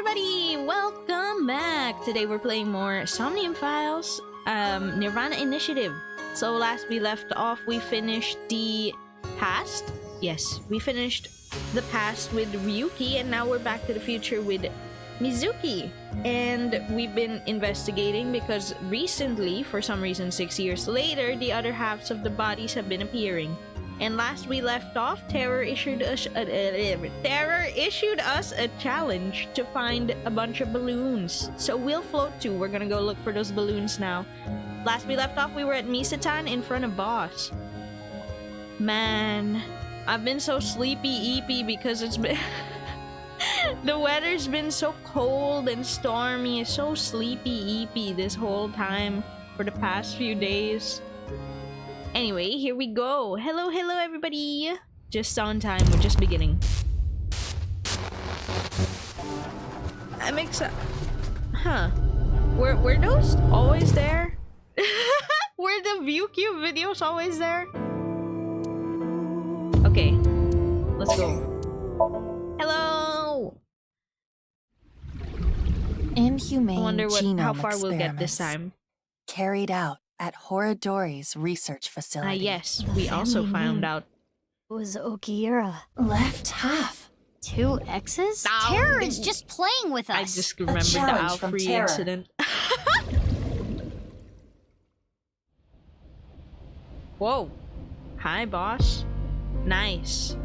everybody! Welcome back! Today we're playing more Somnium Files, Nirvana Initiative. So last we left off, we finished the past. Yes, we finished the past with Ryuki, and now we're back to the future with Mizuki. And we've been investigating because recently, for some reason 6 years later, the other halves of the bodies have been appearing. And last we left off, Terror issued us a challenge to find a bunch of balloons. So we'll float too. We're gonna go look for those balloons now. Last we left off, we were at Misatan in front of Boss. Man, I've been so sleepy-eepy because it's been... the weather's been so cold and stormy. It's so sleepy-eepy this whole time for the past few days. Anyway, here we go. Hello, everybody. Just on time. We're just beginning. I'm excited. Huh. Were those always there? Were the ViewCube videos always there? Okay. Let's go. Hello! Inhumane I wonder how far we'll get this experiments time. carried out at Horadori's research facility. Yes, we also found out. Was Okiura. Left half. 2 X's? Ow. Terror is just playing with us. I just remembered the challenge from Alfrey Terror. incident. Whoa. Hi, boss. Nice.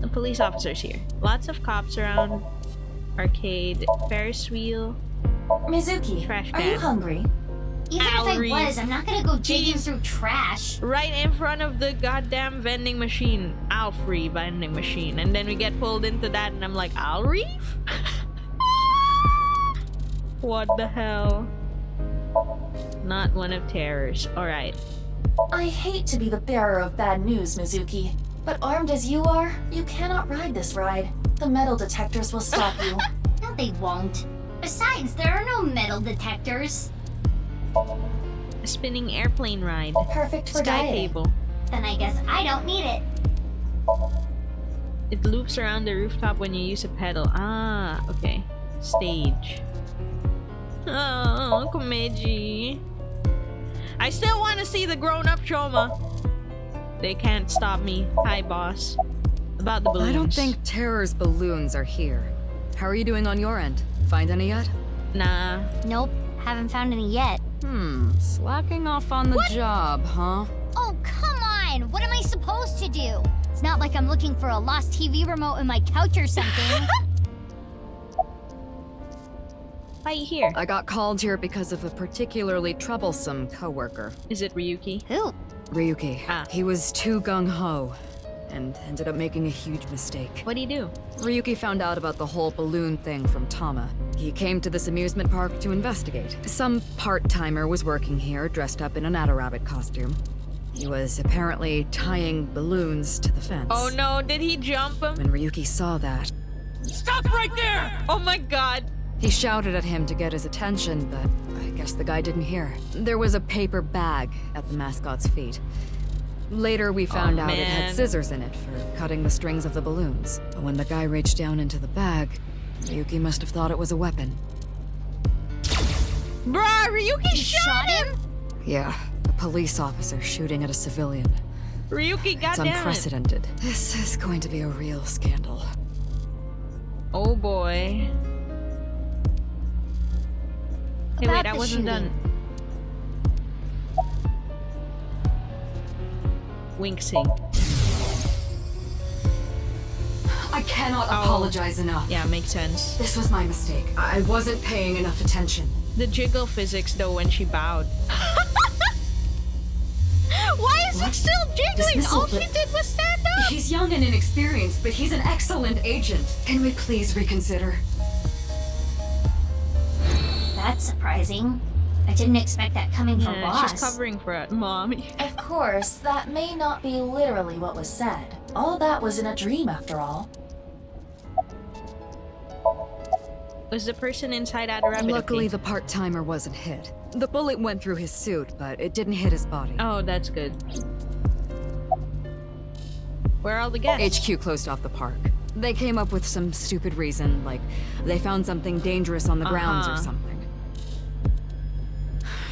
The police officer's here. Lots of cops around. Arcade. Ferris wheel. Mizuki, Trash are you can. hungry? Even Alfrey. if I was, I'm not gonna go digging Jeez. through trash. Right in front of the goddamn vending machine. Alfrey vending machine. And then we get pulled into that and I'm like, Alreef? What the hell? Not one of Terror's. Alright. I hate to be the bearer of bad news, Mizuki, but armed as you are, you cannot ride this ride. The metal detectors will stop you. No, they won't. Besides, there are no metal detectors. A spinning airplane ride. Perfect for Sky dieting. cable. Then I guess I don't need it. It loops around the rooftop when you use a pedal. Ah, okay. Stage. Oh, Komeji. I still want to see the grown-up Choma. They can't stop me. Hi, boss. About the balloons. I don't think Terror's balloons are here. How are you doing on your end? Find any yet? Nah. Nope, haven't found any yet. Slacking off on the job, huh? Oh, come on! What am I supposed to do? It's not like I'm looking for a lost TV remote in my couch or something. Why you here? I got called here because of a particularly troublesome coworker. Is it Ryuki? Who? Ryuki. Ah. He was too gung-ho and ended up making a huge mistake. What'd he do? Ryuki found out about the whole balloon thing from Tama. He came to this amusement park to investigate. Some part-timer was working here, dressed up in an Adder-rabbit costume. He was apparently tying balloons to the fence. Oh no, did he jump him? When Ryuki saw that, Stop right there! Oh my god. he shouted at him to get his attention, but I guess the guy didn't hear. There was a paper bag at the mascot's feet. Later, we found out it man. had scissors in it for cutting the strings of the balloons. But when the guy reached down into the bag, Ryuki must have thought it was a weapon. Bruh, Ryuki You shot him! Yeah, a police officer shooting at a civilian. Ryuki, It's goddamn it. unprecedented. This is going to be a real scandal. Oh boy. Hey, About wait, I the wasn't done. shooting. Winksing. I cannot Oh. apologize enough. Yeah, makes sense. This was my mistake. I wasn't paying enough attention. The jiggle physics, though, when she bowed. Why is it What? still jiggling? Dismissal, All she but- did was stand up. He's young and inexperienced, but he's an excellent agent. Can we please reconsider? That's surprising. I didn't expect that coming from Yeah, Boss. she's covering for it, mommy. Of course, that may not be literally what was said. All that was in a dream, after all. Was the person inside Adder-rabbit? Luckily, okay? the part-timer wasn't hit. The bullet went through his suit, but it didn't hit his body. Oh, that's good. Where are all the guests? HQ closed off the park. They came up with some stupid reason, like they found something dangerous on the grounds or something.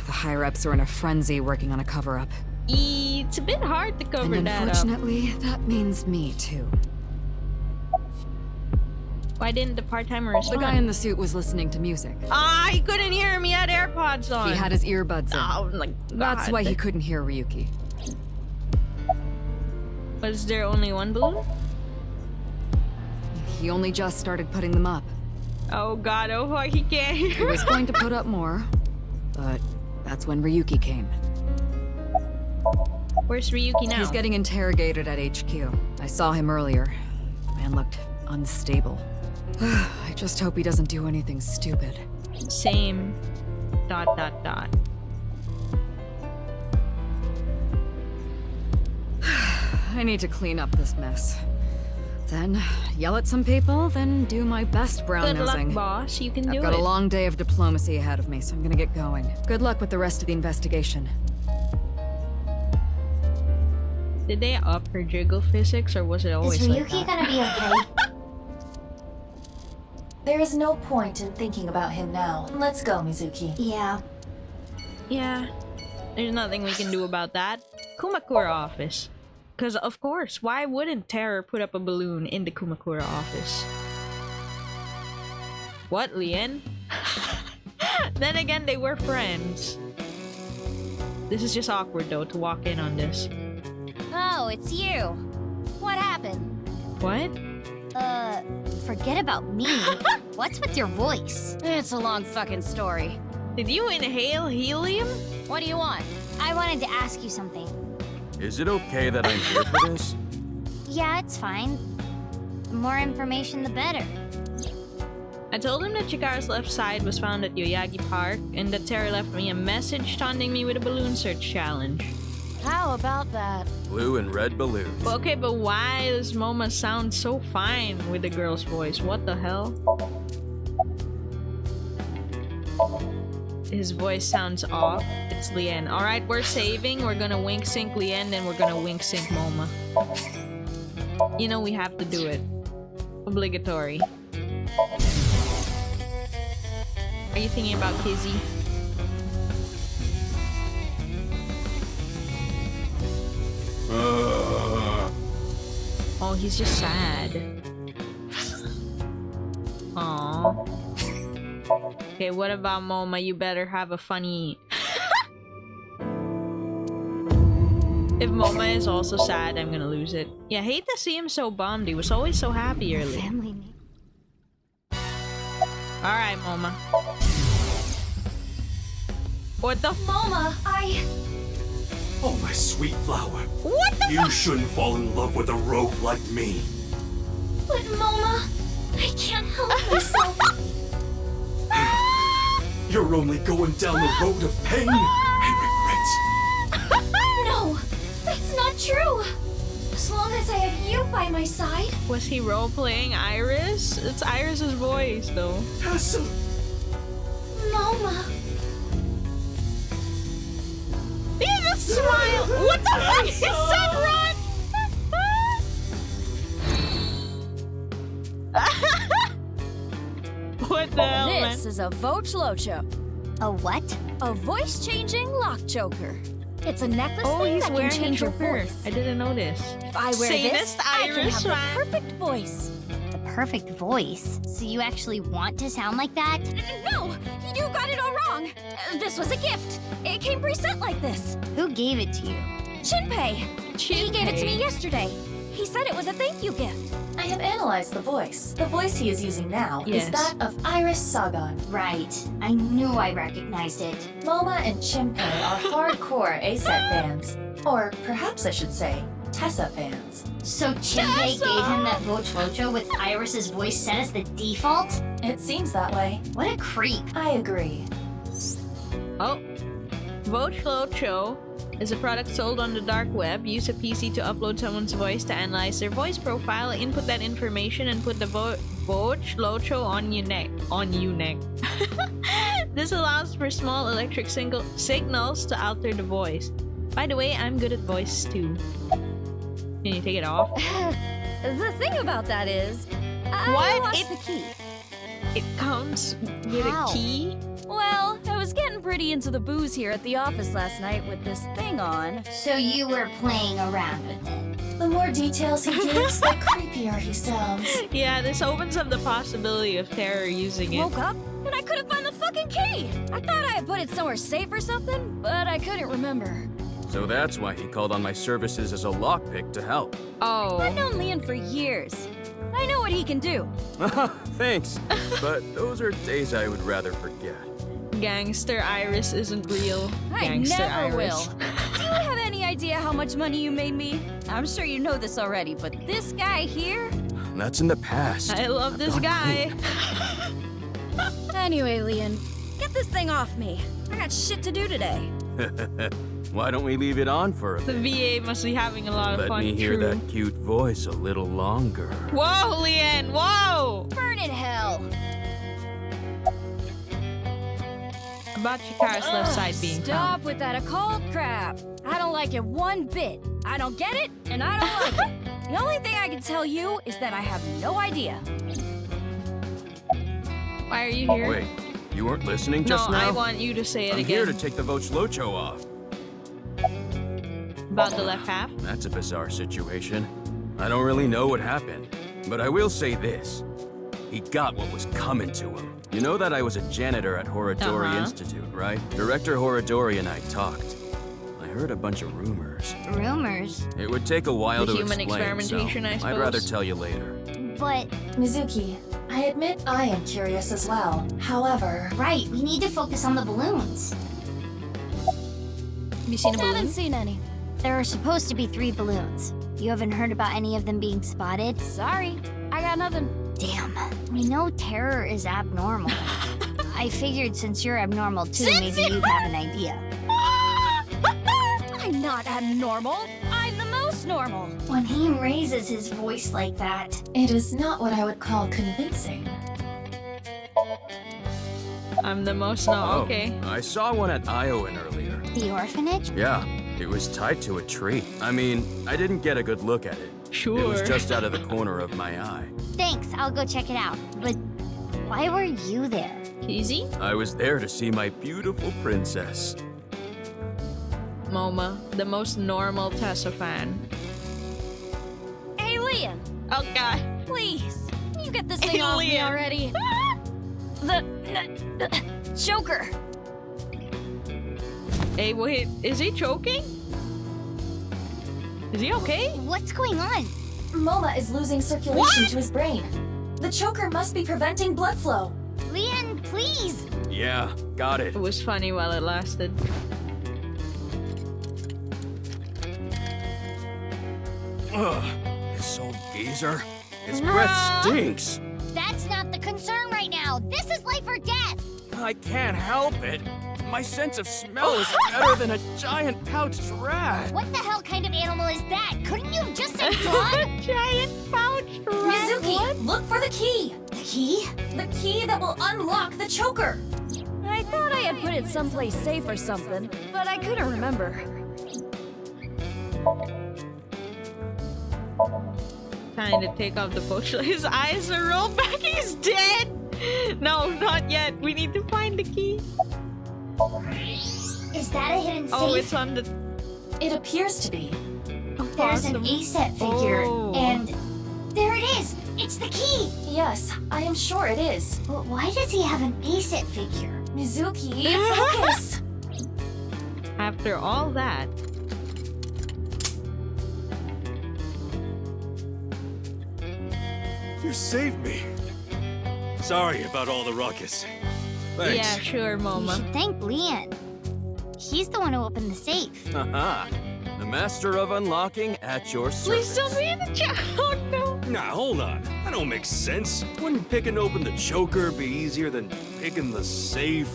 The higher-ups are in a frenzy working on a cover-up. It's a bit hard to cover And that up. unfortunately, that means me too. Why didn't the part-timer respond? The guy in the suit was listening to music. He couldn't hear him. He had AirPods on. He had his earbuds in. Oh my god. That's why he couldn't hear Ryuki. Was there only one balloon? He only just started putting them up. Oh god, oh fuck, he can't He hear. was going to put up more, but that's when Ryuki came. Where's Ryuki now? He's getting interrogated at HQ. I saw him earlier. The man looked unstable. I just hope he doesn't do anything stupid. Same. ... I need to clean up this mess. Then yell at some people, then do my best brown Good luck, nosing. boss. You can do I've got it. a long day of diplomacy ahead of me, so I'm gonna get going. Good luck with the rest of the investigation. Did they up her jiggle physics, or was it always Is like Ryuki that? gonna be okay? There is no point in thinking about him now. Let's go, Mizuki. Yeah. Yeah. There's nothing we can do about that. Kumakura office. Because, of course, why wouldn't Terror put up a balloon in the Kumakura office? What, Lien? Then again, they were friends. This is just awkward, though, to walk in on this. Oh, it's you. What happened? What? Forget about me. What's with your voice? It's a long fucking story. Did you inhale helium? What do you want? I wanted to ask you something. Is it okay that I'm here for this? Yeah, it's fine. The more information, the better. I told him that Chikara's left side was found at Yoyagi Park, and that Terra left me a message taunting me with a balloon search challenge. How about that? Blue and red balloons. But okay, but why does Moma sound so fine with the girl's voice? What the hell? His voice sounds off. It's Lien. Alright, we're saving. We're gonna wink sync Lien, then we're gonna wink sync Moma. You know we have to do it. Obligatory. Are you thinking about Kizzy? Oh, he's just sad. Aww. Okay, what about Moma? You better have a funny... If Moma is also sad, I'm gonna lose it. Yeah, I hate to see him so bummed. He was always so happy earlier. Family name. Alright, Moma. What the f- Moma, Oh, my sweet flower. What the You shouldn't fall in love with a rogue like me. But Moma, I can't help myself. You're only going down the road of pain and regret. No, that's not true. As long as I have you by my side. Was he role-playing Iris? It's Iris's voice, though. Tessa, Moma. He has a smile! What the fuck is that, Ron? What the hell, man? This is a Voch Locho, A what? a voice-changing lock choker. It's a necklace Oh, thing he's that can wearing a change your choker. voice. I didn't know this. If I wear this, Sadist I can Irish have the man. perfect voice. The perfect voice. So you actually want to sound like that? No, you got it all wrong. This was a gift. It came preset like this. Who gave it to you? Shinpei. He gave it to me Shinpei. yesterday. He said it was a thank you gift. I have analyzed the voice. The voice he is using now Yes. is that of Iris Sagan. Right. I knew I recognized it. Moma and Chimpe are hardcore ASET fans. Or perhaps I should say, Tessa fans. So Chimpe gave him that Voch Locho with Iris's voice set as the default? It seems that way. What a creep. I agree. Oh. Voch Locho is a product sold on the dark web. Use a PC to upload someone's voice to analyze their voice profile, input that information, and put the Voch Locho on your neck. This allows for small electric signals to alter the voice. By the way, I'm good at voice too. Can you take it off? The thing about that is, I What? lost the key. It comes with How? a key? Well, I was getting pretty into the booze here at the office last night with this thing on. So you were playing around with it. The more details he gives, the creepier he sounds. Yeah, this opens up the possibility of Terror using it. Woke up and I couldn't find the fucking key. I thought I had put it somewhere safe or something, but I couldn't remember. So that's why he called on my services as a lockpick to help. Oh. I've known Leon for years. I know what he can do. Thanks. But those are days I would rather forget. Gangster Iris isn't real. I Gangster never Iris. will. Do you have any idea how much money you made me? I'm sure you know this already, but this guy here? That's in the past. I love this Not guy. Anyway, Leon, get this thing off me. I got shit to do today. Why don't we leave it on for a The bit? VA must be having a lot of Let fun. me hear True. that cute voice a little longer. Whoa, Leanne, whoa! Burn in hell. About Chikara's left side being Stop found. with that occult crap. I don't like it one bit. I don't get it, and I don't like it. The only thing I can tell you is that I have no idea. Why are you here? Wait, you weren't listening no, just now? I want you to say it I'm again. here to take the Vochlocho off. About the left half? That's a bizarre situation. I don't really know what happened, but I will say this. He got what was coming to him. You know that I was a janitor at Horadori Uh-huh. Institute, right? Director Horadori and I talked. I heard a bunch of rumors. Rumors. It would take a while The to human explain, experimentation, so I I'd rather suppose. tell you later. But, Mizuki, I admit I am curious as well. However, right, we need to focus on the balloons. Have you seen a Haven't balloon? seen any. There are supposed to be 3 balloons. You haven't heard about any of them being spotted? Sorry, I got nothing. Damn. We know Terror is abnormal. I figured since you're abnormal too, maybe you'd have an idea. I'm not abnormal. I'm the most normal. When he raises his voice like that, it is not what I would call convincing. I'm the most no. Okay. I saw one at Iowan earlier. the orphanage? Yeah, it was tied to a tree. I mean, I didn't get a good look at it. Sure. It was just out of the corner of my eye. Thanks, I'll go check it out. But why were you there? Easy. I was there to see my beautiful princess. MoMA, the most normal Tessa fan. Hey, Leon, Oh god. please. Can you get this thing off me Leon. already? the Joker. Hey, wait, is he choking? Is he okay? What's going on? Moma is losing circulation to his brain. The choker must be preventing blood flow. Leon, please! Yeah, got it. It was funny while it lasted. Ugh, this old geezer. His breath stinks. That's not the concern right now. This is life or death. I can't help it. My sense of smell is better than a giant pouched rat. What the hell kind of animal is that? Couldn't you have just said dog? Giant pouch rat. Mizuki, look for the key! The key? The key that will unlock the choker! I thought I had put it someplace safe or something, but I couldn't remember. Trying to take off the potion. His eyes are rolled back. He's dead. No, not yet. We need to find the key. Is that a hidden safe? Oh, it's on the. It appears to be. There's an awesome. A-set figure, Oh. and there it is! It's the key! Yes, I am sure it is. But why does he have an A-set figure? Mizuki, focus! After all that, You saved me. Sorry about all the ruckus. Thanks. yeah, sure, You MoMA. should thank Leon. He's the one who opened the safe. Haha. The master of unlocking at your Please service. don't be in the chat. Oh no. Nah, hold on. That don't make sense. Wouldn't picking open the choker be easier than picking the safe?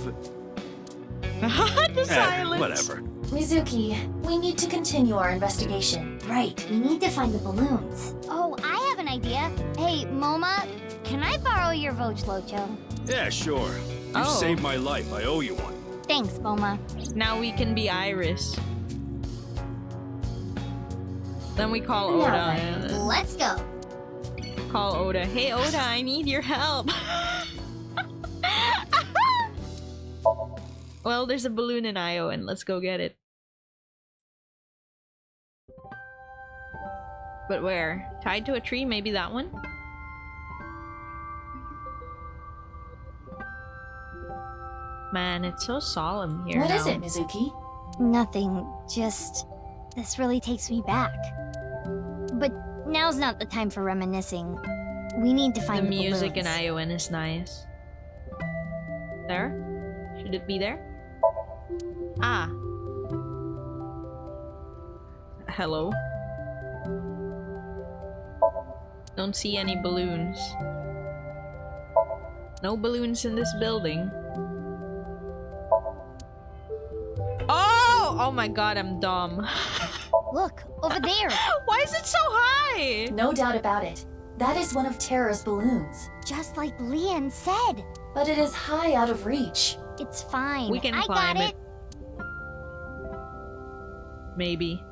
The silence. Whatever. Mizuki, we need to continue our investigation. Right, we need to find the balloons. Oh, I have an idea. Hey, MoMA, can I borrow your Vochlocho? Yeah, sure. You Oh. saved my life. I owe you one. Thanks, MoMA. Now we can be Iris. Then we call Yeah. Oda. Let's go. Call Oda. Hey Oda, I need your help. Well, there's a balloon in Iowan. Let's go get it. But where? Tied to a tree? Maybe that one? Man, it's so solemn here What now. is it, Mizuki? Nothing, just... This really takes me back. But now's not the time for reminiscing. We need to The find the music in balloons. Iowan is nice. There? Should it be there? Ah. Hello? Don't see any balloons. No balloons in this building. Oh! Oh my god, I'm dumb. Look, over there. Why is it so high? No doubt about it. That is one of Terra's balloons. Just like Leon said. But it is high out of reach. It's fine. We can I climb got it. Maybe.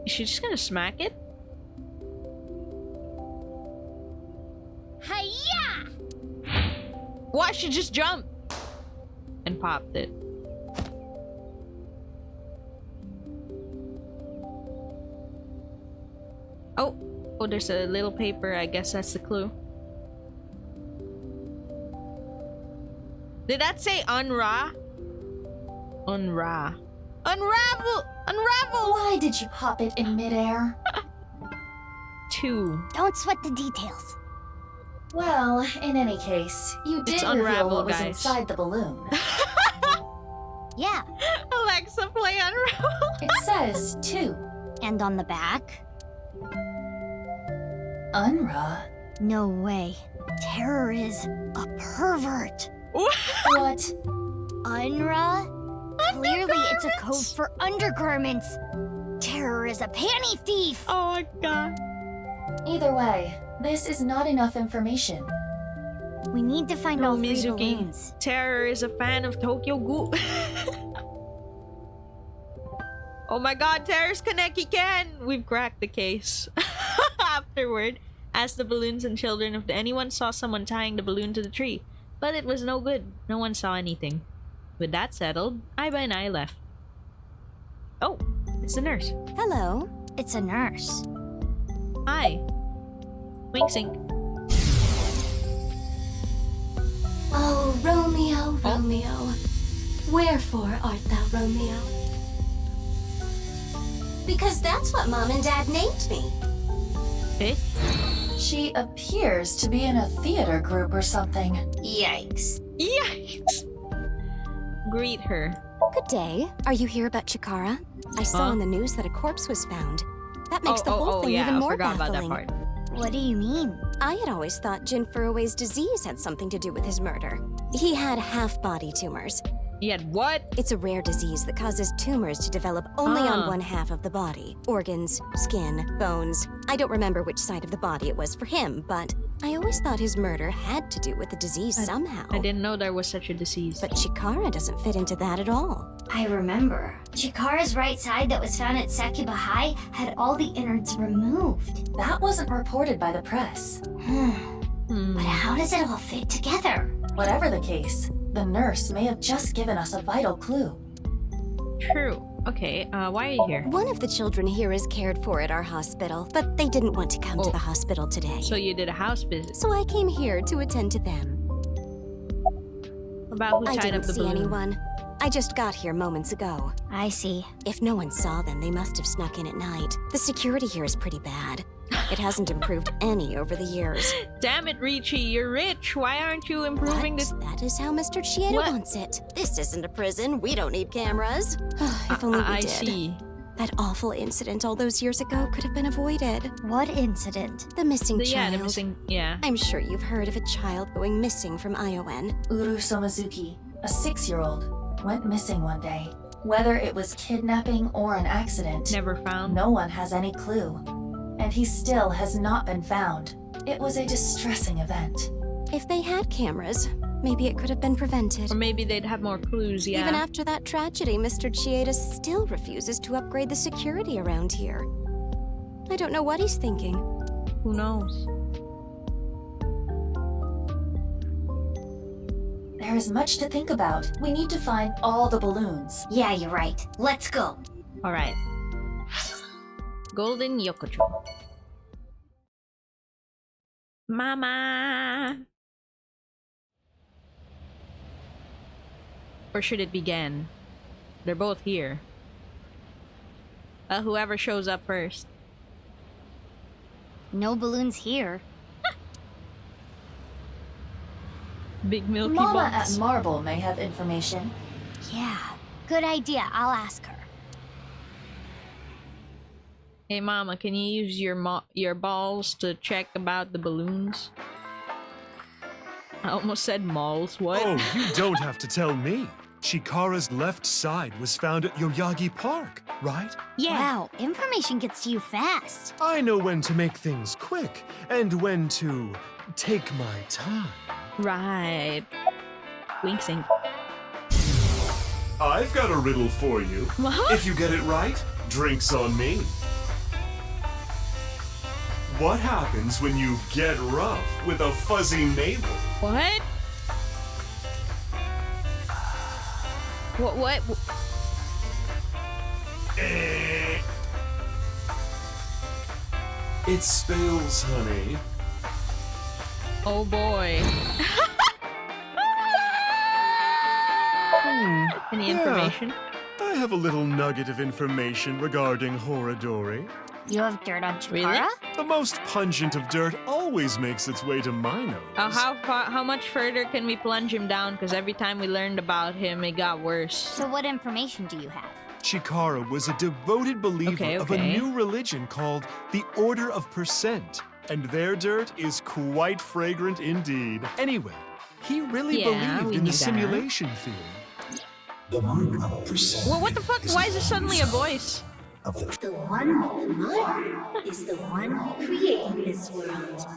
Is she just gonna smack it? Hiya! What? She just jumped and popped it. Oh, oh, there's a little paper. I guess that's the clue. Did that say unra? Unra. Unravel! Unravel! Why did you pop it in midair? 2. Don't sweat the details. Well, in any case, you did reveal Unravel, what was guys. inside the balloon. Yeah, Alexa, play Unravel. It says, 2. and on the back? Unra? No way. Terror is a pervert. What? Unra? Clearly it's a code for undergarments. Terror is a panty thief. Oh my god. Either way, this is not enough information. We need to find No, all 3 Mizuki. balloons. Terror is a fan of Tokyo Ghoul. Oh my god, Terror's Kaneki Ken! We've cracked the case. Afterward, asked the balloons and children if anyone saw someone tying the balloon to the tree. But it was no good. No one saw anything. With that settled, Aiba and I left. Oh, it's the nurse. Hello. It's a nurse. Hi. Wink sync. Oh, Romeo, Romeo, wherefore art thou Romeo? Because that's what Mom and Dad named me. Eh? She appears to be in a theater group or something. Yikes. Yikes! Greet her. Good day. Are you here about Chikara? I saw Huh? in the news that a corpse was found. That makes the whole thing yeah, even more I forgot baffling. about that part. What do you mean? I had always thought Jin Furue's disease had something to do with his murder. He had half-body tumors. You had what? It's a rare disease that causes tumors to develop only Ah. on one half of the body. Organs, skin, bones. I don't remember which side of the body it was for him, but I always thought his murder had to do with the disease somehow. I didn't know there was such a disease. But Chikara doesn't fit into that at all. I remember. Chikara's right side that was found at Sakuba High had all the innards removed. That wasn't reported by the press. Hmm. But how does it all fit together? Whatever the case, the nurse may have just given us a vital clue. True. Okay, why are you here? One of the children here is cared for at our hospital, but they didn't want to come to Oh. the hospital today. So you did a house visit. So I came here to attend to them. About who I tied up didn't the see balloon? anyone. I just got here moments ago. I see. If no one saw them, they must have snuck in at night. The security here is pretty bad. It hasn't improved any over the years. Damn it, Richie, you're rich. Why aren't you improving What? this? That is how Mr. Chieda What? wants it. This isn't a prison. We don't need cameras. If only we I did. see. That awful incident all those years ago could have been avoided. What incident? The missing Yeah, child. the missing. Yeah. I'm sure you've heard of a child going missing from Iowan. Uru Somazuki, a 6-year-old, went missing one day. Whether it was kidnapping or an accident, Never found. no one has any clue. And he still has not been found. It was a distressing event. If they had cameras, maybe it could have been prevented. Or maybe they'd have more clues. Yeah. Even after that tragedy, Mr. Chieda still refuses to upgrade the security around here. I don't know what he's thinking. Who knows? There is much to think about. We need to find all the balloons. Yeah, you're right. Let's go. Alright. Golden Yokocho. Mama! Or should it be Gen? They're both here. Whoever shows up first. No balloons here. Big milky Mama buns. at Marble may have information. Yeah, good idea. I'll ask her. Hey Mama, can you use your balls to check about the balloons? I almost said malls. What? Oh, you don't have to tell me. Chikara's left side was found at Yoyagi Park, right? Yeah. Wow, information gets to you fast. I know when to make things quick and when to take my time. Right. Wink sink. I've got a riddle for you. What? If you get it right, drinks on me. What happens when you get rough with a fuzzy navel? What? What? It spills, honey. Oh boy. Any information? I have a little nugget of information regarding Horadori. You have dirt on Chikara? Really? The most pungent of dirt always makes its way to my nose. How much further can we plunge him down? Because every time we learned about him, it got worse. So what information do you have? Chikara was a devoted believer of a new religion called the Order of Percent, and their dirt is quite fragrant indeed. Anyway, he really Yeah, believed we in knew the that. simulation theory. The 1% Well, what the fuck? Why is it suddenly a voice? of the The one with the mark is the one who created this world.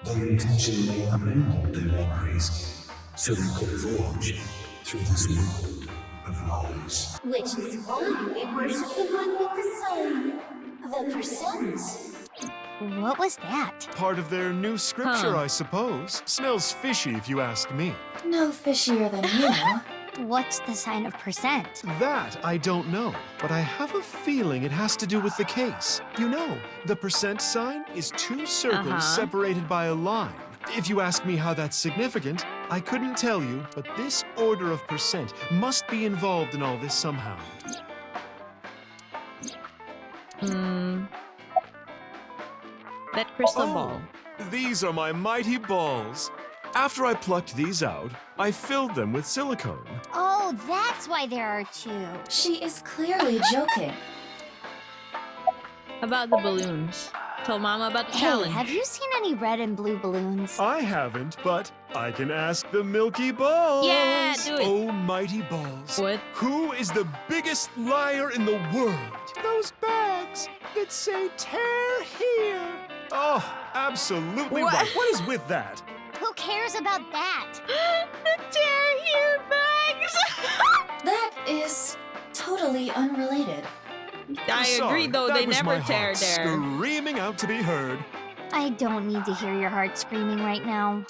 they intentionally abandoned their memories so they could forge through this world of lies. Which is why we worship the one with the sun, the percent. What was that? Part of their new scripture, Huh. I suppose. Smells fishy if you ask me. No fishier than you. What's the sign of percent? That I don't know, but I have a feeling it has to do with the case. You know, the percent sign is two circles separated by a line. If you ask me how that's significant, I couldn't tell you, but this order of percent must be involved in all this somehow. That crystal ball. These are my mighty balls. After I plucked these out, I filled them with silicone. Oh, that's why there are two. She is clearly joking. About the balloons. Tell Mama about the Hey, challenge. have you seen any red and blue balloons? I haven't, but I can ask the Milky Balls. Yeah, do it. Oh, mighty balls. What? Who is the biggest liar in the world? Those bags that say tear here. Oh, absolutely What? right. What is with that? Who cares about that? The tear here bags! That is totally unrelated. I Sorry, agree, though, that they was never my tear heart there. screaming out to be heard. I don't need to hear your heart screaming right now.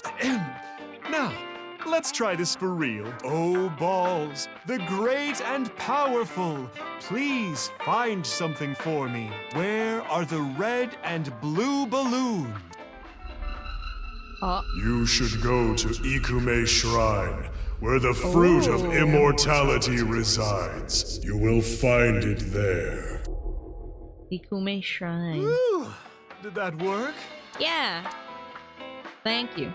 Now, let's try this for real. Oh, balls, the great and powerful, please find something for me. Where are the red and blue balloons? Oh, You should go to Ikume Shrine, where the fruit of immortality resides. You will find it there. Ikume Shrine. Ooh, did that work? Yeah. Thank you.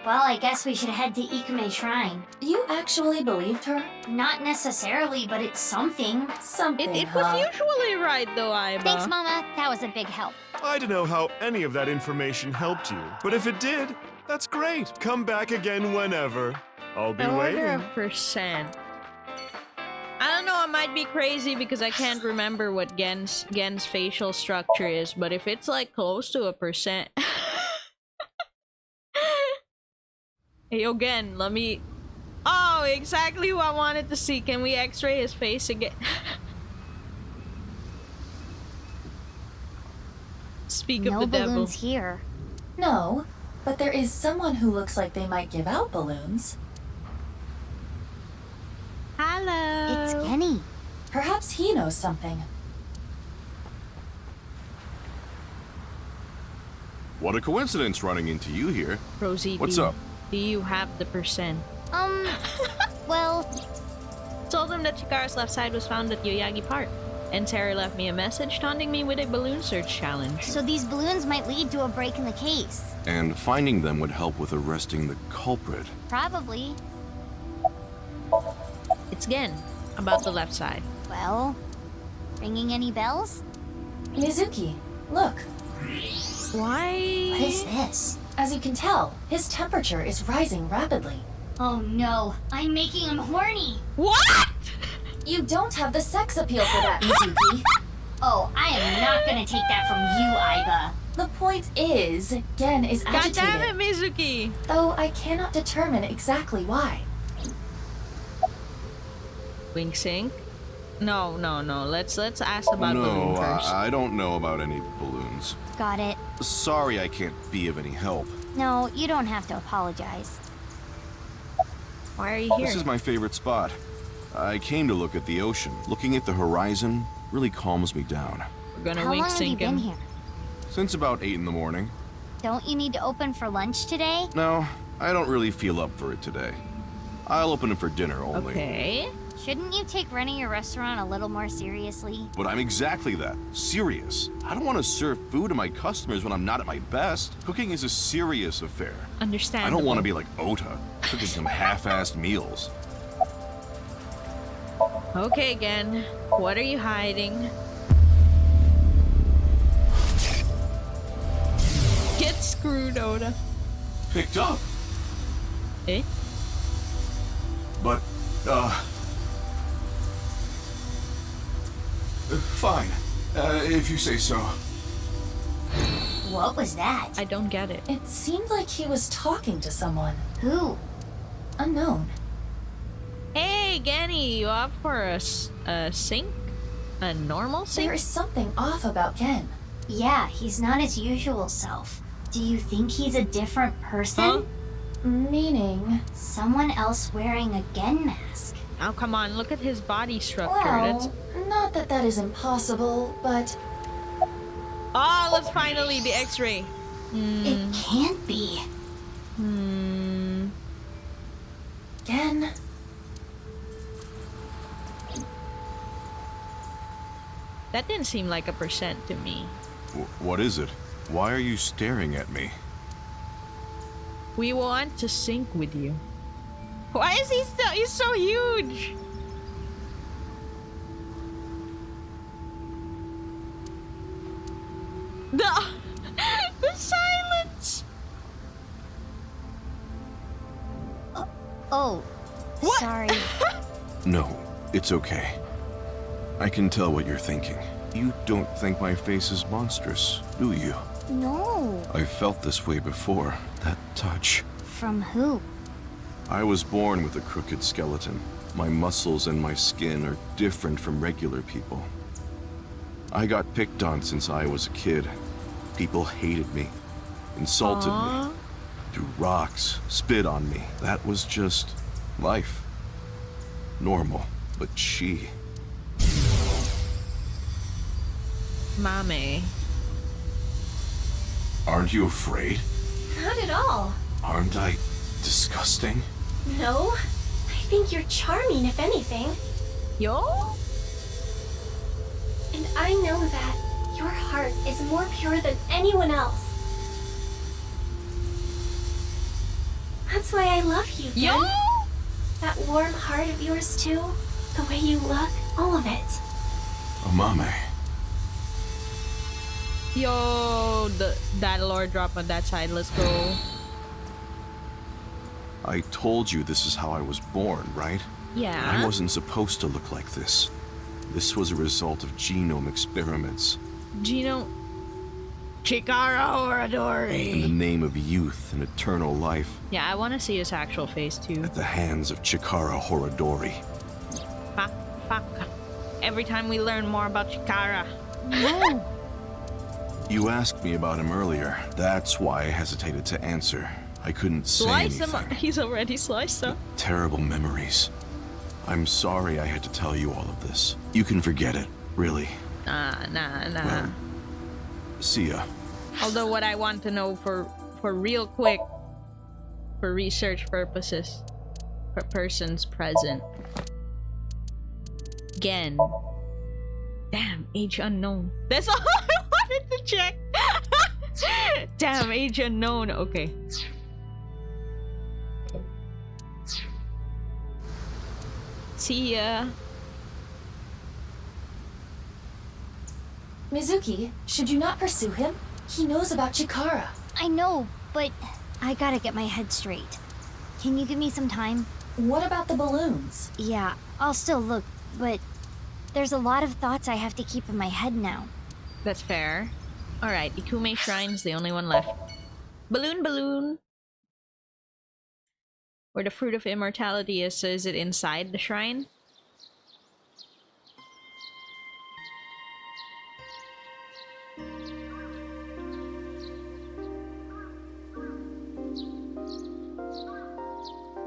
Well, I guess we should head to Ikume Shrine. You actually believed her? Not necessarily, but it's something. Something, It was huh? usually right, though, Aiba. Thanks, Mama. That was a big help. I don't know how any of that information helped you, but if it did, that's great. Come back again whenever. I'll be I wonder waiting. of percent. I don't know, I might be crazy because I can't remember what Gen's facial structure is, but if it's like close to 1%. Hey, yo, Gen, let me... Oh, exactly who I wanted to see. Can we x-ray his face again? Speak no of the devil. balloons here. No, but there is someone who looks like they might give out balloons. Hello. It's Kenny. Perhaps he knows something. What a coincidence running into you here. Rosie, What's up? Do you have the percent? Well, Told him that Chikara's left side was found at Yoyagi Park. And Terry left me a message taunting me with a balloon search challenge. so these balloons might lead to a break in the case. And finding them would help with arresting the culprit. Probably. It's Gen, about the left side. Well, ringing any bells? Mizuki, look. Why? What is this? As you can tell, his temperature is rising rapidly. Oh no, I'm making him horny. What? You don't have the sex appeal for that, Mizuki. Oh, I am not gonna take that from you, Aiba. The point is, Gen is God agitated. damn it, Mizuki! Though I cannot determine exactly why. Wink sync? No. Let's ask about balloon first. I don't know about any balloons. Got it. Sorry I can't be of any help. No, you don't have to apologize. Why are you here? This is my favorite spot. I came to look at the ocean. Looking at the horizon really calms me down. We're gonna How wink long have you sync been him. here? Since about 8 in the morning. Don't you need to open for lunch today? No, I don't really feel up for it today. I'll open it for dinner only. Okay. Shouldn't you take running your restaurant a little more seriously? But I'm exactly that. Serious. I don't want to serve food to my customers when I'm not at my best. Cooking is a serious affair. Understandable. I don't want to be like Ota, cooking some half-assed meals. Okay, Gen. What are you hiding? Get screwed, Oda. Picked up. Eh? But, fine. If you say so. What was that? I don't get it. It seemed like he was talking to someone. Who? Unknown. Hey, Genny, you up for a sync? A normal sync? There is something off about Gen. Yeah, he's not his usual self. Do you think he's a different person? Huh? Meaning? Someone else wearing a Gen mask. Oh, come on, look at his body structure. Well, not that that is impossible, but Oh, let's finally the X-ray. It can't be. Gen. That didn't seem like a percent to me. What is it? Why are you staring at me? We want to sync with you. Why is he so? He's so huge. The silence. Oh, What? sorry. No, it's okay. I can tell what you're thinking. You don't think my face is monstrous, do you? No. I felt this way before. That touch. From who? I was born with a crooked skeleton. My muscles and my skin are different from regular people. I got picked on since I was a kid. People hated me, insulted me, threw rocks, spit on me. That was just life. Normal. But she... Mame. Aren't you afraid? Not at all. Aren't I disgusting? No. I think you're charming, if anything. Yo? And I know that your heart is more pure than anyone else. That's why I love you, Ken. Yo? That warm heart of yours, too. The way you look, all of it. Amame. Yo, that lore drop on that side. Let's go. I told you this is how I was born, right? Yeah. I wasn't supposed to look like this. This was a result of genome experiments. Gino. Chikara In the Oradori. name of youth and eternal life, Yeah, I want to see his actual face too. at the hands of Chikara Horadori. Fuck. Every time we learn more about Chikara. No. You asked me about him earlier. That's why I hesitated to answer. I couldn't say Slice anything. him. He's already sliced him. Terrible memories. I'm sorry I had to tell you all of this. You can forget it, really. Nah. Well, see ya. Although what I want to know for real quick, for research purposes, for persons present. Again. Damn, age unknown. That's all I wanted to check. Damn, age unknown. Okay. See ya. Mizuki, should you not pursue him? He knows about Chikara. I know, but I gotta get my head straight. Can you give me some time? What about the balloons? Yeah, I'll still look, but there's a lot of thoughts I have to keep in my head now. That's fair. Alright, Ikume Shrine's the only one left. Balloon! Where the fruit of immortality is, so is it inside the shrine?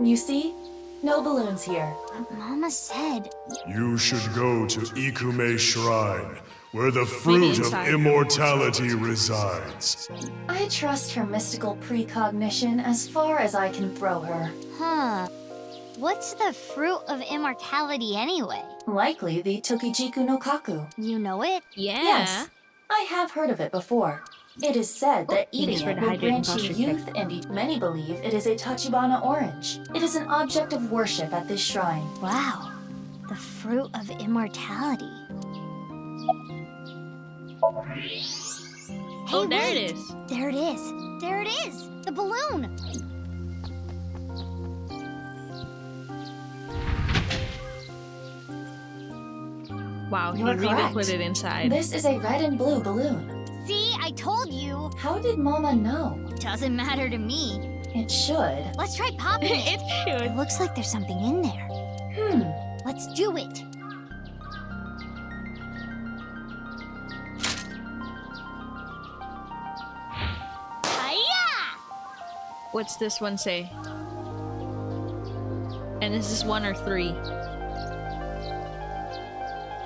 You see? No balloons here. But Mama said... You should go to Ikume Shrine, where the fruit of immortality resides. I trust her mystical precognition as far as I can throw her. Huh. What's the fruit of immortality anyway? Likely the Tokijiku no Kaku. You know it? Yeah. Yes, I have heard of it before. It is said that eating for it the will hydrating grant you posture youth, and many believe it is a Tachibana orange. It is an object of worship at this shrine. Wow. The fruit of immortality. Oh, Hey, there wait. it is. There it is. There it is. The balloon. Wow, he You're really correct. put it inside. This is a red and blue balloon. See, I told you. How did Mama know? Doesn't matter to me. It should. Let's try popping it. It should. It looks like there's something in there. Let's do it. Hiya! What's this one say? And is this 1 or 3?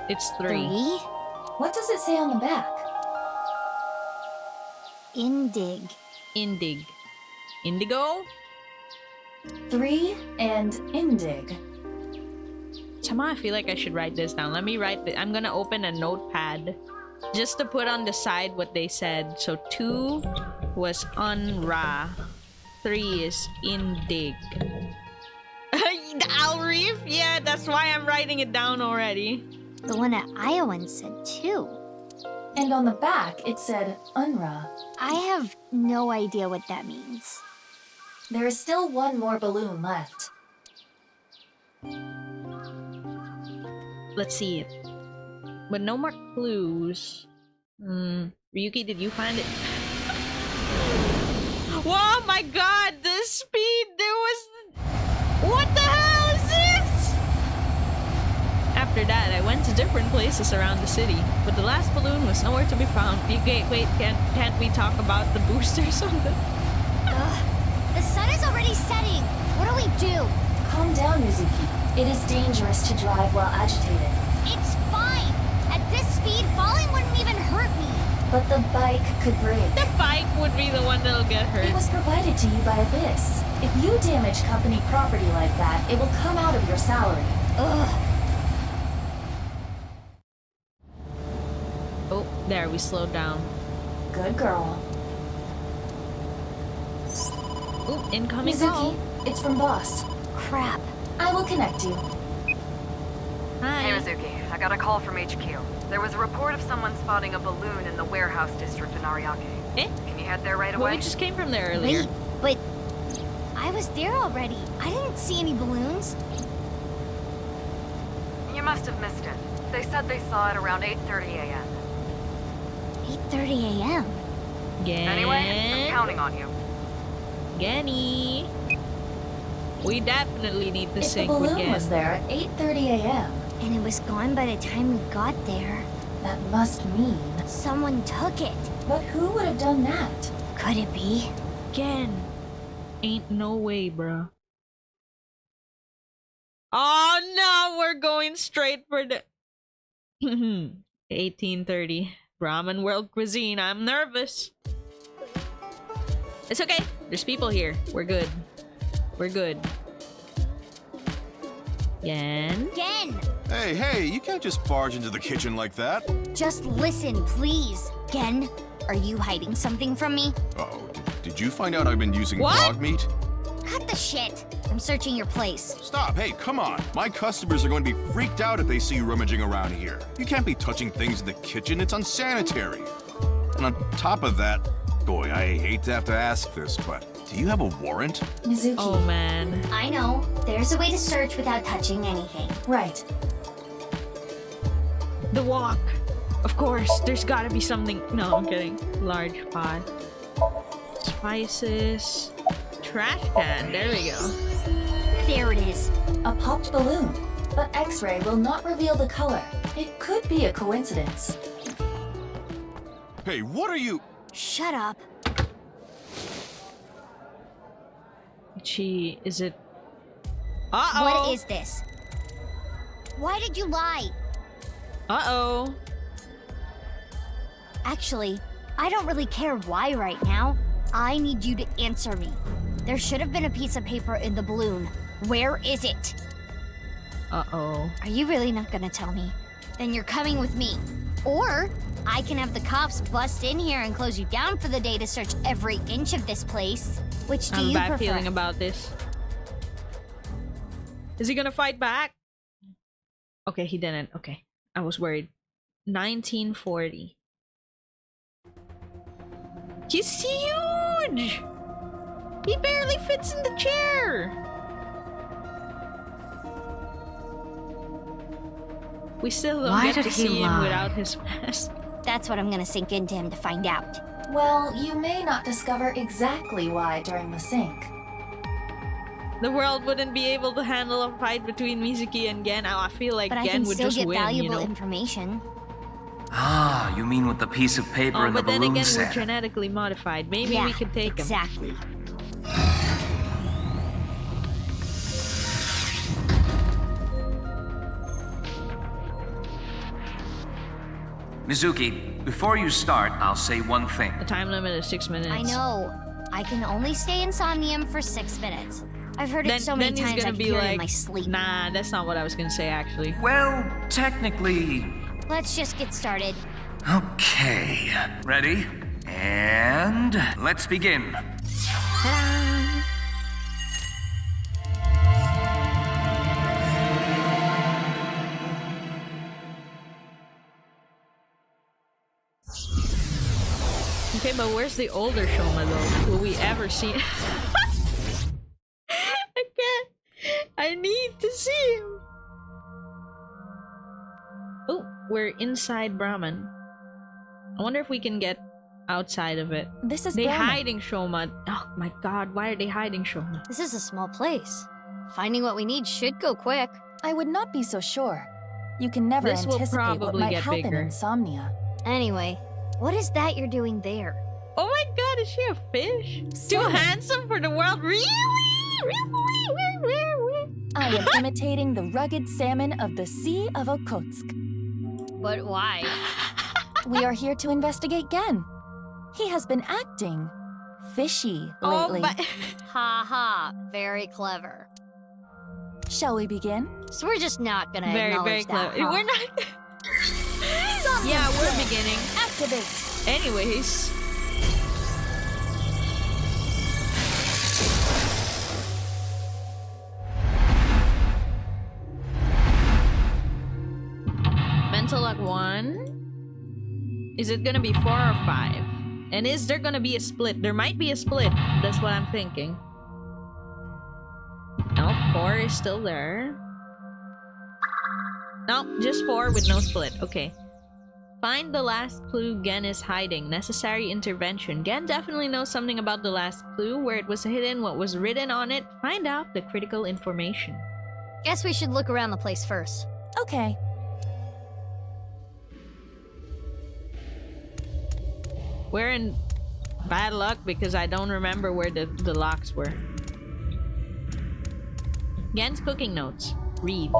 It's 3. What does it say on the back? Indig. Indigo? 3 and Indig. Somehow I feel like I should write this down. Let me write I'm gonna open a notepad just to put on the side what they said. So 2 was Unra. 3 is Indig. Alreef? Yeah, that's why I'm writing it down already. The one at Iowan said 2. And on the back, it said Unra. I have no idea what that means. There is still one more balloon left. Let's see it. But no more clues. Ryuki, did you find it? Whoa, my god, the speed! There was... What the hell is this? After that, I went to different places around the city, but the last balloon was nowhere to be found. Wait, can't we talk about the boosters on the... The sun is already setting. What do we do? Calm down, Mizuki. It is dangerous to drive while agitated. It's fine. At this speed, falling wouldn't even hurt me. But the bike could break. The bike would be the one that'll get hurt. It was provided to you by Abyss. If you damage company property like that, it will come out of your salary. Ugh. Oh, there, we slowed down. Good girl. Oop, incoming Mizuki, call. it's from Boss. Crap. I will connect you. Hi. Hey, Mizuki. I got a call from HQ. There was a report of someone spotting a balloon in the warehouse district in Ariake. Eh? Can you head there right Well, away? we just came from there earlier. Wait, but I was there already. I didn't see any balloons. You must have missed it. They said they saw it around 8:30 a.m. 8:30 a.m. Anyway, I'm counting on you. Genny. We definitely need to If the sync with balloon Gen. was there at 8:30 a.m. And it was gone by the time we got there. That must mean... Someone took it. But who would have done that? Could it be? Again. Ain't no way, bro. Oh no, we're going straight for the 1830 ramen world cuisine. I'm nervous. It's okay. There's people here. We're good. We're good. Gen? Gen! Hey, you can't just barge into the kitchen like that. Just listen, please. Gen, are you hiding something from me? Uh-oh, did you find out I've been using What? dog meat? Cut the shit. I'm searching your place. Stop, hey, come on. My customers are going to be freaked out if they see you rummaging around here. You can't be touching things in the kitchen, it's unsanitary. And on top of that, boy, I hate to have to ask this, but do you have a warrant? Mizuki. Oh man. I know. There's a way to search without touching anything. Right. The walk. Of course, there's gotta be something. No, I'm kidding. Large pot. Spices. Trash can. There we go. There it is. A popped balloon. But X-ray will not reveal the color. It could be a coincidence. Hey, what are you... Shut up. Is it... Uh-oh! What is this? Why did you lie? Uh-oh. Actually, I don't really care why right now. I need you to answer me. There should have been a piece of paper in the balloon. Where is it? Uh-oh. Are you really not gonna tell me? Then you're coming with me. Or I can have the cops bust in here and close you down for the day to search every inch of this place. Which do I have a you bad prefer? feeling about this. Is he gonna fight back? Okay, he didn't. Okay. I was worried. 1940. He's huge! He barely fits in the chair! We still don't Why get did to he see him lie? without his mask. That's what I'm gonna sink into him to find out. Well, you may not discover exactly why during the sync. The world wouldn't be able to handle a fight between Mizuki and Gen. I feel like But I Gen can would still just get win, valuable you know? information. Ah, you mean with the piece of paper Oh, and the but then balloon again, set? we're genetically modified. Maybe Yeah, we could take him. exactly. Mizuki, before you start, I'll say one thing. The time limit is 6 minutes. I know. I can only stay in Somnium for 6 minutes. I've heard it so many then he's times I gonna can be hear it like, in my sleep. nah, that's not what I was gonna say actually. Well, technically... Let's just get started. Okay. Ready? And... let's begin. Ta-da! Okay, but where's the older Shoma though? Will we ever see I can't. I need to see him. Oh, we're inside Brahman. I wonder if we can get outside of it. This is They Brahman. hiding Shoma. Oh my god, why are they hiding Shoma? This is a small place. Finding what we need should go quick. I would not be so sure. You can never This will anticipate what probably might get happen bigger. in Somnia. Anyway, what is that you're doing there? Oh my god, is she a fish? Too Salmon. handsome for the world? Really? I am imitating the rugged salmon of the Sea of Okhotsk. But why? We are here to investigate Gen. He has been acting fishy Oh lately. my... Ha ha, very clever. Shall we begin? So we're just not gonna Very, very acknowledge clever. that, huh? We're not... Yeah, we're beginning. Activate. Anyways. Mental luck 1. Is it gonna be 4 or 5? And is there gonna be a split? There might be a split. That's what I'm thinking. No, 4 is still there. No, just 4 with no split. Okay. Find the last clue Gen is hiding. Necessary intervention. Gen definitely knows something about the last clue, where it was hidden, what was written on it. Find out the critical information. Guess we should look around the place first. Okay. We're in bad luck because I don't remember where the locks were. Gen's cooking notes. Read.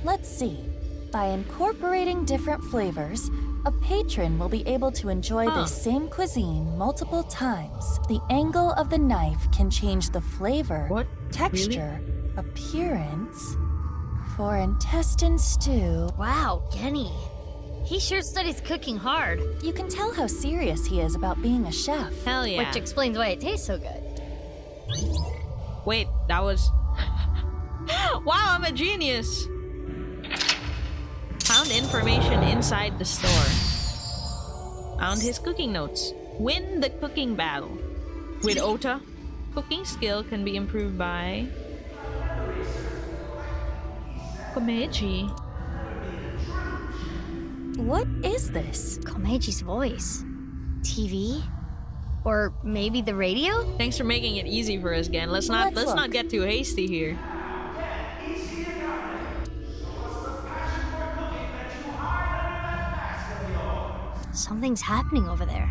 Let's see. By incorporating different flavors, a patron will be able to enjoy the same cuisine multiple times. The angle of the knife can change the flavor, texture, appearance. For intestine stew. Wow, Genny. He sure studies cooking hard. You can tell how serious he is about being a chef. Hell yeah. Which explains why it tastes so good. Wait, that was... Wow, I'm a genius! Found information inside the store. Found his cooking notes. Win the cooking battle. With Ota, cooking skill can be improved by... Komeiji. What is this? Komeji's voice. TV? Or maybe the radio? Thanks for making it easy for us, Gen. Let's not get too hasty here. Something's happening over there.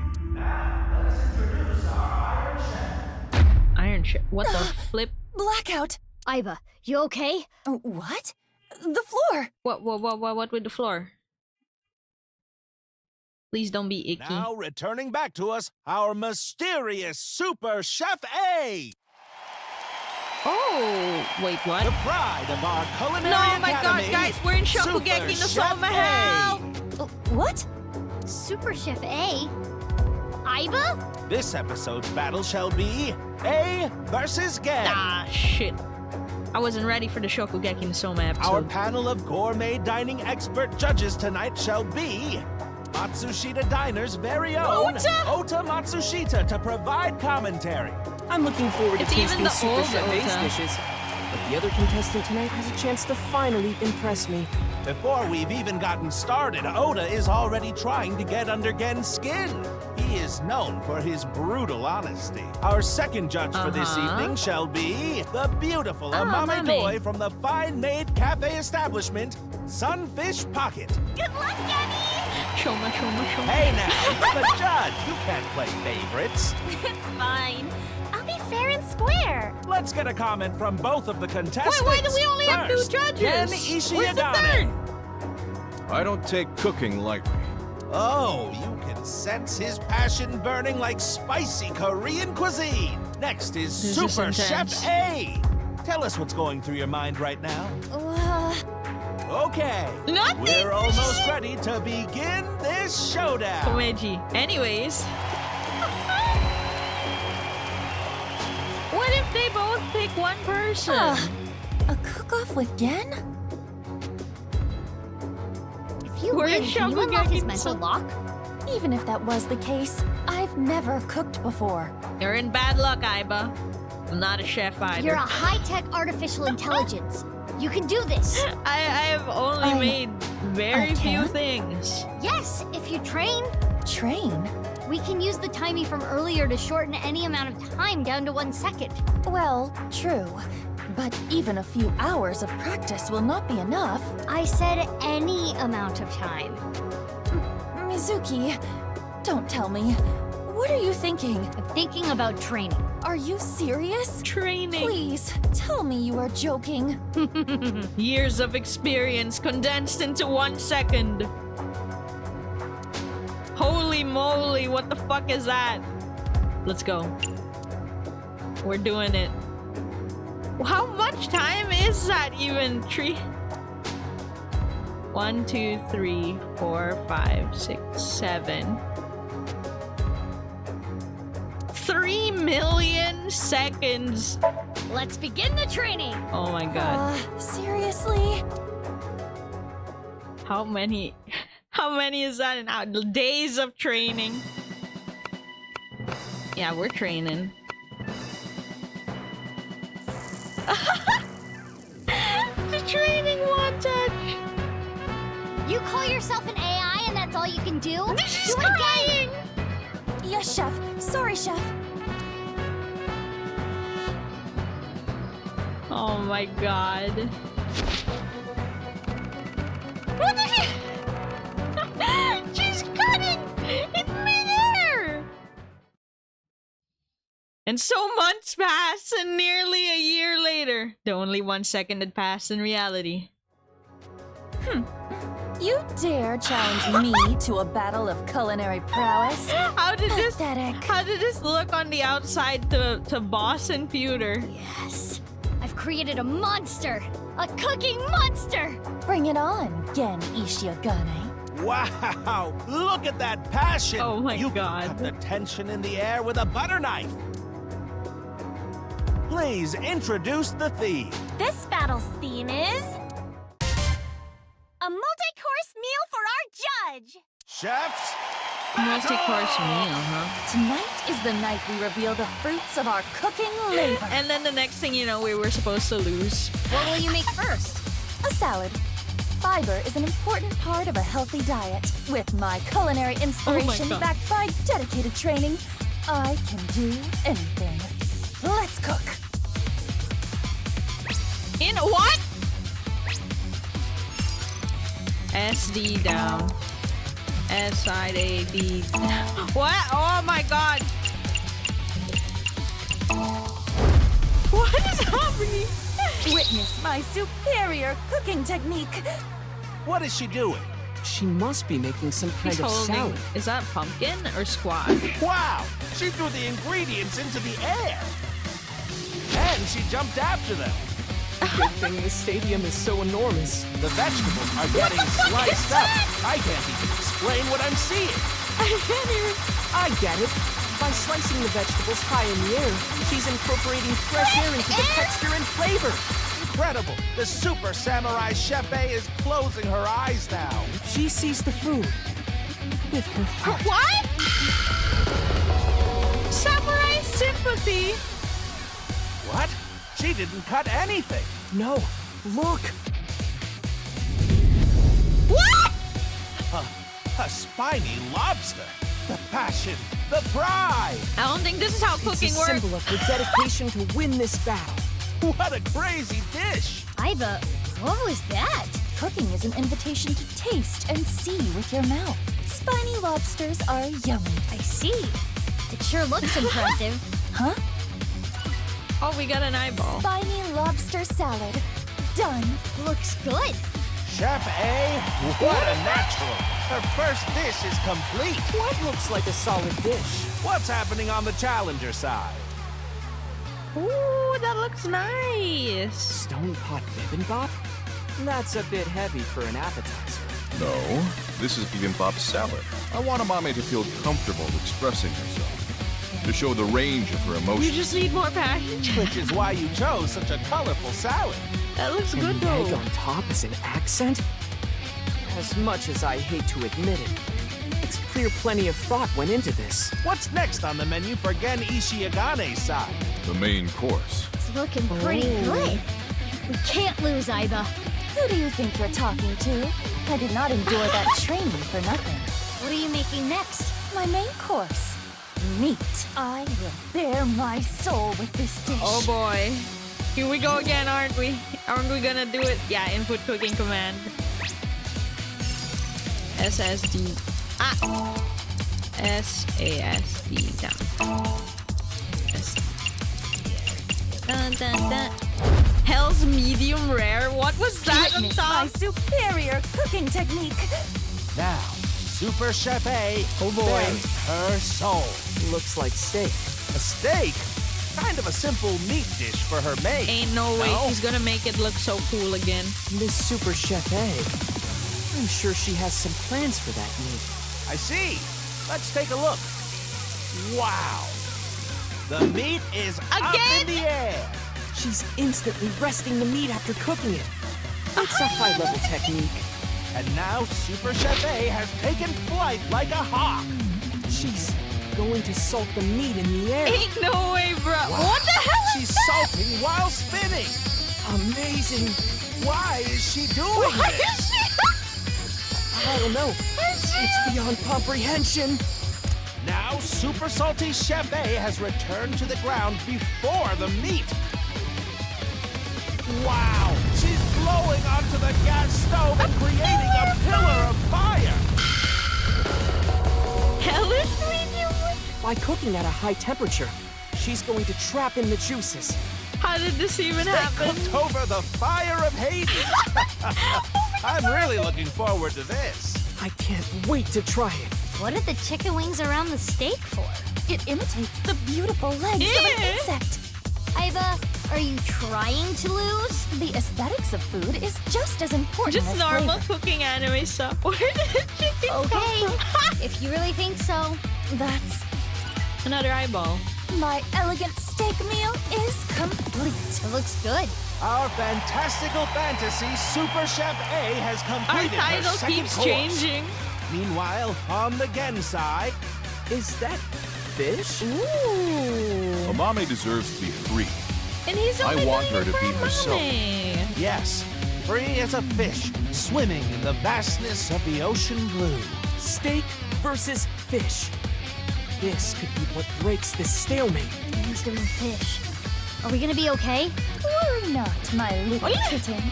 Iron Chef. What the flip? Blackout! Aiba, you okay? What? The floor! What with the floor? Please don't be icky. Now returning back to us, our mysterious Super Chef A! Oh, wait, what? The pride of our culinary No, my academy, god, guys, we're in Shokugeki no Super Soma, Chef help! What? Super Chef A? Aiba? This episode's battle shall be A versus Gen. Ah, shit. I wasn't ready for the Shokugeki no Soma episode. Our panel of gourmet dining expert judges tonight shall be Matsushita Diner's very own Ota Matsushita to provide commentary. I'm looking forward to It's even tasting the Super old Chef A's Ota. dishes. But the other contestant tonight has a chance to finally impress me. Before we've even gotten started, Oda is already trying to get under Gen's skin. He is known for his brutal honesty. Our second judge for this evening shall be the beautiful Amame Mame. boy from the fine-made cafe establishment, Sunfish Pocket. Good luck, Genny! Shoma. Hey now, you're the judge. You can't play favorites. It's fine. I'll be fair and square. Let's get a comment from both of the contestants. Why do we only have two First, judges? Gen Where's the Ishiyagane. I don't take cooking lightly. Oh, you can sense his passion burning like spicy Korean cuisine. Next is This is Super intense. Chef A. Tell us what's going through your mind right now. Okay. Nothing. We're almost ready to begin this showdown. Komeiji. Anyways. What if they both pick one person? A cook-off with Gen? If you We're win, in can you unlock his Shokugeki mental so- lock? Even if that was the case, I've never cooked before. You're in bad luck, Aiba. I'm not a chef either. You're a high-tech artificial intelligence. You can do this. I have only made very few can? things. Yes, if you train. Train? We can use the timey from earlier to shorten any amount of time down to 1 second. Well, true. But even a few hours of practice will not be enough. I said any amount of time. Mizuki, don't tell me. What are you thinking? I'm thinking about training. Are you serious? Training. Please, tell me you are joking. Years of experience condensed into 1 second. Holy moly, what the fuck is that? Let's go. We're doing it. How much time is that even? 1, 2, 3, 4, 5, 6, 7. 3 million seconds. Let's begin the training. Oh my god. Seriously? How many is that in days of training? Yeah, we're training. The training montage. You call yourself an AI and that's all you can do? She's Do it crying. Yes, Chef. Sorry, Chef. Oh my god. What the heck? She's crying! And so months pass, and nearly a year later, the only 1 second had passed in reality. You dare challenge me to a battle of culinary prowess? How did Pathetic. this look on the outside to boss and pewter? Yes. I've created a monster. A cooking monster. Bring it on, Gen Ishiagane. Wow! Look at that passion! Oh my you God. cut the tension in the air with a butter knife. Please introduce the theme. This battle's theme is a multi-course meal for our judge. Chefs, Multi-course meal, huh? Tonight is the night we reveal the fruits of our cooking labor. And then the next thing you know, we were supposed to lose. What will you make first? A salad. Fiber is an important part of a healthy diet. With my culinary inspiration God. backed by dedicated training, I can do anything. Let's cook. In what? SD down. S side A B. What? Oh my God! What is happening? Witness my superior cooking technique. what is she doing? She must be making some kind He's of holding. salad. Is that pumpkin or squash? Wow! She threw the ingredients into the air. And she jumped after them. Good thing this stadium is so enormous. The vegetables are getting sliced up. I can't even explain what I'm seeing. I get it. By slicing the vegetables high in the air, she's incorporating fresh air into the texture and flavor. Incredible! The super samurai chef is closing her eyes now. She sees the food with her heart. What? Samurai sympathy. What? She didn't cut anything. No, look. What? A spiny lobster. The passion, the pride. I don't think this is how It's cooking a works. symbol of her dedication to win this battle. What a crazy dish. Iba, what was that? Cooking is an invitation to taste and see with your mouth. Spiny lobsters are yummy. I see. It sure looks impressive. Huh? Oh, we got an eyeball. Spiny lobster salad. Done. Looks good. Chef A, what a natural. Her first dish is complete. What looks like a solid dish? What's happening on the challenger side? Ooh, that looks nice. Stone pot bibimbap? That's a bit heavy for an appetizer. No, this is bibimbap salad. I want Amame to feel comfortable expressing herself, to show the range of her You emotions. just need more passion. Which is why you chose such a colorful salad. That looks good And egg though. on top is an accent? As much as I hate to admit it, it's clear plenty of thought went into this. What's next on the menu for Gen Ishiagane's side? The main course. It's looking pretty good. We can't lose, Iba. Who do you think you're talking to? I did not endure that training for nothing. What are you making next? My main course. Meat. I will bare my soul with this dish. Oh boy. Here we go again, aren't we? Aren't we gonna do it? Yeah, input cooking command. SSD. Ah! SASD down. Dun, dun, dun. Hell's medium rare? What was that on Witness my top? superior cooking technique. Now, Super Chef A, Oh boy. bares her soul. Looks like steak. A steak? Kind of a simple meat dish for her maid. Ain't no way No? she's gonna make it look so cool again. This Super Chef A. I'm sure she has some plans for that meat. I see. Let's take a look. Wow. The meat is up Again? in the air. She's instantly resting the meat after cooking it. It's a high-level technique. And now Super Chef A has taken flight like a hawk. She's going to salt the meat in the air. Ain't no way, bro. What the hell is She's that? salting while spinning. Amazing. Why is she doing What this? is she? I don't know. It's beyond comprehension. Now Super Salty Chef A has returned to the ground before the meat. Wow! She's blowing onto the gas stove and creating a pillar of fire! Hellish medium? By cooking at a high temperature, She's going to trap in the juices. How did this even Stay happen? cooked over the fire of Hades. I'm really looking forward to this. I can't wait to try it. What are the chicken wings around the steak for? It imitates the beautiful legs of an insect. Iva, are you trying to lose? The aesthetics of food is just as important Just as normal flavor. cooking anime stuff. Where did the chicken come Okay, from? if you really think so. That's Another eyeball. my elegant steak meal is complete. It looks good. Our fantastical fantasy Super Chef A has Our completed her title second keeps course. changing. Meanwhile, on the Gen side, Is that fish? Ooh. Amame deserves to be free. And he's I only want doing her it to for be herself. money. yes, free as a fish, swimming in the vastness of the ocean blue. Steak versus fish. This could be what breaks this stalemate. Who's doing fish? Are we gonna be okay? Worry not, my little Oh, yeah. kitten.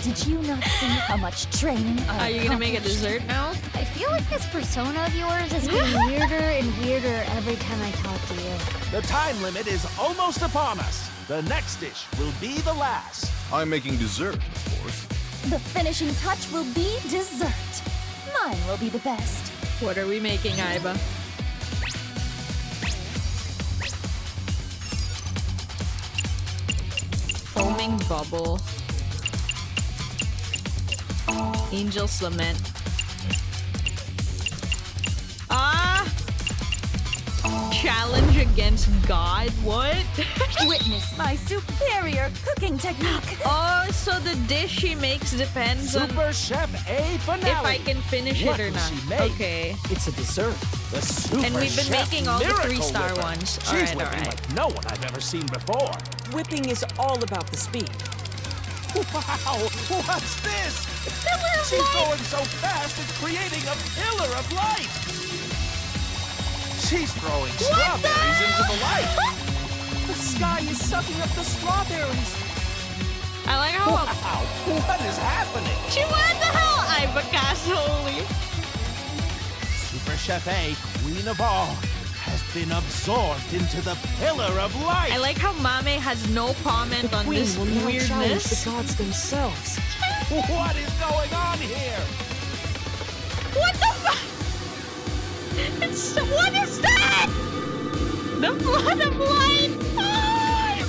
Did you not see how much training I Are you gonna make a accomplished? dessert now? I feel like this persona of yours is getting weirder and weirder every time I talk to you. The time limit is almost upon us. The next dish will be the last. I'm making dessert, of course. The finishing touch will be dessert. Mine will be the best. What are we making, Iba? Foaming bubble. Angel's Lament. Ah! Challenge against God? What? Witness my superior cooking technique. Oh, so the dish she makes depends on Super Chef A finale. if I can finish What it or will not. she make? Okay. It's a dessert. The Super And we've been Chef making all the Miracle 3-star Whipper. ones. She's Alright, whipping alright. like no one I've ever seen before. Whipping is all about the speed. Wow, what's this? She's going so fast it's creating a pillar of light. She's throwing strawberries into the light. The sky is sucking up the strawberries. I like how Wow, what is happening? she what the hell? Iba Holy. Super Chef A, queen of all, has been absorbed into the pillar of light. I like how Mame has no comment on Queen this will now challenge weirdness. the gods themselves. What is going on here? What the fuck? What is that? The flood of light!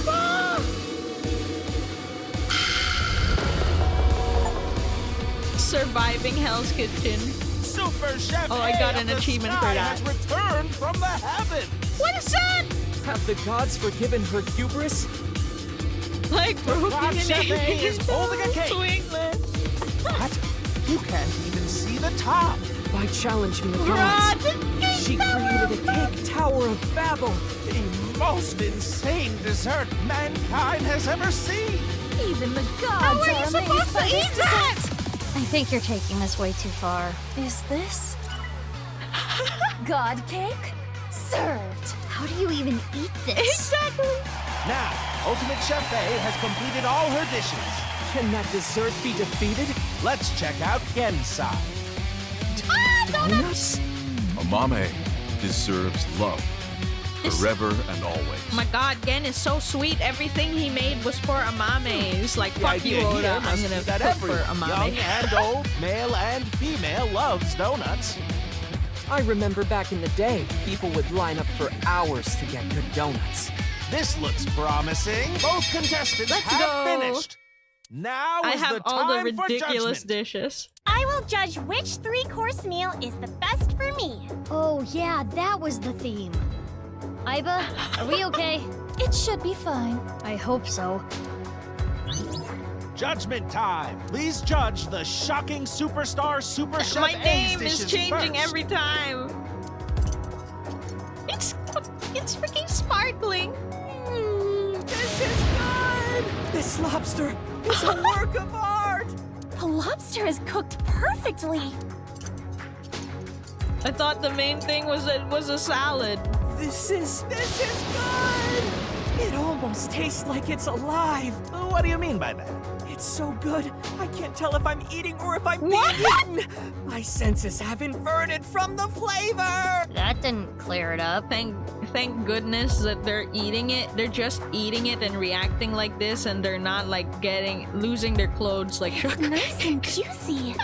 Surviving Hell's Kitchen. Super Chef Oh, I got A an of the achievement sky for that. has returned from the heavens. What is that? Have the gods forgiven her hubris? Like broken Prime Chef A is holding a cake. Swinglet. What? You can't even see the top. By challenging the gods, Rod, she created a cake tower of Babel. The most insane dessert mankind has ever seen. Even the How gods are you are supposed amazed to by this eat that? dessert. I think you're taking this way too far. Is this God cake? Served. How do you even eat this? Exactly. Now, Ultimate Chef A has completed all her dishes. Can that dessert be defeated? Let's check out Gen's side. Donuts? Amame deserves love. Forever and always. Oh my god, Gen is so sweet. Everything he made was for Amame. It's like, The fuck you, idea Oda. here I'm must gonna be that cook for everyone, young Amame. and old, male and female, loves donuts. I remember back in the day, people would line up for hours to get good donuts. This looks promising. Both contestants Let's have go. finished. Now I is have the all the time for ridiculous judgment. dishes. I will judge which 3-course meal is the best for me. Oh, yeah, that was the theme. Iba, are we okay? It should be fine. I hope so. Judgment time. Please judge the shocking superstar Super Chef My A's name is dishes changing first. every time. It's freaking sparkling. This is good! This lobster is a work of art! The lobster is cooked perfectly. I thought the main thing was that it was a salad. This is good! It almost tastes like it's alive. What do you mean by that? It's so good, I can't tell if I'm eating or if I'm being eaten. My senses have inverted from the flavor. That didn't clear it up. Thank goodness that they're eating it. They're just eating it and reacting like this, and they're not like losing their clothes like It's nice and juicy.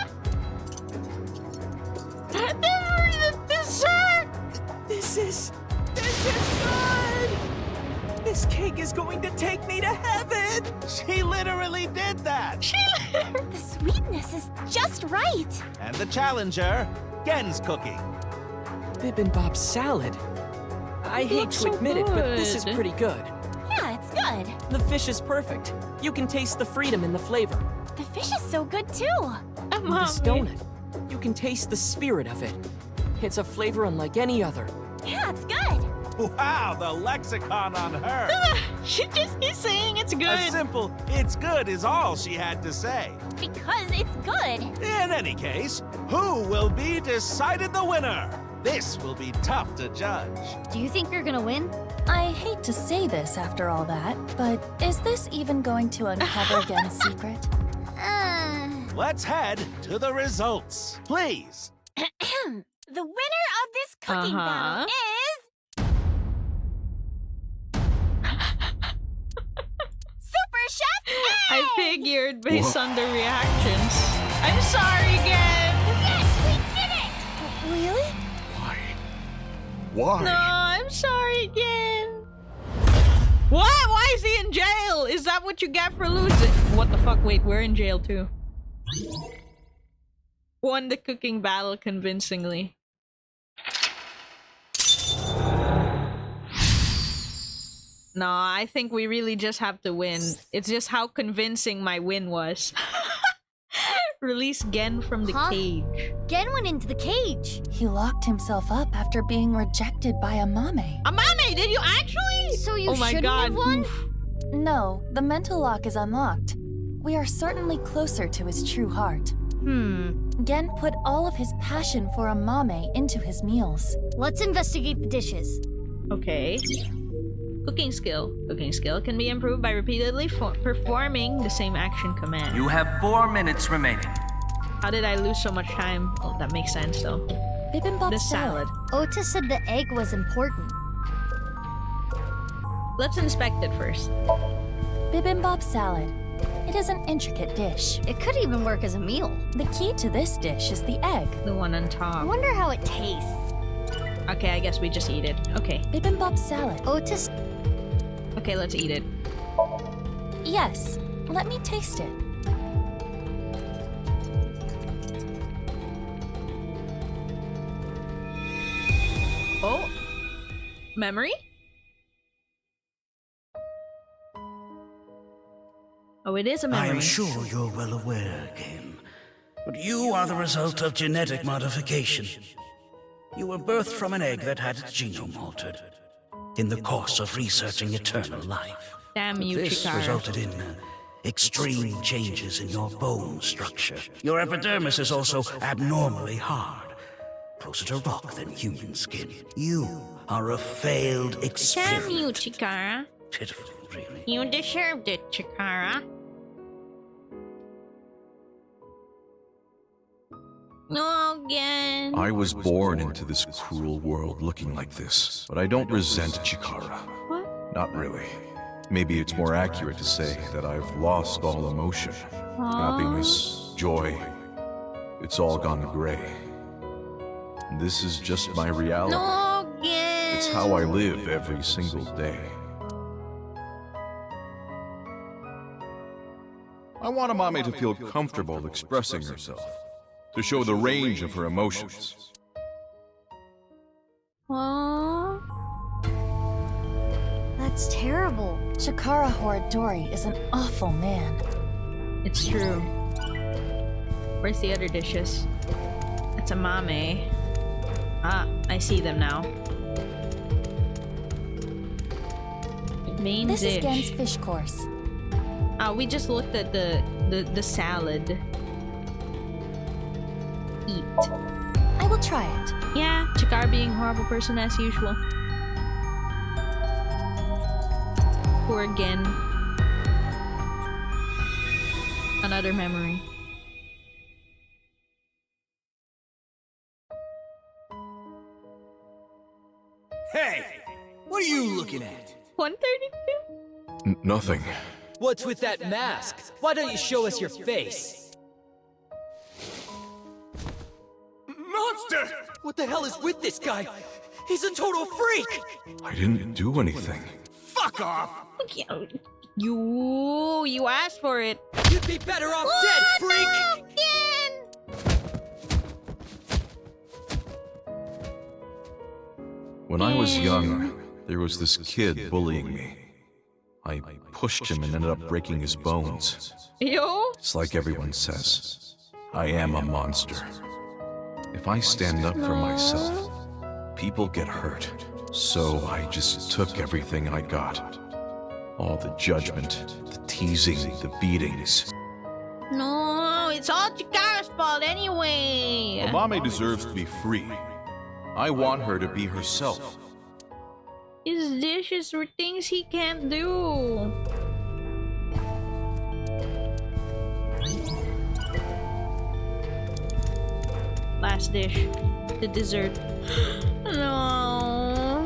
The dessert! This is good. This cake is going to take me to heaven. She literally did that. The sweetness is just right. And the challenger, Gen's cooking. Bibimbap salad. I hate looks to so admit it, but this is good. pretty good. Yeah, it's good. The fish is perfect. You can taste the freedom in the flavor. The fish is so good too. And this donut, you can taste the spirit of it. It's a flavor unlike any other. Yeah, it's good. Wow, the lexicon on her. She just is saying it's A good. simple, it's good is all she had to say. Because it's good. In any case, who will be decided the winner? This will be tough to judge. Do you think you're gonna win? I hate to say this after all that, but is this even going to uncover Gen's secret? Let's head to the results, please. The winner of this cooking battle is... Super Chef Egg! I figured based on the reactions. I'm sorry again. Yes, we did it! Really? Why? No, I'm sorry again. What? Why is he in jail? Is that what you get for losing? What the fuck? Wait, we're in jail too. Won the cooking battle convincingly. No, I think we really just have to win. It's just how convincing my win was. Release Gen from the cage. Gen went into the cage. He locked himself up after being rejected by a mame. A mame? Did you actually? So you Oh my shouldn't god. have won? No, the mental lock is unlocked. We are certainly closer to his true heart. Gen put all of his passion for a mame into his meals. Let's investigate the dishes. Okay. Cooking skill. Cooking skill can be improved by repeatedly performing the same action command. You have 4 minutes remaining. How did I lose so much time? Oh, that makes sense though. Bibimbap The salad. Otis said the egg was important. Let's inspect it first. Bibimbap salad. It is an intricate dish. It could even work as a meal. The key to this dish is the egg. The one on I top. wonder how it tastes. Okay, I guess we just eat it. Okay. Bibimbap salad. Otis... Okay, let's eat it. Yes, let me taste it. Oh. Memory? Oh, it is a memory. I am sure you're well aware, Game, but you are the result of genetic modification. You were birthed from an egg that had its genome altered in the course of researching eternal life. Damn you, This Chikara. resulted in extreme changes in your bone structure. Your epidermis is also abnormally hard, closer to rock than human skin. You are a failed experiment. Damn you, Chikara. Pitiful, really. You deserved it, Chikara. No, again. I was born into this cruel world looking like this, but I don't resent Chikara. What? Not really. Maybe it's more accurate to say that I've lost all emotion. Happiness, joy. It's all gone gray. This is just my reality. No, again. It's how I live every single day. I want Amame to feel comfortable expressing herself, to show the range of her emotions. Aww. That's terrible. Chikara Horidori is an awful man. It's true. Where's the other dishes? It's a mame. Ah, I see them now. Main This dish. is Gen's fish course. We just looked at the salad. Eat. I will try it. Yeah, Chikara being a horrible person as usual. Poor again. Another memory. Hey! What are you looking at? 132? Nothing. What's with that mask? Why don't you show us your face? Monster! What the hell is with this guy? He's a total freak! I didn't do anything. Fuck off! You asked for it. You'd be better off dead, freak! When I was young, there was this kid bullying me. I pushed him and ended up breaking his bones. Yo? It's like everyone says, I am a monster. If I stand up for myself, people get hurt. So I just took everything I got. All the judgment, the teasing, the beatings. No, it's all Chikara's fault anyway. Amame deserves to be free. I want her to be herself. His dishes were things he can't do. Last dish. The dessert. No.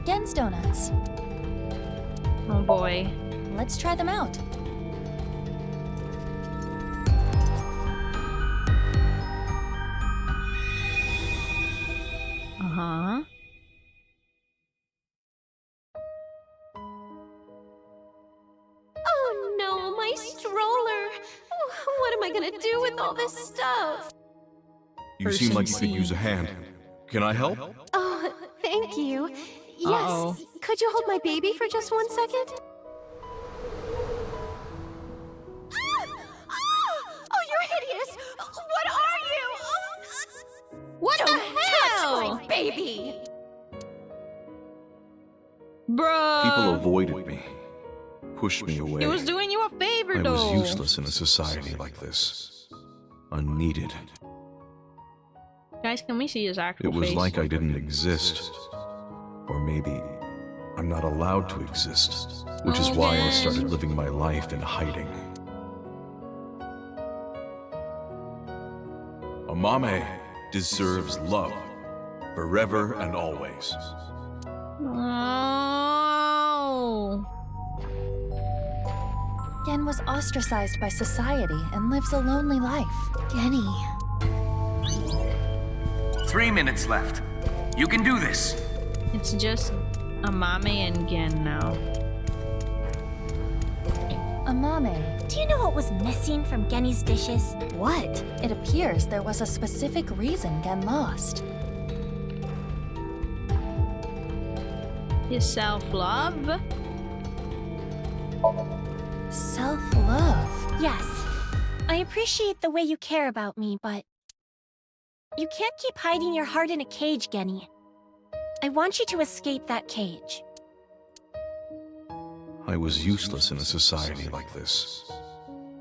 Gen's donuts. Oh boy. Let's try them out. Uh-huh. Oh no, my stroller! What am I gonna do with all this stuff? You seem like you could use a hand. Can I help? Oh, thank you. Yes. Uh-oh. Could you hold my baby for just 1 second? Oh, you're hideous! What are you? What Don't the hell? touch my baby! Bruh. People avoided me, pushed me away. He was doing you a favor, I though. was useless in a society like this. Unneeded. Guys, can we see his actual It was face? like I didn't exist. Or maybe I'm not allowed to exist. Which is why I started living my life in hiding. Amame deserves love. Forever and always. Oh. Gen was ostracized by society and lives a lonely life. Genny. 3 minutes left. You can do this. It's just Amame and Gen now. Amame. Do you know what was missing from Genny's dishes? What? It appears there was a specific reason Gen lost. His self-love? Self-love? Yes. I appreciate the way you care about me, but you can't keep hiding your heart in a cage, Genny. I want you to escape that cage. I was useless in a society like this.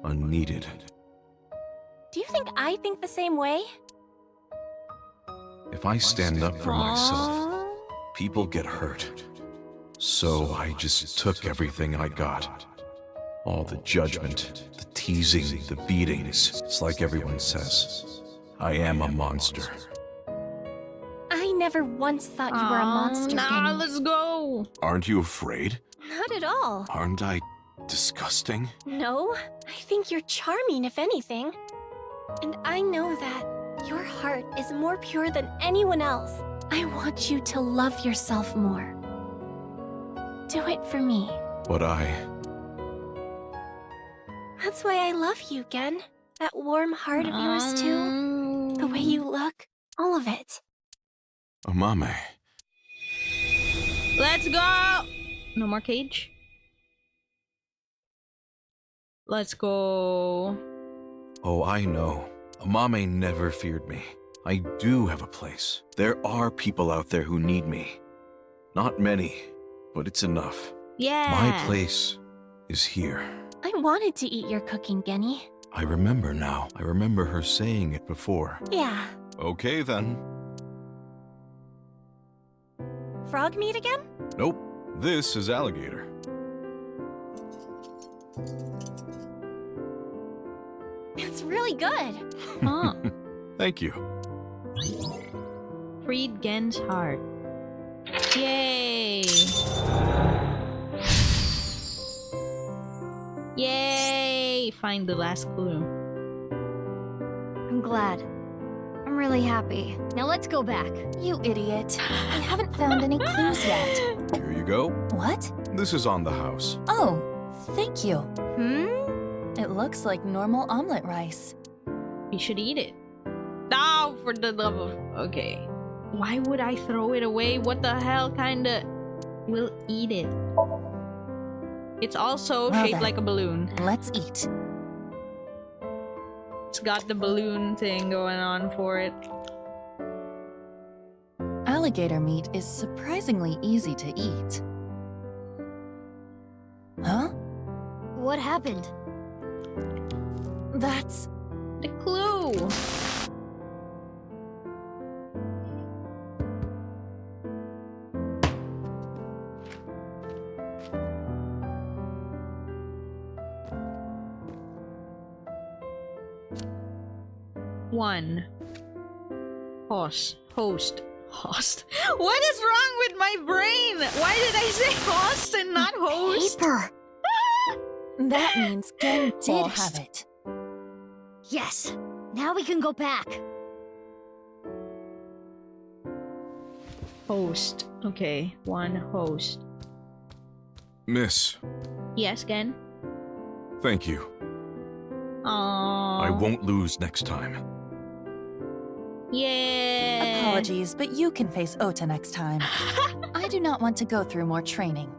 Unneeded. Do you think I think the same way? If I stand up for myself, people get hurt. So I just took everything I got. All the judgment, the teasing, the beatings. It's like everyone says, I am a monster. I never once thought you were a monster, Genny. Let's go. Aren't you afraid? Not at all. Aren't I disgusting? No, I think you're charming, if anything. And I know that your heart is more pure than anyone else. I want you to love yourself more. Do it for me. But That's why I love you, Gen. That warm heart of yours, too. The way you look. All of it. Amame. Let's go. No more cage. Let's go. Oh, I know. Amame never feared me. I do have a place. There are people out there who need me. Not many, but it's enough. Yeah. My place is here. I wanted to eat your cooking, Genny. I remember now. I remember her saying it before. Yeah. Okay, then. Frog meat again? Nope. This is Alligator. It's really good. Huh. Thank you. Freed Gen's heart. Yay! Yay! Find the last clue. I'm glad. I'm really happy. Now let's go back. You idiot. I haven't found any clues yet. Here you go. What? This is on the house. Oh, thank you. Hmm? It looks like normal omelet rice. We should eat it. Oh, for the love of... Okay. Why would I throw it away? What the hell kinda... We'll eat it. It's also Well shaped then, like a balloon. Let's eat. It's got the balloon thing going on for it. Alligator meat is surprisingly easy to eat. Huh? What happened? That's... the clue! One. Host. What is wrong with my brain? Why did I say host and not host? Paper! That means Gen did Host. have it. Yes! Now we can go back. Host. Okay, one host. Miss, Yes, Gen? thank you. Aww. I won't lose next time. Yeah. Apologies, but you can face Ota next time. I do not want to go through more training.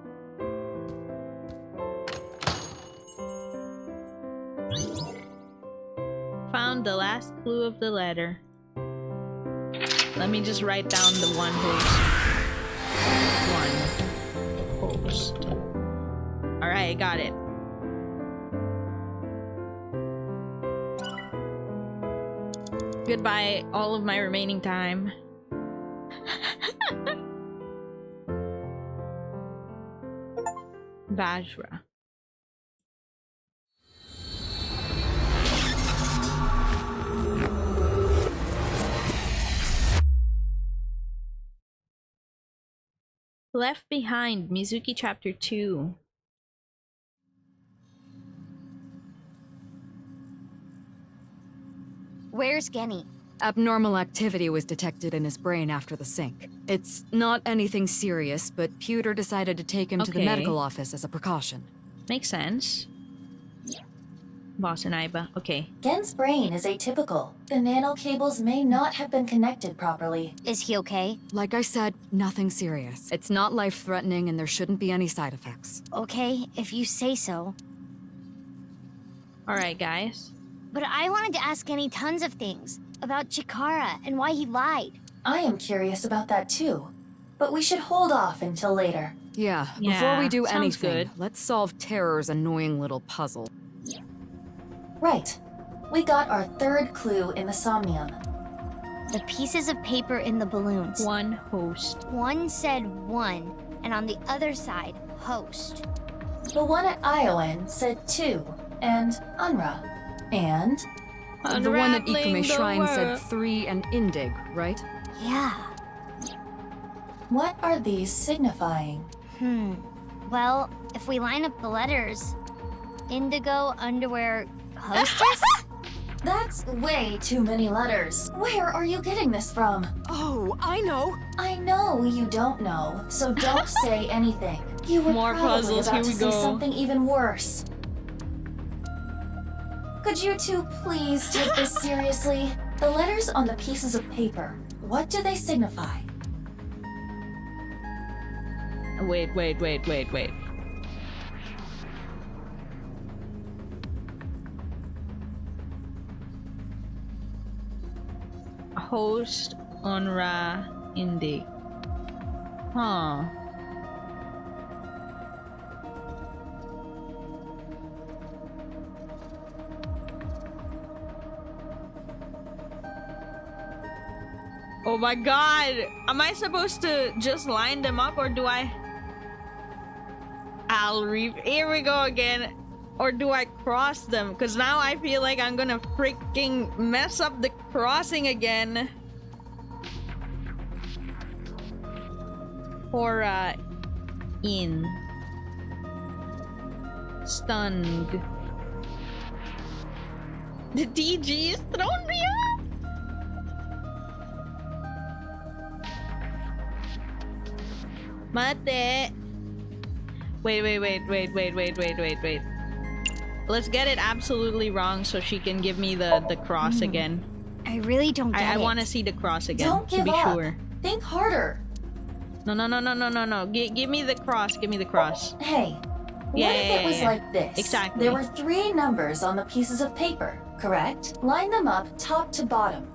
Found the last clue of the letter. Let me just write down the one host. One host. Alright, I got it. Goodbye, all of my remaining time. Vajra. Left Behind, Mizuki Chapter 2. Where's Genny? Abnormal activity was detected in his brain after the sync. It's not anything serious, but Pewter decided to take him to the Okay. medical office as a precaution. Makes sense. Boss and Aiba. Okay. Gen's brain is atypical. The nano cables may not have been connected properly. Is he okay? Like I said, nothing serious. It's not life-threatening and there shouldn't be any side effects. Okay, if you say so. Alright, guys. But I wanted to ask Genny tons of things. About Chikara and why he lied. I am curious about that too. But we should hold off until later. Yeah, before Yeah, we do sounds anything, good. let's solve Terror's annoying little puzzle. Right. We got our third clue in the Somnium. The pieces of paper in the balloons. One host. One said one, and on the other side, host. The one at Iowan said 2, and Unra. And... The one at Unraveling Ikume the Shrine said world. 3 and Indig, right? Yeah. what are these signifying? Well, if we line up the letters... Indigo, underwear, hostess? That's way too many letters. Where are you getting this from? Oh, I know. I know you don't know, so don't say anything. You were More probably puzzles, about here to we say go. something even worse. Could you two please take this seriously? The letters on the pieces of paper, what do they signify? Wait. Host, Onra, Indig. Huh. Oh my god! Am I supposed to just line them up or do I... Owl Reef. Here we go again. Or do I cross them? Because now I feel like I'm gonna freaking mess up the crossing again. Hora in. Stunned. The DG is throwing me off. Mate. Wait. Let's get it absolutely wrong so she can give me the cross again. I really don't get it. I want to see the cross again. Don't give to be up. sure. Think harder. No. Give me the cross. Give me the cross. Hey, what if it was like this? Exactly. There were 3 numbers on the pieces of paper, correct? Line them up top to bottom.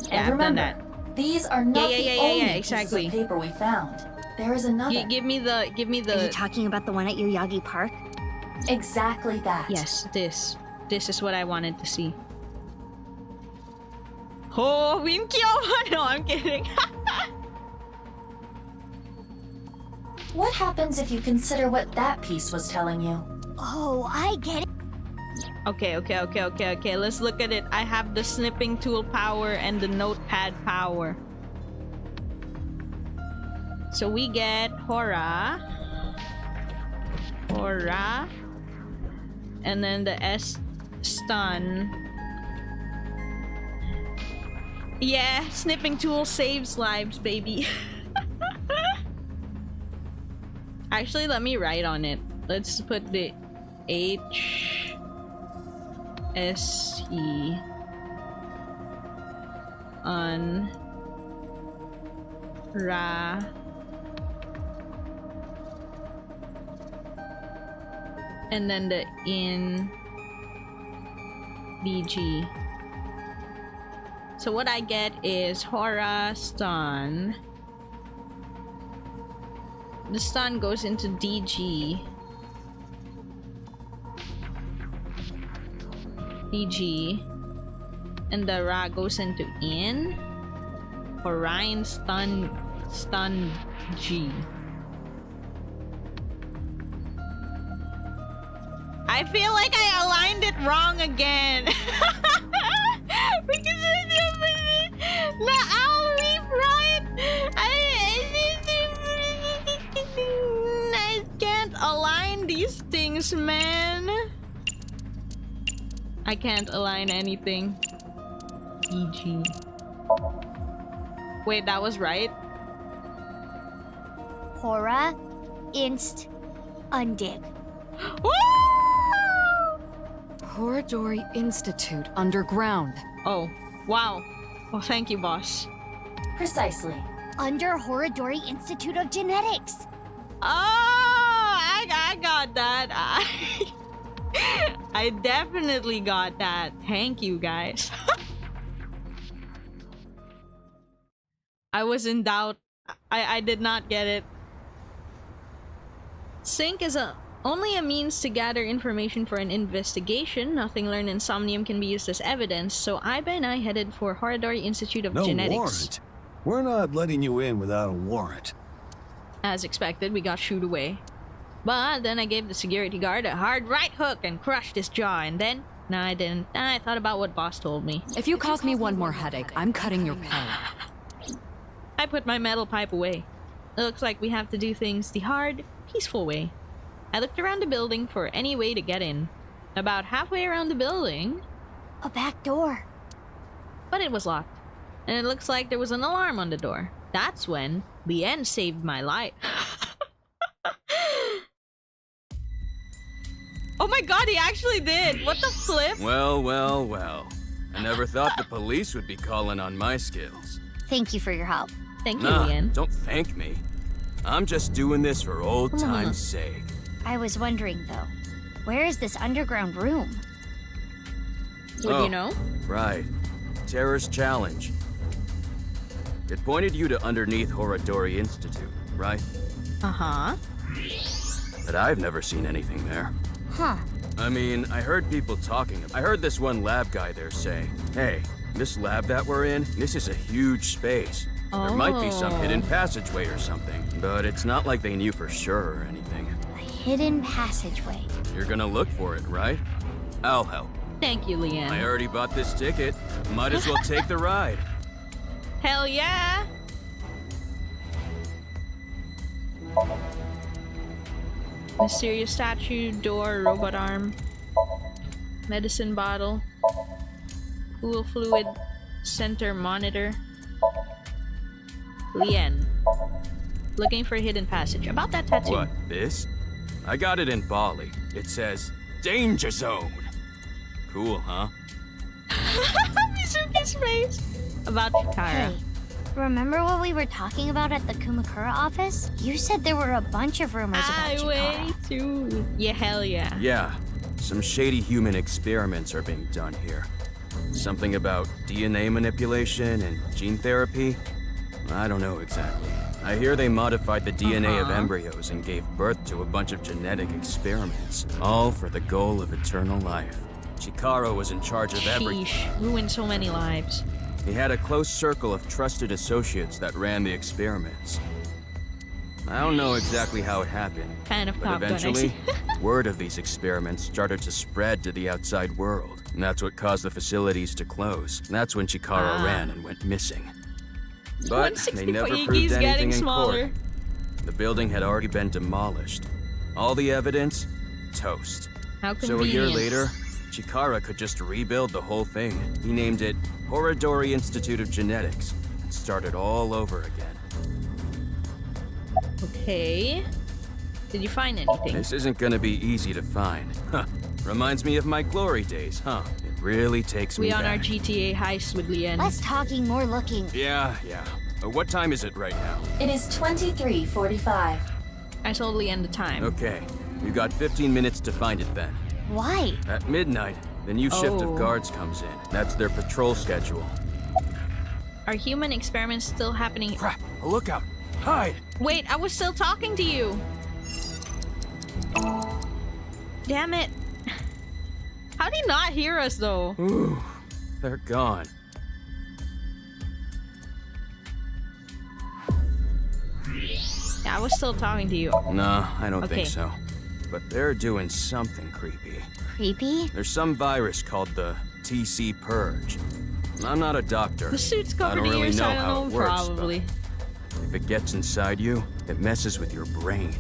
Yeah, And I've done remember, that. these are not the only exactly. pieces of paper we found. There is another. Give me the. Are you talking about the one at Yoyagi Park? Exactly that. Yes, this. This is what I wanted to see. Oh, Winkyo! No, I'm kidding. What happens if you consider what that piece was telling you? Oh, I get it. Okay. Let's look at it. I have the snipping tool power and the notepad power. So we get Hora, and then the S stun. Yeah, snipping tool saves lives, baby. Actually, let me write on it. Let's put the H S E on Ra. And then the in DG. So what I get is Hora stun. The stun goes into DG. And the Ra goes into in. Orion stun G. I feel like I aligned it wrong again. Because the owl leaf, right? I can't align these things, man. I can't align anything. EG. Wait, that was right? Hora, Inst, Undig. Horadori Institute underground. Oh, wow. Well, thank you, boss. Precisely. Under Horadori Institute of Genetics. Oh, I got that. I definitely got that. Thank you, guys. I was in doubt. I did not get it. Sync is only a means to gather information for an investigation. Nothing learned in Somnium can be used as evidence, so Iba and I headed for Horadori Institute of Genetics. No warrant? We're not letting you in without a warrant. As expected, we got shooed away. But then I gave the security guard a hard right hook and crushed his jaw, and then... No, I didn't. I thought about what boss told me. If you cause me one more headache, I'm cutting your pay. I put my metal pipe away. It looks like we have to do things the hard, peaceful way. I looked around the building for any way to get in. About halfway around the building... A back door. But it was locked. And it looks like there was an alarm on the door. That's when Lien saved my life. Oh my god, he actually did! What the flip? Well. I never thought the police would be calling on my skills. Thank you for your help. Thank you, Lien. Don't thank me. I'm just doing this for old time's sake. I was wondering, though, where is this underground room? Would you know? Right. Terror's Challenge. It pointed you to underneath Horadori Institute, right? Uh-huh. But I've never seen anything there. Huh. I mean, I heard people talking. I heard this one lab guy there say, hey, this lab that we're in, this is a huge space. There might be some hidden passageway or something, but it's not like they knew for sure or anything. A hidden passageway. You're gonna look for it, right? I'll help. Thank you, Leanne. I already bought this ticket. Might as well take the ride. Hell yeah! Mysterious statue, door, robot arm, medicine bottle, cool fluid, center monitor. Leanne. Looking for a hidden passage. About that tattoo. What, this? I got it in Bali. It says, Danger Zone. Cool, huh? Mizuki's face. About Chikara. Hey, remember what we were talking about at the Kumakura office? You said there were a bunch of rumors about Chikara. Way too. Yeah, hell yeah. Yeah, some shady human experiments are being done here. Something about DNA manipulation and gene therapy? I don't know exactly. I hear they modified the DNA of embryos and gave birth to a bunch of genetic experiments, all for the goal of eternal life. Chikara was in charge of everything. Sheesh, ruined so many lives. He had a close circle of trusted associates that ran the experiments. I don't know exactly how it happened, Fan of but Top Gun, I eventually, see. word of these experiments started to spread to the outside world, and that's what caused the facilities to close. That's when Chikara ran and went missing. But they never proved anything in court. The building had already been demolished. All the evidence, toast. How So a year convenient. later, Chikara could just rebuild the whole thing. He named it Horodori Institute of Genetics and started all over again. Okay. Did you find anything? This isn't gonna be easy to find. Huh. Reminds me of my glory days, huh? It really takes me We on back. our GTA heist with Leanne. Less talking, more looking. Yeah. What time is it right now? It is 23:45. I told Leanne the time. Okay. You got 15 minutes to find it then. Why? At midnight, the new shift Oh. of guards comes in. That's their patrol schedule. Are human experiments still happening? Crap! Look out! Hide! Wait, I was still talking to you. Damn it. How do you not hear us though? Ooh, they're gone. Yeah, I was still talking to you. Nah, I don't Okay. think so. But they're doing something creepy. Creepy? There's some virus called the TC Purge. I'm not a doctor. The suit's I covered don't in really ears, know I how don't it know, works, probably. but if it gets inside you, it messes with your brain.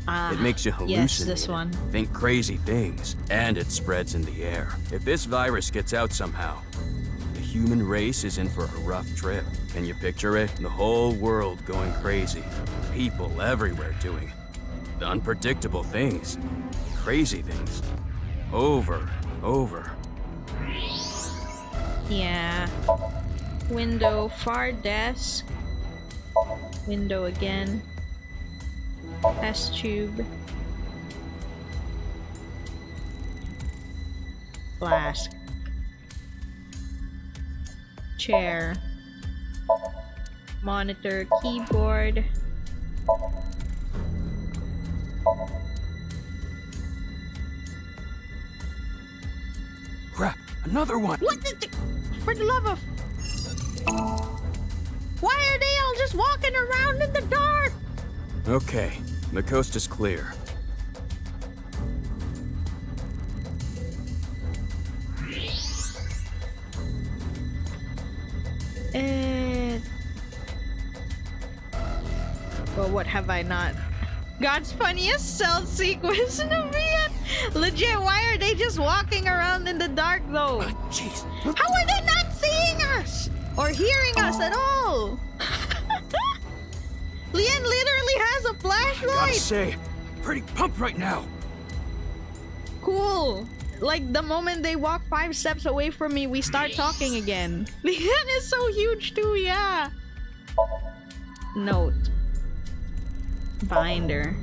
Ah, It makes you hallucinate. yes, this one. Think crazy things, and it spreads in the air. If this virus gets out somehow, the human race is in for a rough trip. Can you picture it? The whole world going crazy. People everywhere doing the unpredictable things, crazy things, over and over. Yeah. Window, far desk. Window again. Test tube. Flask. Chair. Monitor, keyboard. Crap, another one! What the? For the love of. Why are they all just walking around in the dark? Okay, the coast is clear. Well, what have I not? God's funniest stealth sequence in a video. Legit, why are they just walking around in the dark though? Jeez. How are they not seeing us? Or hearing us at all? Leanne literally has a Gotta flashlight. say, pretty pumped right now. Cool. Like the moment they walk 5 steps away from me, we start talking again. Leanne is so huge too, yeah. Note. Binder.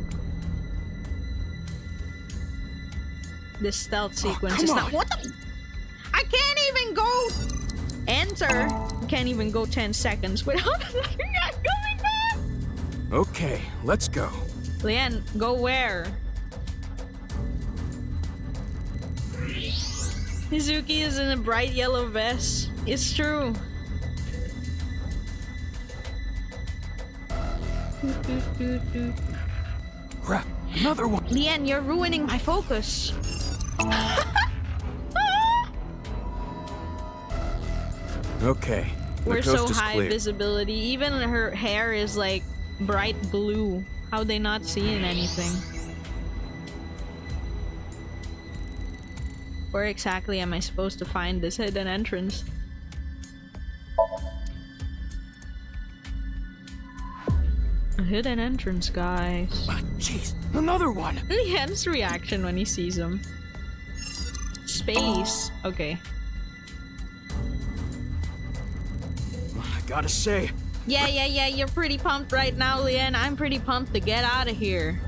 This stealth sequence is not. What the? I can't even go. Enter. I can't even go 10 seconds without going back. Okay, let's go. Leanne, go where? Mizuki is in a bright yellow vest. It's true. Crap, another one. Leanne, you're ruining my focus. Okay, the We're coast so is high clear. visibility. Even her hair is like bright blue. How they not seeing anything? Where exactly am I supposed to find this hidden entrance? A hidden entrance, guys. Jeez, another one. Leanne's reaction when he sees them. Space. Okay. I gotta say, Yeah, you're pretty pumped right now, Leanne. I'm pretty pumped to get out of here.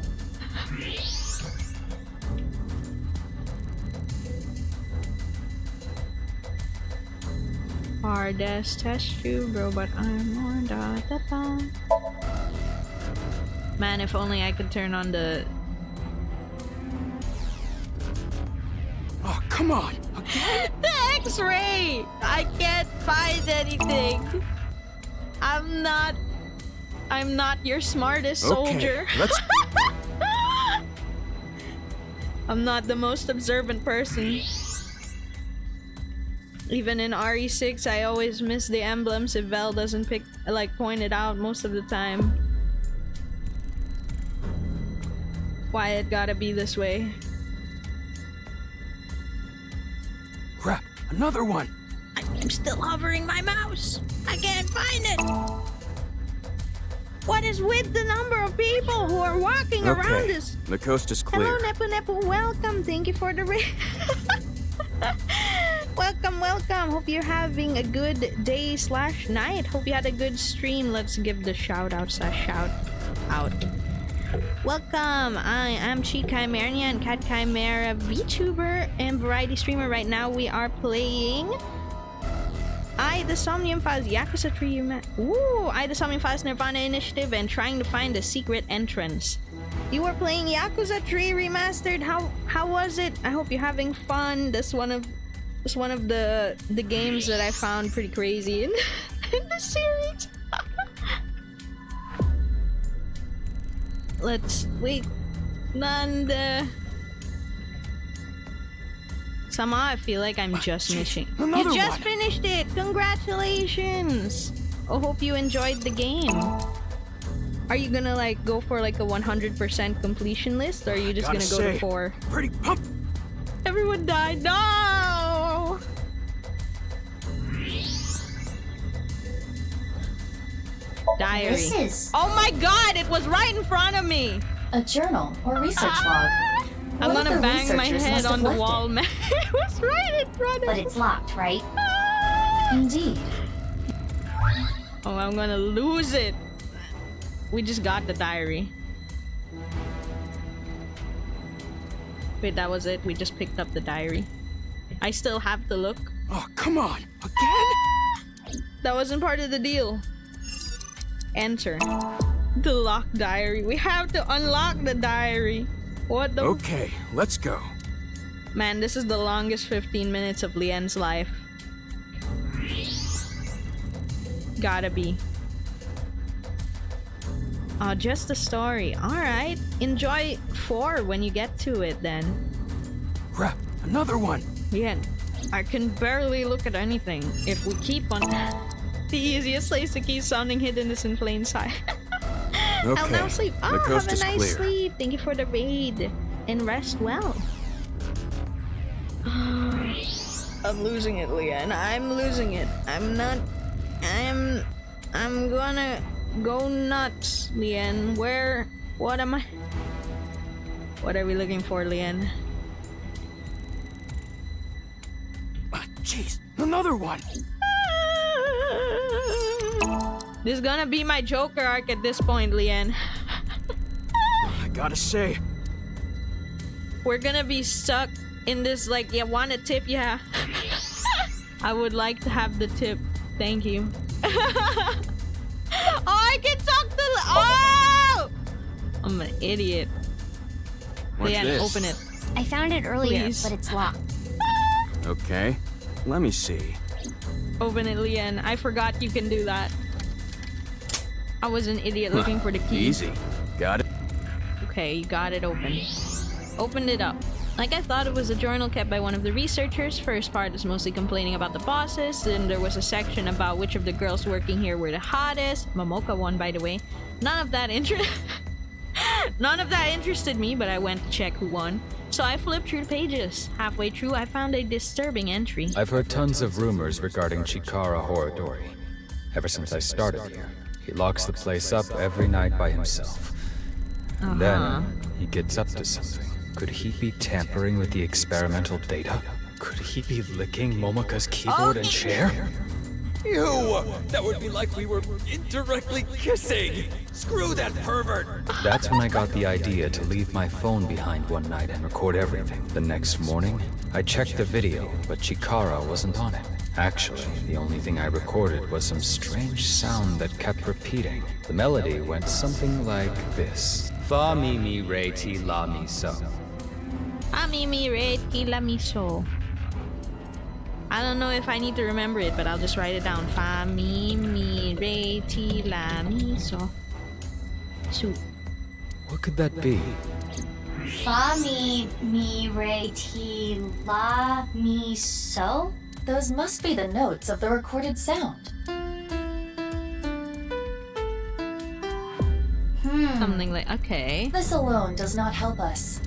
Hardest test tube, robot armor, da. Man, if only I could turn on the... Oh, come on! Again? The X-ray! I can't find anything. I'm not your smartest soldier. Okay, let's... I'm not the most observant person. Even in RE6, I always miss the emblems if Vel doesn't point it out most of the time. Why it gotta be this way? Crap, another one. I'm still hovering my mouse. I can't find it. What is with the number of people who are walking around us? The coast is clear. Hello, Nepo. Welcome. Thank you for the welcome. Hope you're having a good day/night. Hope you had a good stream. Let's give the shout out. Welcome. I am Chimernyan, Cat Chimera VTuber and variety streamer. Right now we are playing the Somnium Files Yakuza 3 the Somnium Files Nirvana Initiative and trying to find a secret entrance. You were playing Yakuza 3 Remastered. How was it? I hope you're having fun. That's one of the games that I found pretty crazy in the series. Let's wait. Somehow I feel like I'm just missing. You just finished it! Congratulations! I hope you enjoyed the game. Are you gonna go for a 100% completion list, or are you just gonna go to 4? Pretty pumped. Everyone died. No! Diary. This is... Oh my god! It was right in front of me! A journal or research log. I'm One of gonna the bang my researchers head must have on the left wall, it. man. It was right in front of But me. it's locked, right? Indeed. Oh, I'm gonna lose it. We just got the diary. Wait, that was it? We just picked up the diary. I still have to look. Oh, come on! Again? That wasn't part of the deal. Enter. The locked diary. We have to unlock the diary. What the... Okay, let's go. Man, this is the longest 15 minutes of Leanne's life. Gotta be. Oh, just a story. Alright. Enjoy 4 when you get to it then. Crap, another one. Leanne, I can barely look at anything. If we keep on... The easiest place to keep something hidden is in plain sight. Okay, I'll now sleep. the Oh, coast have a is nice clear. sleep. Thank you for the raid. And rest well. I'm losing it, Leanne. I'm losing it. I'm gonna go nuts, Leanne. What am I? What are we looking for, Leanne? Jeez, another one. This is gonna be my Joker arc at this point, Leanne. I gotta say, We're gonna be stuck in this, you want a tip? Yeah. I would like to have the tip. Thank you. Oh, I can talk to... Oh! I'm an idiot. What's Leanne, this? open it. I found it earlier, Please. but it's locked. Okay, let me see. Open it, Leanne. I forgot you can do that. I was an idiot looking for the key. Easy. Got it. Okay, you got it open. Opened it up. Like I thought, it was a journal kept by one of the researchers. First part is mostly complaining about the bosses. Then there was a section about which of the girls working here were the hottest. Momoka won, by the way. None of that interested me, but I went to check who won. So I flipped through the pages. Halfway through, I found a disturbing entry. I've heard tons of rumors regarding Chikara Horodori. Ever since I started here, he locks the place up every night by himself. And then he gets up to something. Could he be tampering with the experimental data? Could he be licking Momoka's keyboard and chair? Ew! That would be like we were indirectly kissing! Screw that pervert! That's when I got the idea to leave my phone behind one night and record everything. The next morning, I checked the video, but Chikara wasn't on it. Actually, the only thing I recorded was some strange sound that kept repeating. The melody went something like this. Fa mi mi re ti la mi so. Fa mi mi re ti la mi so. I don't know if I need to remember it, but I'll just write it down. Fa mi mi re ti la mi so. Soup. What could that be? Fa mi mi re ti la mi so? Those must be the notes of the recorded sound. Something like, okay. This alone does not help us.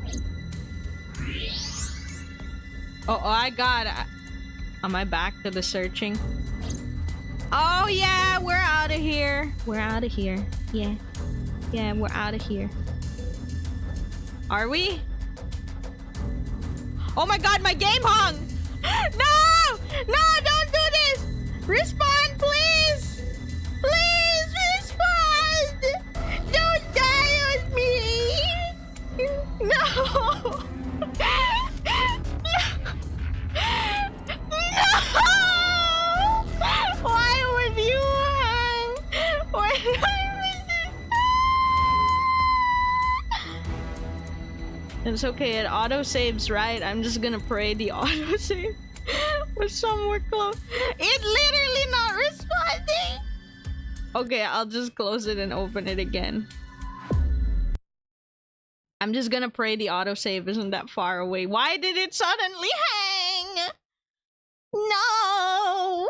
Oh, I got it. Am I back to the searching? Oh yeah, we're out of here. We're out of here. Yeah. Yeah, we're out of here. Are we? Oh my god, my game hung! No! No, don't do this! Respawn, please! Please, respawn! Don't die on me! No! Why would you hang? It's okay, it auto-saves, right? I'm just gonna pray the auto-save was somewhere close. It literally not responding! Okay, I'll just close it and open it again. I'm just gonna pray the autosave isn't that far away. Why did it suddenly hang? No!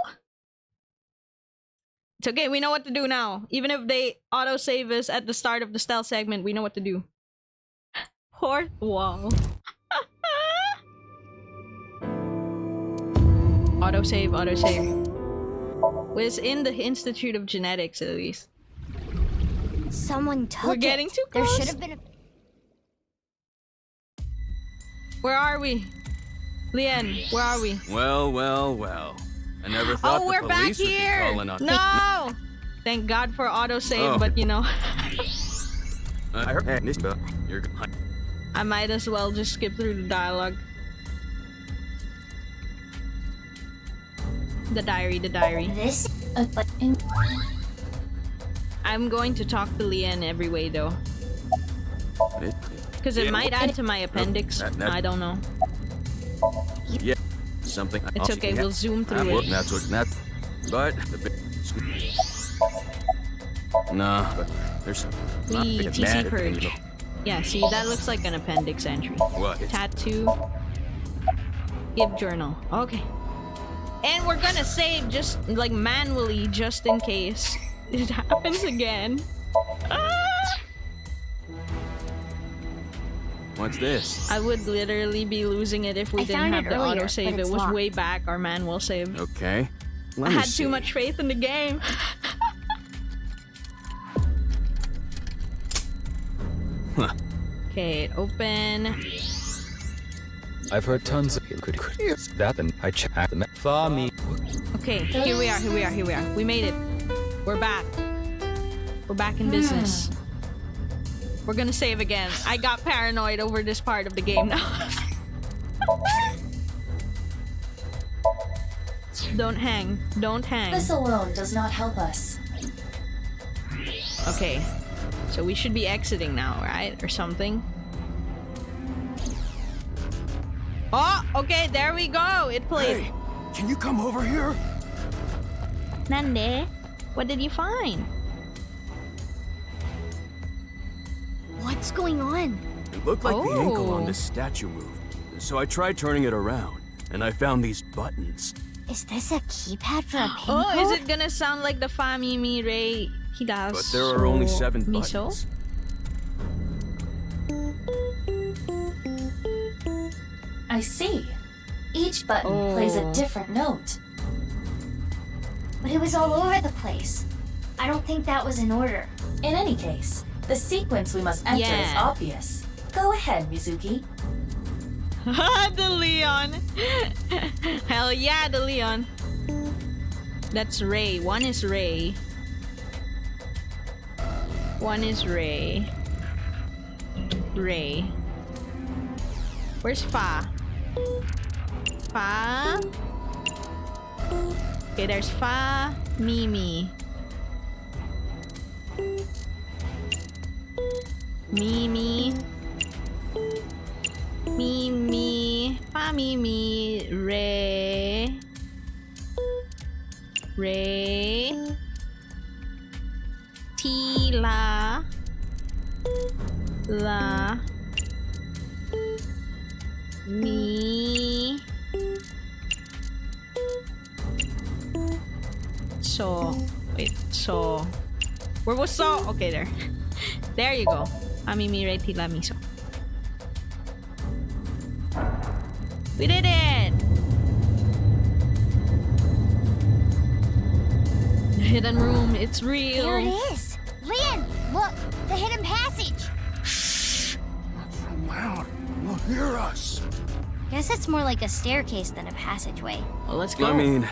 It's okay, we know what to do now. Even if they autosave us at the start of the stealth segment, we know what to do. Fourth wall. Autosave, autosave. Was in the Institute of Genetics, at least. Someone took We're getting too close. There should have been a... Where are we? Lien, where are we? Well, well, well. I never thought we're the back police would be here! calling on No! Thank God for autosave, Oh. but you know... I heard this, but you're gone. I might as well just skip through the dialogue. The diary, the diary. This? I'm going to talk to Lien every way, though. Because it might add to my appendix. I don't know. Yeah, something. It's okay, we'll zoom through it. That's what. But the big. Nah, but there's. TC purge. Yeah, see, that looks like an appendix entry. What? Tattoo. Give journal. Okay. And we're gonna save just like manually, just in case it happens again. What's this? I would literally be losing it if we didn't have the autosave. It was way back, our manual save. Okay. I had too much faith in the game. Huh. Okay, open. I've heard tons of that, and I checked the fa me. Okay, here we are, here we are, here we are. We made it. We're back. We're back in business. We're gonna save again. I got paranoid over this part of the game now. Don't hang. Don't hang. This alone does not help us. Okay. So we should be exiting now, right? Or something. Oh, okay, there we go. It played. Hey, can you come over here? Nande, what did you find? What What's going on? It looked like the ankle on Oh. this statue moved, so I tried turning it around, and I found these buttons. Is this a keypad for a pin Oh, code? is it gonna sound like the Famimi Rei Higasu? But there are only 7 Miso? buttons. I see. Each button plays a different note. But it was all over the place. I don't think that was in order. In any case, the sequence we must enter is Yeah. obvious. Go ahead, Mizuki. The Leon. Hell yeah, the Leon. That's Ray. One is Ray. One is Ray. Ray. Where's Fa? Fa? Okay, there's Fa, Mimi. Mimi. Mimi. Fa Mimi. Ray. Ray. Tila. La. Me. So. Wait, so. Where was so? Okay, there. There you go. Amimi Ray Tila Miso. We did it! The hidden room, it's real. There it is. Lian, look, the hidden passage. Loud. We'll hear us. Guess it's more like a staircase than a passageway. Well, let's go. I mean,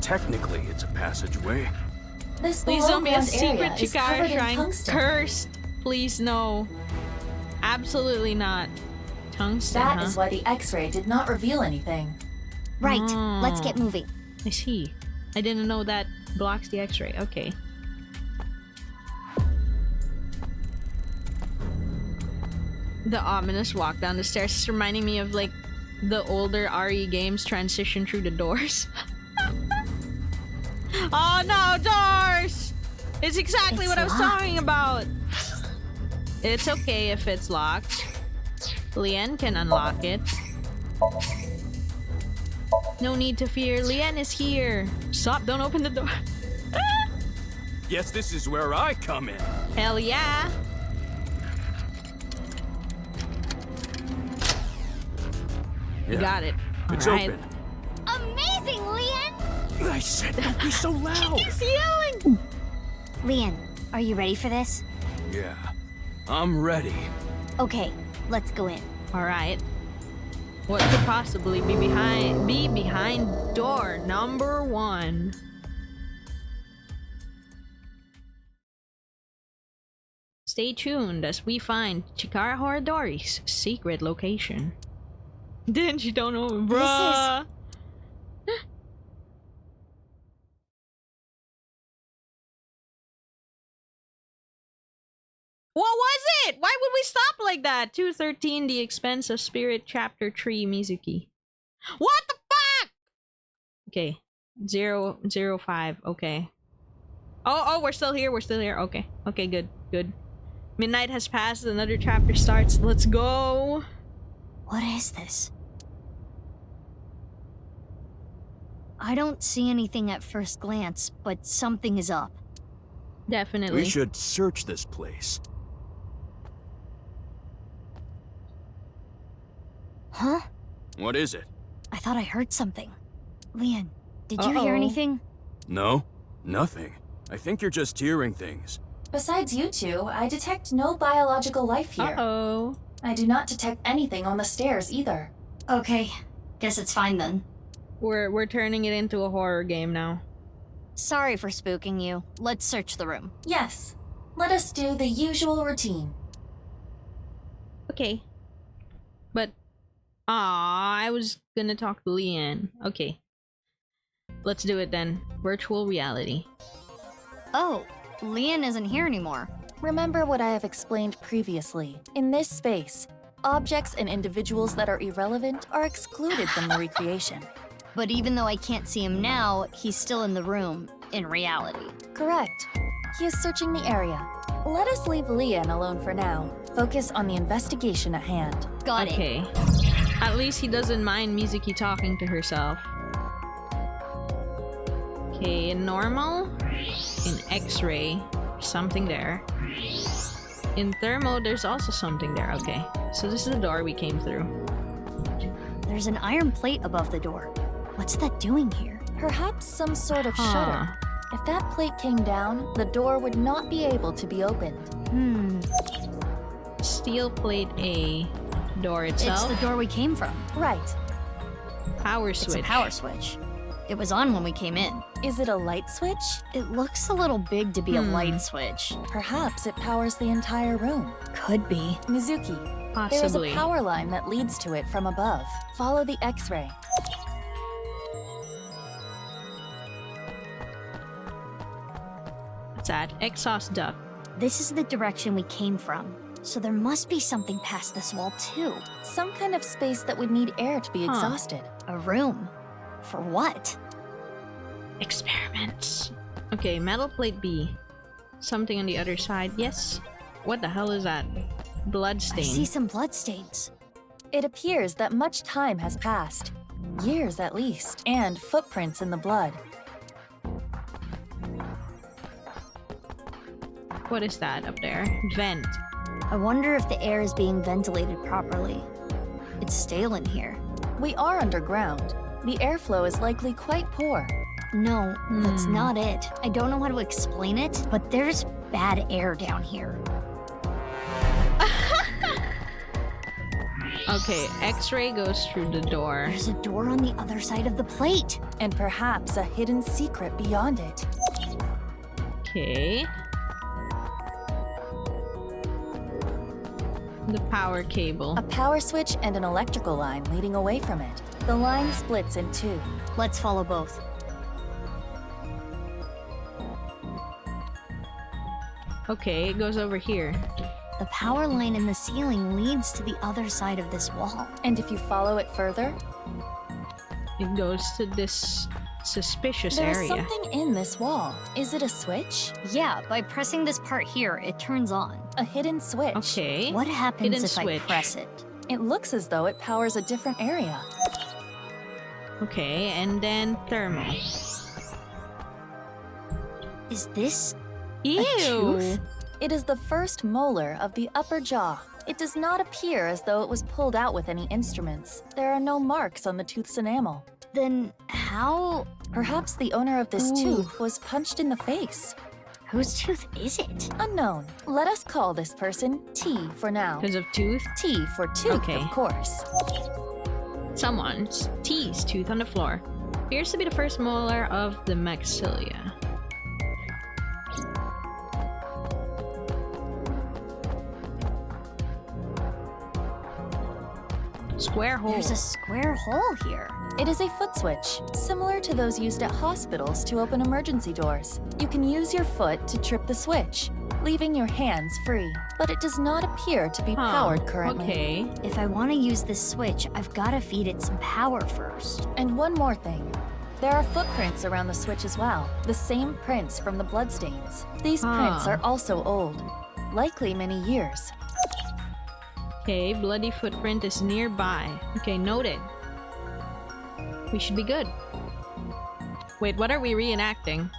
technically it's a passageway. This Please don't be a below-ground secret area is Chikara covered in shrine. tungsten. Cursed. Please no. Absolutely not. Tungsten, That huh? is why the X-ray did not reveal anything. Right, let's get moving. I see. I didn't know that blocks the X-ray. Okay. The ominous walk down the stairs is reminding me of like the older RE games transition through the doors. Oh no, doors! It's exactly what I was talking about. It's okay if it's locked. Lien can unlock it. No need to fear. Lien is here. Stop, don't open the door. Guess this is where I come in. Hell yeah. You got it. It's All right. open. Amazing, Lian! I said don't be so loud. He's yelling. Lian, are you ready for this? Yeah, I'm ready. Okay, let's go in. All right. What could possibly be behind door number 1? Stay tuned as we find Chikara Horadori's secret location. Then you don't know, bruh. What was it? Why would we stop like that? 213, The Expense of Spirit, Chapter 3, Mizuki. What the fuck? Okay. 005. Okay. Oh, we're still here. We're still here. Okay. Okay, good. Good. Midnight has passed. Another chapter starts. Let's go. What is this? I don't see anything at first glance, but something is up. Definitely. We should search this place. Huh? What is it? I thought I heard something. Lian, did you hear anything? No, nothing. I think you're just hearing things. Besides you two, I detect no biological life here. Uh-oh. I do not detect anything on the stairs either. Okay, guess it's fine then. We're turning it into a horror game now. Sorry for spooking you. Let's search the room. Yes. Let us do the usual routine. Okay. But I was gonna talk to Lian. Okay. Let's do it then. Virtual reality. Oh, Lian isn't here anymore. Remember what I have explained previously. In this space, objects and individuals that are irrelevant are excluded from the recreation. But even though I can't see him now, he's still in the room, in reality. Correct. He is searching the area. Let us leave Leon alone for now. Focus on the investigation at hand. Got it. Okay. At least he doesn't mind Mizuki talking to herself. Okay, in normal. In X-ray, something there. In thermo, there's also something there. Okay, so this is the door we came through. There's an iron plate above the door. What's that doing here? Perhaps some sort of shutter. If that plate came down, the door would not be able to be opened. Steel plate A. Door itself? It's the door we came from. Right. Power switch. It's a power switch. It was on when we came in. Is it a light switch? It looks a little big to be a light switch. Perhaps it powers the entire room. Could be. Mizuki, Possibly. there is a power line that leads to it from above. Follow the X-ray. What's that? Exhaust duct. This is the direction we came from. So there must be something past this wall too. Some kind of space that would need air to be exhausted. A room. For what? Experiments. Okay, metal plate B. Something on the other side. Yes. What the hell is that? Bloodstain. I see some bloodstains. It appears that much time has passed. Years at least. And footprints in the blood. What is that up there? Vent. I wonder if the air is being ventilated properly. It's stale in here. We are underground. The airflow is likely quite poor. No, that's not it. I don't know how to explain it, but there's bad air down here. Okay, X-ray goes through the door. There's a door on the other side of the plate. And perhaps a hidden secret beyond it. Okay. The power cable. A power switch and an electrical line leading away from it. The line splits in two. Let's follow both. Okay, it goes over here. The power line in the ceiling leads to the other side of this wall. And if you follow it further, it goes to this suspicious there's area. something in this wall. Is it a switch? Yeah, by pressing this part here, it turns on. A hidden switch. Okay. What happens Hidden if switch. I press it? It looks as though it powers a different area. Okay, and then thermal. Is this Ew. a tooth? It is the first molar of the upper jaw. It does not appear as though it was pulled out with any instruments. There are no marks on the tooth's enamel. Then how? Perhaps the owner of this tooth was punched in the face. Whose tooth is it? Unknown. Let us call this person T for now. Because of tooth? T for tooth, of course. Someone's T's tooth on the floor. Appears to be the first molar of the maxilla. Square hole. There's a square hole here. It is a foot switch, similar to those used at hospitals to open emergency doors. You can use your foot to trip the switch, leaving your hands free. But it does not appear to be powered currently. Okay. If I want to use this switch, I've got to feed it some power first. And one more thing. There are footprints around the switch as well. The same prints from the bloodstains. These prints are also old. Likely many years. Okay, bloody footprint is nearby. Okay, noted. We should be good. Wait, what are we reenacting?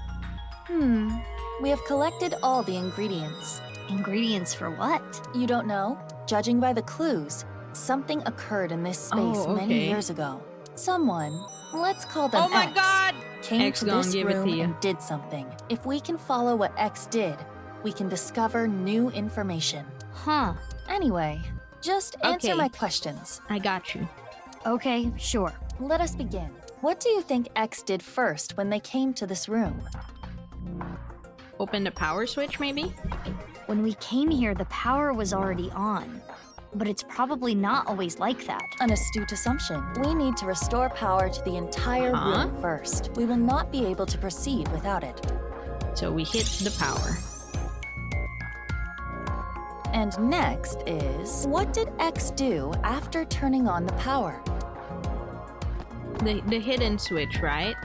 We have collected all the ingredients. Ingredients for what? You don't know? Judging by the clues, something occurred in this space many years ago. Someone, let's call them Oh my X, god! came X to gonna this give it to room you. and did something. If we can follow what X did, we can discover new information. Huh. Anyway, just answer Okay. my questions. I got you. Okay, sure. Let us begin. What do you think X did first when they came to this room? Open the power switch, maybe? When we came here, the power was already on. But it's probably not always like that. An astute assumption. We need to restore power to the entire room first. We will not be able to proceed without it. So we hit the power. And next is, what did X do after turning on the power? The hidden switch, right?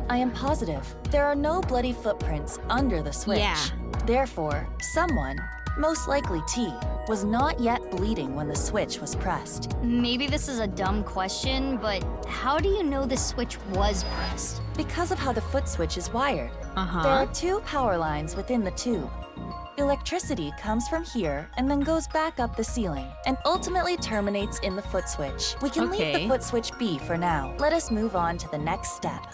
I am positive there are no bloody footprints under the switch. Yeah. Therefore, someone, most likely T, was not yet bleeding when the switch was pressed. Maybe this is a dumb question, but how do you know the switch was pressed? Because of how the foot switch is wired. Uh-huh. There are 2 power lines within the tube. Electricity comes from here and then goes back up the ceiling and ultimately terminates in the foot switch. We can leave the foot switch be for now. Let us move on to the next step.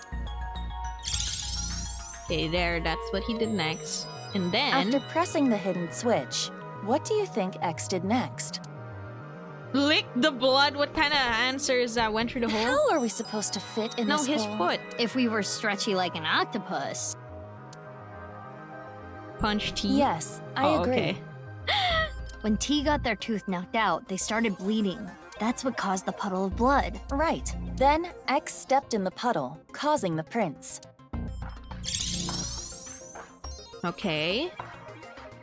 Okay, there, that's what he did next. And then... After pressing the hidden switch, what do you think X did next? Lick the blood? What kind of answers went through the hole? How are we supposed to fit in this his hole? foot. If we were stretchy like an octopus. Punch T? Yes, I agree. Okay. When T got their tooth knocked out, they started bleeding. That's what caused the puddle of blood. Right. Then X stepped in the puddle, causing the prints. Okay.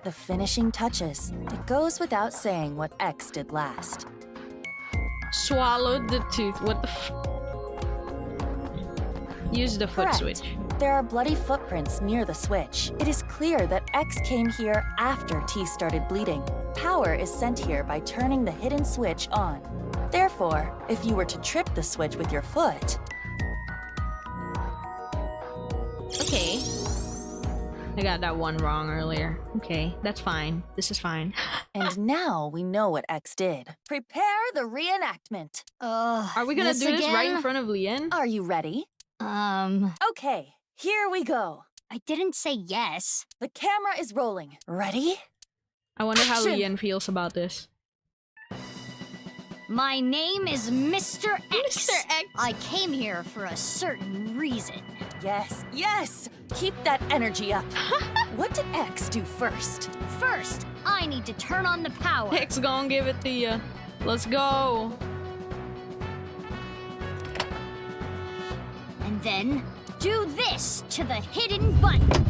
The finishing touches. It goes without saying what X did last. Swallowed the tooth. What the Use the foot Correct. switch. There are bloody footprints near the switch. It is clear that X came here after T started bleeding. Power is sent here by turning the hidden switch on. Therefore, if you were to trip the switch with your foot... Okay. I got that one wrong earlier. Okay, that's fine. This is fine. And now we know what X did. Prepare the reenactment. Are we gonna do this right in front of Lien? Are you ready? Okay, here we go. I didn't say yes. The camera is rolling. Ready? I wonder how Action. Lien feels about this. My name is Mr. X. Mr. X. I came here for a certain reason. Yes, yes! Keep that energy up. What did X do first? First, I need to turn on the power. X gonna give it to you. Let's go. And then, do this to the hidden button.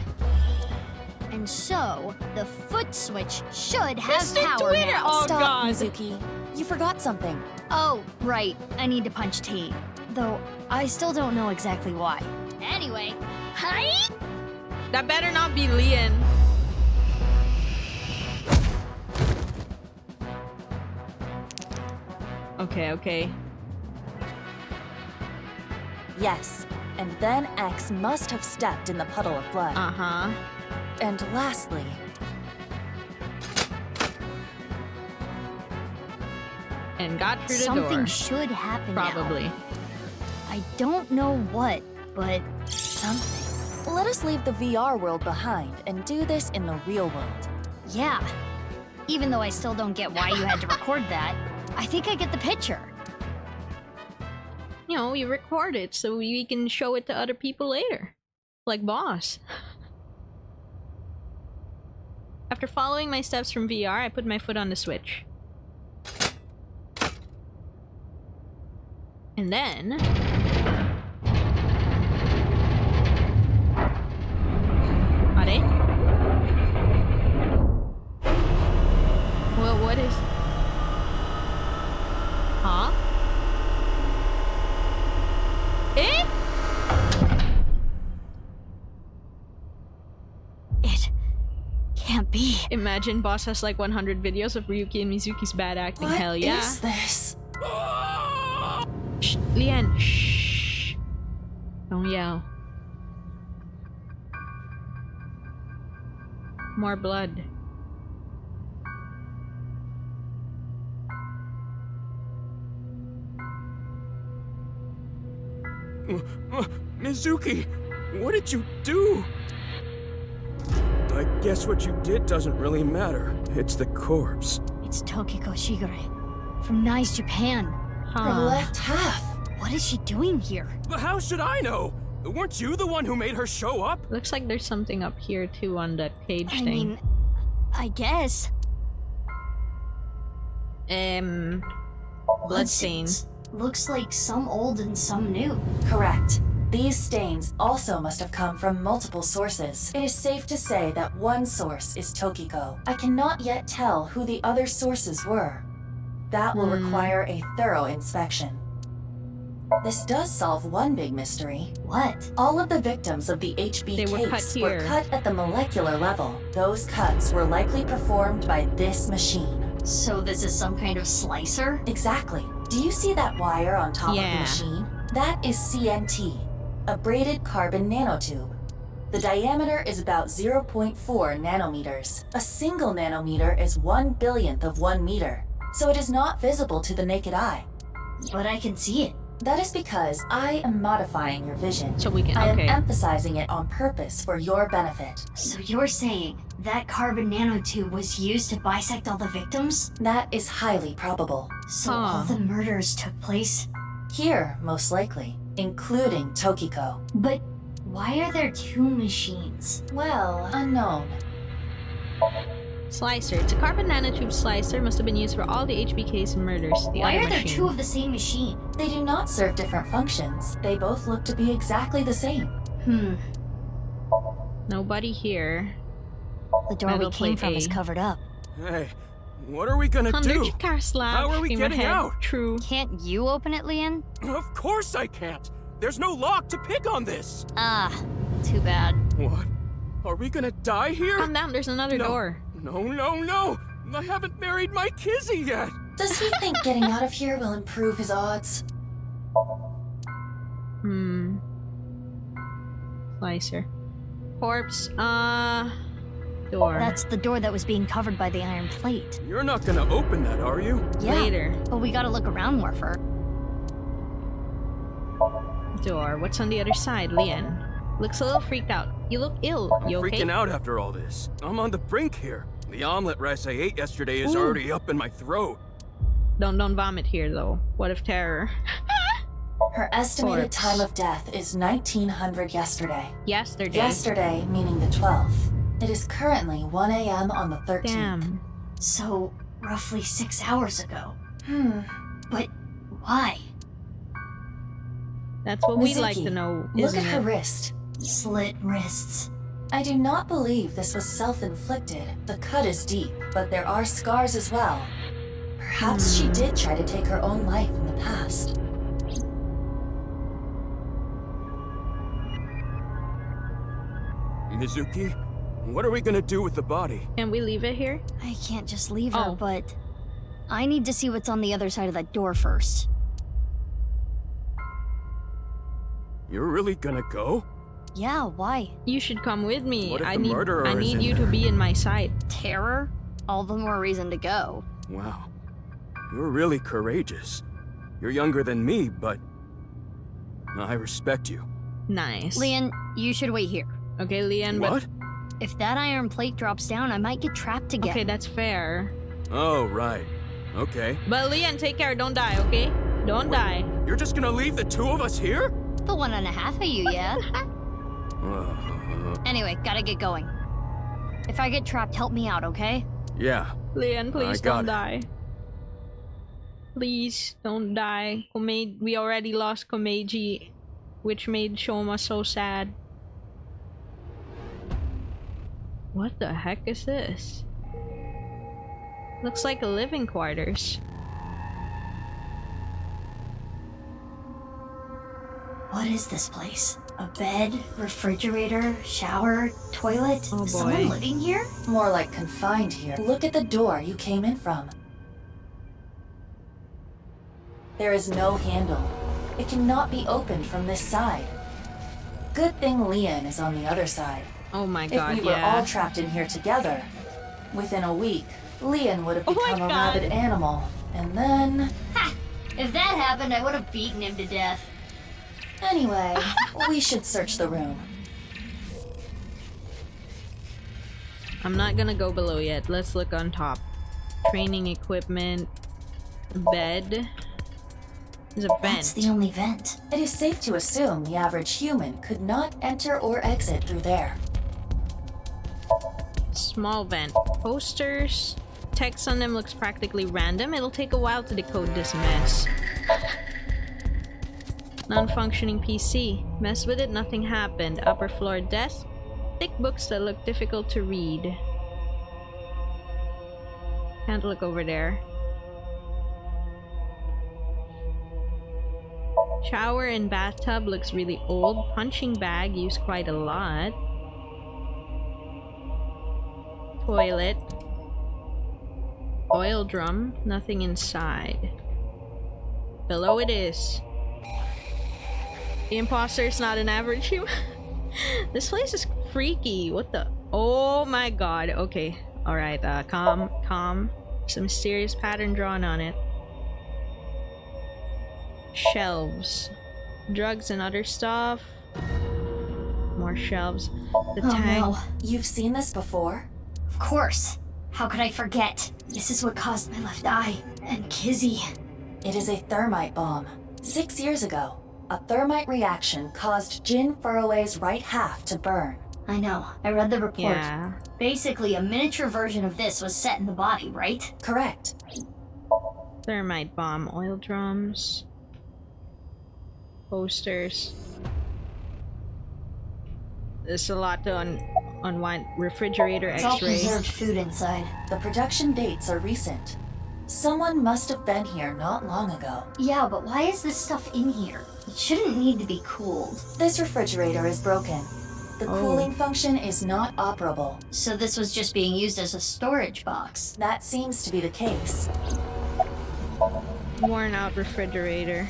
And so, the foot switch should have Mr. power Twitter. now. Oh, Stop, God. Mizuki. You forgot something. Oh, right. I need to punch T. Though, I still don't know exactly why. Anyway, hi! That better not be Lien. Okay, okay. Yes, and then X must have stepped in the puddle of blood. Uh-huh. And lastly... And got through the Something door. should happen now. Probably. I don't know what, but... something. Let us leave the VR world behind and do this in the real world. Yeah. Even though I still don't get why you had to record that, I think I get the picture. You know, you record it so we can show it to other people later. Like Boss. After following my steps from VR, I put my foot on the switch. And then... Are? Well, what is... Huh? Eh? It can't be. Imagine Boss has like 100 videos of Ryuki and Mizuki's bad acting. What Hell yeah. is this? Shh, Lien, shh. Don't yell. More blood. Mizuki, what did you do? I guess what you did doesn't really matter. It's the corpse. It's Tokiko Shigure from Nice, Japan. Her left half. What is she doing here? But how should I know? Weren't you the one who made her show up? Looks like there's something up here too on that cage I thing. mean, I guess. Bloodstains. Looks like some old and some new. Correct. These stains also must have come from multiple sources. It is safe to say that one source is Tokiko. I cannot yet tell who the other sources were. That will require a thorough inspection. This does solve one big mystery. What? All of the victims of the HB They were cut case here. were cut at the molecular level. Those cuts were likely performed by this machine. So this is some kind of slicer? Exactly. Do you see that wire on top of the Yeah. machine? That is CNT, a braided carbon nanotube. The diameter is about 0.4 nanometers. A single nanometer is 1/1000th of 1 meter, so it is not visible to the naked eye. But I can see it. That is because I am modifying your vision. So we can. I am Okay. emphasizing it on purpose for your benefit. So you're saying that carbon nanotube was used to bisect all the victims? That is highly probable. So all the murders took place? Here, most likely, including Tokiko. But why are there two machines? Well, unknown. Slicer. It's a carbon nanotube slicer. Must have been used for all the HBK's murders. The Why other are there machine. two of the same machine? They do not serve different functions. They both look to be exactly the same. Nobody here. The door Metal we came plate from A. is covered up. Hey, what are we gonna do? How are we getting out? True. Can't you open it, Leon? Of course I can't. There's no lock to pick on this. Ah, too bad. What? Are we gonna die here? Calm down, there's another door. No. I haven't married my Kizzy yet. Does he think getting out of here will improve his odds? Slicer. Corpse. Door. That's the door that was being covered by the iron plate. You're not gonna open that, are you? Yeah, Later. but we gotta look around more first. Door. What's on the other side, Leon? Looks a little freaked out. You look ill. I'm You okay? freaking out after all this. I'm on the brink here. The omelet rice I ate yesterday is already up in my throat. Don't vomit here though. What if terror? Her estimated Corpse. time of death is 1900 yesterday. Yesterday. Yesterday, meaning the 12th. It is currently 1 a.m. on the 13th. Damn. So, roughly 6 hours ago. But why? That's what we'd Mizuki, like to know, look isn't at her it? wrist. Slit wrists. I do not believe this was self-inflicted. The cut is deep, but there are scars as well. Perhaps she did try to take her own life in the past. Mizuki, what are we gonna do with the body? Can we leave it here? I can't just leave her, Oh. but I need to see what's on the other side of that door first. You're really gonna go? Yeah, why? You should come with me. What if I the need murderer I is need in you to there? be in my sight. Terror? All the more reason to go. Wow. You're really courageous. You're younger than me, but I respect you. Nice. Leon, you should wait here. Okay, Leon, but What? If that iron plate drops down, I might get trapped again. okay, that's fair. Oh, right. Okay. But Leon, take care, don't die, okay? Don't die. You're just gonna leave the two of us here? The 1.5 of you, yeah? Anyway, gotta get going. If I get trapped, help me out, okay? Yeah. Leon, please got don't it. die. Please don't die. We already lost Komeiji, which made Shoma so sad. What the heck is this? Looks like a living quarters. What is this place? A bed, refrigerator, shower, toilet? Oh Is someone living here? More like confined here. Look at the door you came in from. There is no handle. It cannot be opened from this side. Good thing Leon is on the other side. Oh my god, If we were yeah. all trapped in here together, within a week, Leon would have Oh my become a God. rabid animal. And then... Ha! If that happened, I would have beaten him to death. Anyway, we should search the room. I'm not gonna go below yet. Let's look on top. Training equipment. Bed. There's a vent. That's the only vent. It is safe to assume the average human could not enter or exit through there. Small vent. Posters. Text on them looks practically random. It'll take a while to decode this mess. Non-functioning PC. Mess with it, nothing happened. Upper floor desk. Thick books that look difficult to read. Can't look over there. Shower and bathtub looks really old. Punching bag used quite a lot. Toilet. Oil drum. Nothing inside. Below it is. The imposter is not an average human. This place is freaky. What the? Oh my god. Okay. Alright, calm. Some mysterious pattern drawn on it. Shelves. Drugs and other stuff. More shelves. The tank. No. You've seen this before? Of course. How could I forget? This is what caused my left eye. And Kizzy. It is a thermite bomb. 6 years ago, a thermite reaction caused Jin Furroway's right half to burn. I know. I read the report. Yeah. Basically, a miniature version of this was set in the body, right? Correct. Thermite bomb. Oil drums. Posters. There's a lot to unwind. Refrigerator, It's all X-ray. preserved food inside. The production dates are recent. Someone must have been here not long ago. Yeah, but why is this stuff in here? It shouldn't need to be cooled. This refrigerator is broken. The cooling function is not operable. So this was just being used as a storage box. That seems to be the case. Worn out refrigerator.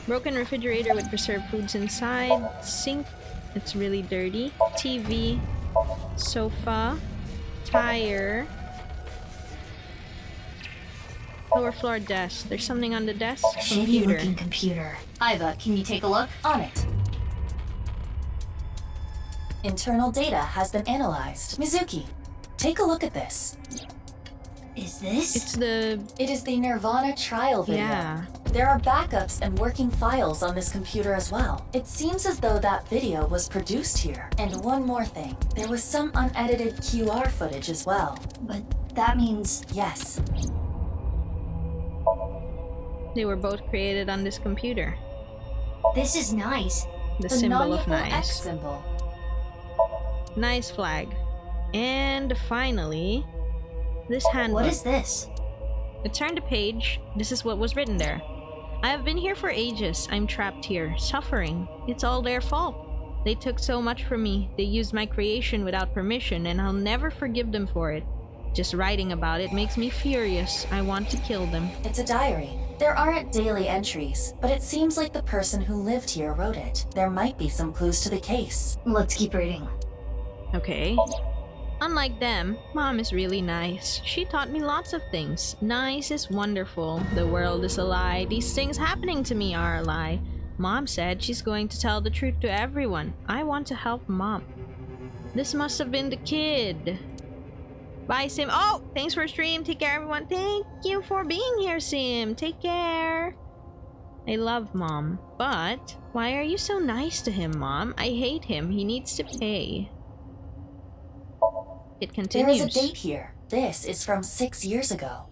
Broken refrigerator with preserved foods inside. Sink. It's really dirty. TV. Sofa. Tire. Lower floor desk. There's something on the desk. Shady Computer. looking computer. Iva, can you take a look? On it. Internal data has been analyzed. Mizuki, take a look at this. Is this? It is the Nirvana trial video. Yeah. There are backups and working files on this computer as well. It seems as though that video was produced here. And one more thing. There was some unedited QR footage as well. But that means... Yes. They were both created on this computer. This is nice. The symbol of non-equal X nice. symbol. Nice flag. And finally, this handbook. What is this? I turned the page. This is what was written there. I have been here for ages. I'm trapped here, suffering. It's all their fault. They took so much from me. They used my creation without permission, and I'll never forgive them for it. Just writing about it makes me furious. I want to kill them. It's a diary. There aren't daily entries, but it seems like the person who lived here wrote it. There might be some clues to the case. Let's keep reading. Okay. Unlike them, Mom is really nice. She taught me lots of things. Nice is wonderful. The world is a lie. These things happening to me are a lie. Mom said she's going to tell the truth to everyone. I want to help Mom. This must have been the kid. Bye, Sim. Oh, thanks for stream. Take care, everyone. Thank you for being here, Sim. Take care. I love Mom. But why are you so nice to him, Mom? I hate him. He needs to pay. It continues. There is a date here. This is from 6 years ago.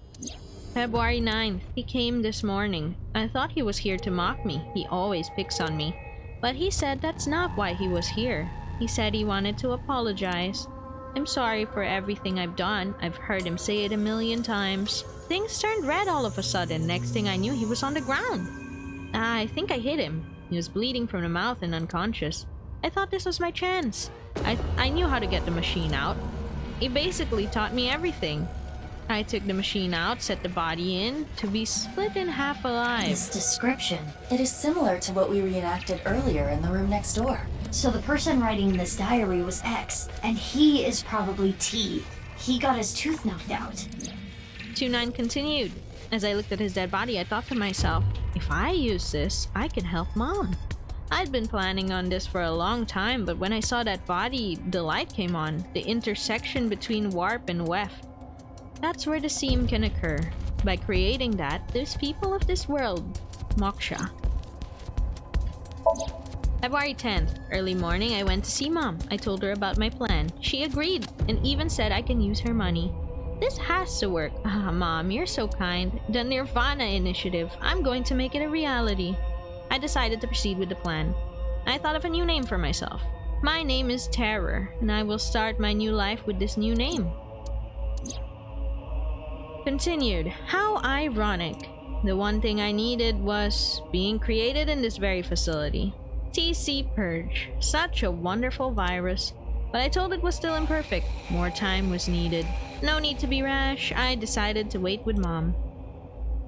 February 9th. He came this morning. I thought he was here to mock me. He always picks on me. But he said that's not why he was here. He said he wanted to apologize. I'm sorry for everything I've done. I've heard him say it a million times. Things turned red all of a sudden. Next thing I knew, he was on the ground. I think I hit him. He was bleeding from the mouth and unconscious. I thought this was my chance. I knew how to get the machine out. He basically taught me everything. I took the machine out, set the body in, to be split in half alive. This description. It is similar to what we reenacted earlier in the room next door. So the person writing this diary was X, and he is probably T. He got his tooth knocked out. 2-9 continued. As I looked at his dead body, I thought to myself, if I use this, I can help Mom. I'd been planning on this for a long time, but when I saw that body, the light came on. The intersection between warp and weft. That's where the seam can occur. By creating that, there's people of this world. Moksha. February 10th. Early morning, I went to see Mom. I told her about my plan. She agreed, and even said I can use her money. This has to work. Ah, Mom, you're so kind. The Nirvana initiative. I'm going to make it a reality. I decided to proceed with the plan. I thought of a new name for myself. My name is Terror, and I will start my new life with this new name. Continued. How ironic. The one thing I needed was being created in this very facility. TC Purge. Such a wonderful virus. But I told it was still imperfect. More time was needed. No need to be rash. I decided to wait with Mom.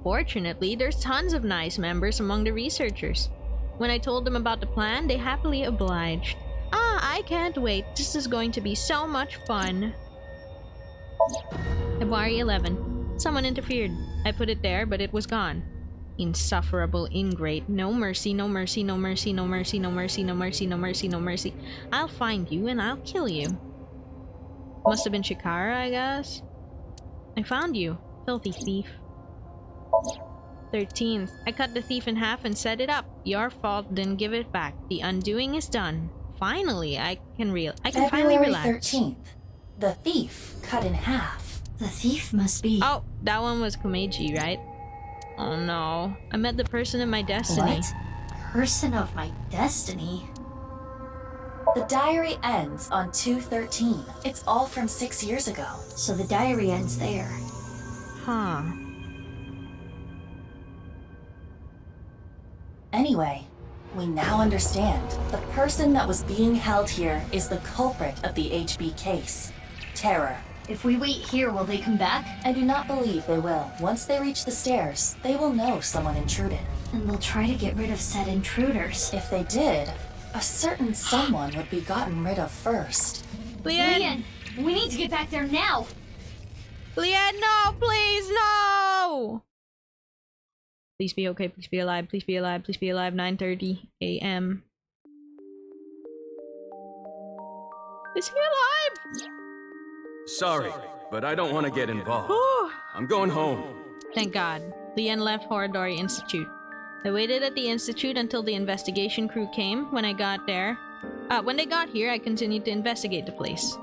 Fortunately, there's tons of nice members among the researchers. When I told them about the plan, they happily obliged. I can't wait. This is going to be so much fun. February 11. Someone interfered. I put it there, but it was gone. Insufferable ingrate. No mercy, no mercy, no mercy, no mercy, no mercy, no mercy, no mercy, no mercy. I'll find you and I'll kill you. Must have been Chikara, I guess. I found you, filthy thief. 13th. I cut the thief in half and set it up. Your fault, didn't give it back. The undoing is done. Finally, I can finally relax. February 13th. The thief cut in half. The thief must be... Oh, that one was Komeiji, right? Oh no. I met the person of my destiny. What? Person of my destiny? The diary ends on 2/13. It's all from 6 years ago. So the diary ends there. Huh. Anyway, we now understand. The person that was being held here is the culprit of the HB case. Terror. If we wait here, will they come back? I do not believe they will. Once they reach the stairs, they will know someone intruded. And they'll try to get rid of said intruders. If they did, a certain someone would be gotten rid of first. Leanne, we need to get back there now! Leanne, no! Please, no! Please be okay, please be alive, please be alive, please be alive. 9:30 a.m. Is he alive? Sorry, but I don't want to get involved. I'm going home. Thank God. Leanne left Horadori Institute. I waited at the Institute until the investigation crew came. When they got here, I continued to investigate the place.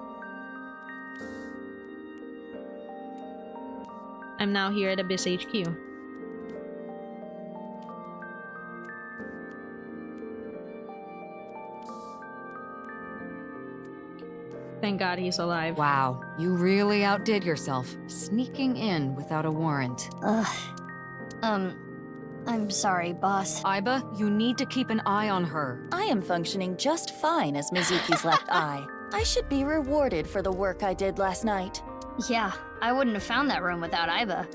I'm now here at Abyss HQ. Thank God he's alive. Wow, you really outdid yourself, sneaking in without a warrant. I'm sorry, boss. Aiba, you need to keep an eye on her. I am functioning just fine as Mizuki's left eye. I should be rewarded for the work I did last night. Yeah, I wouldn't have found that room without Aiba.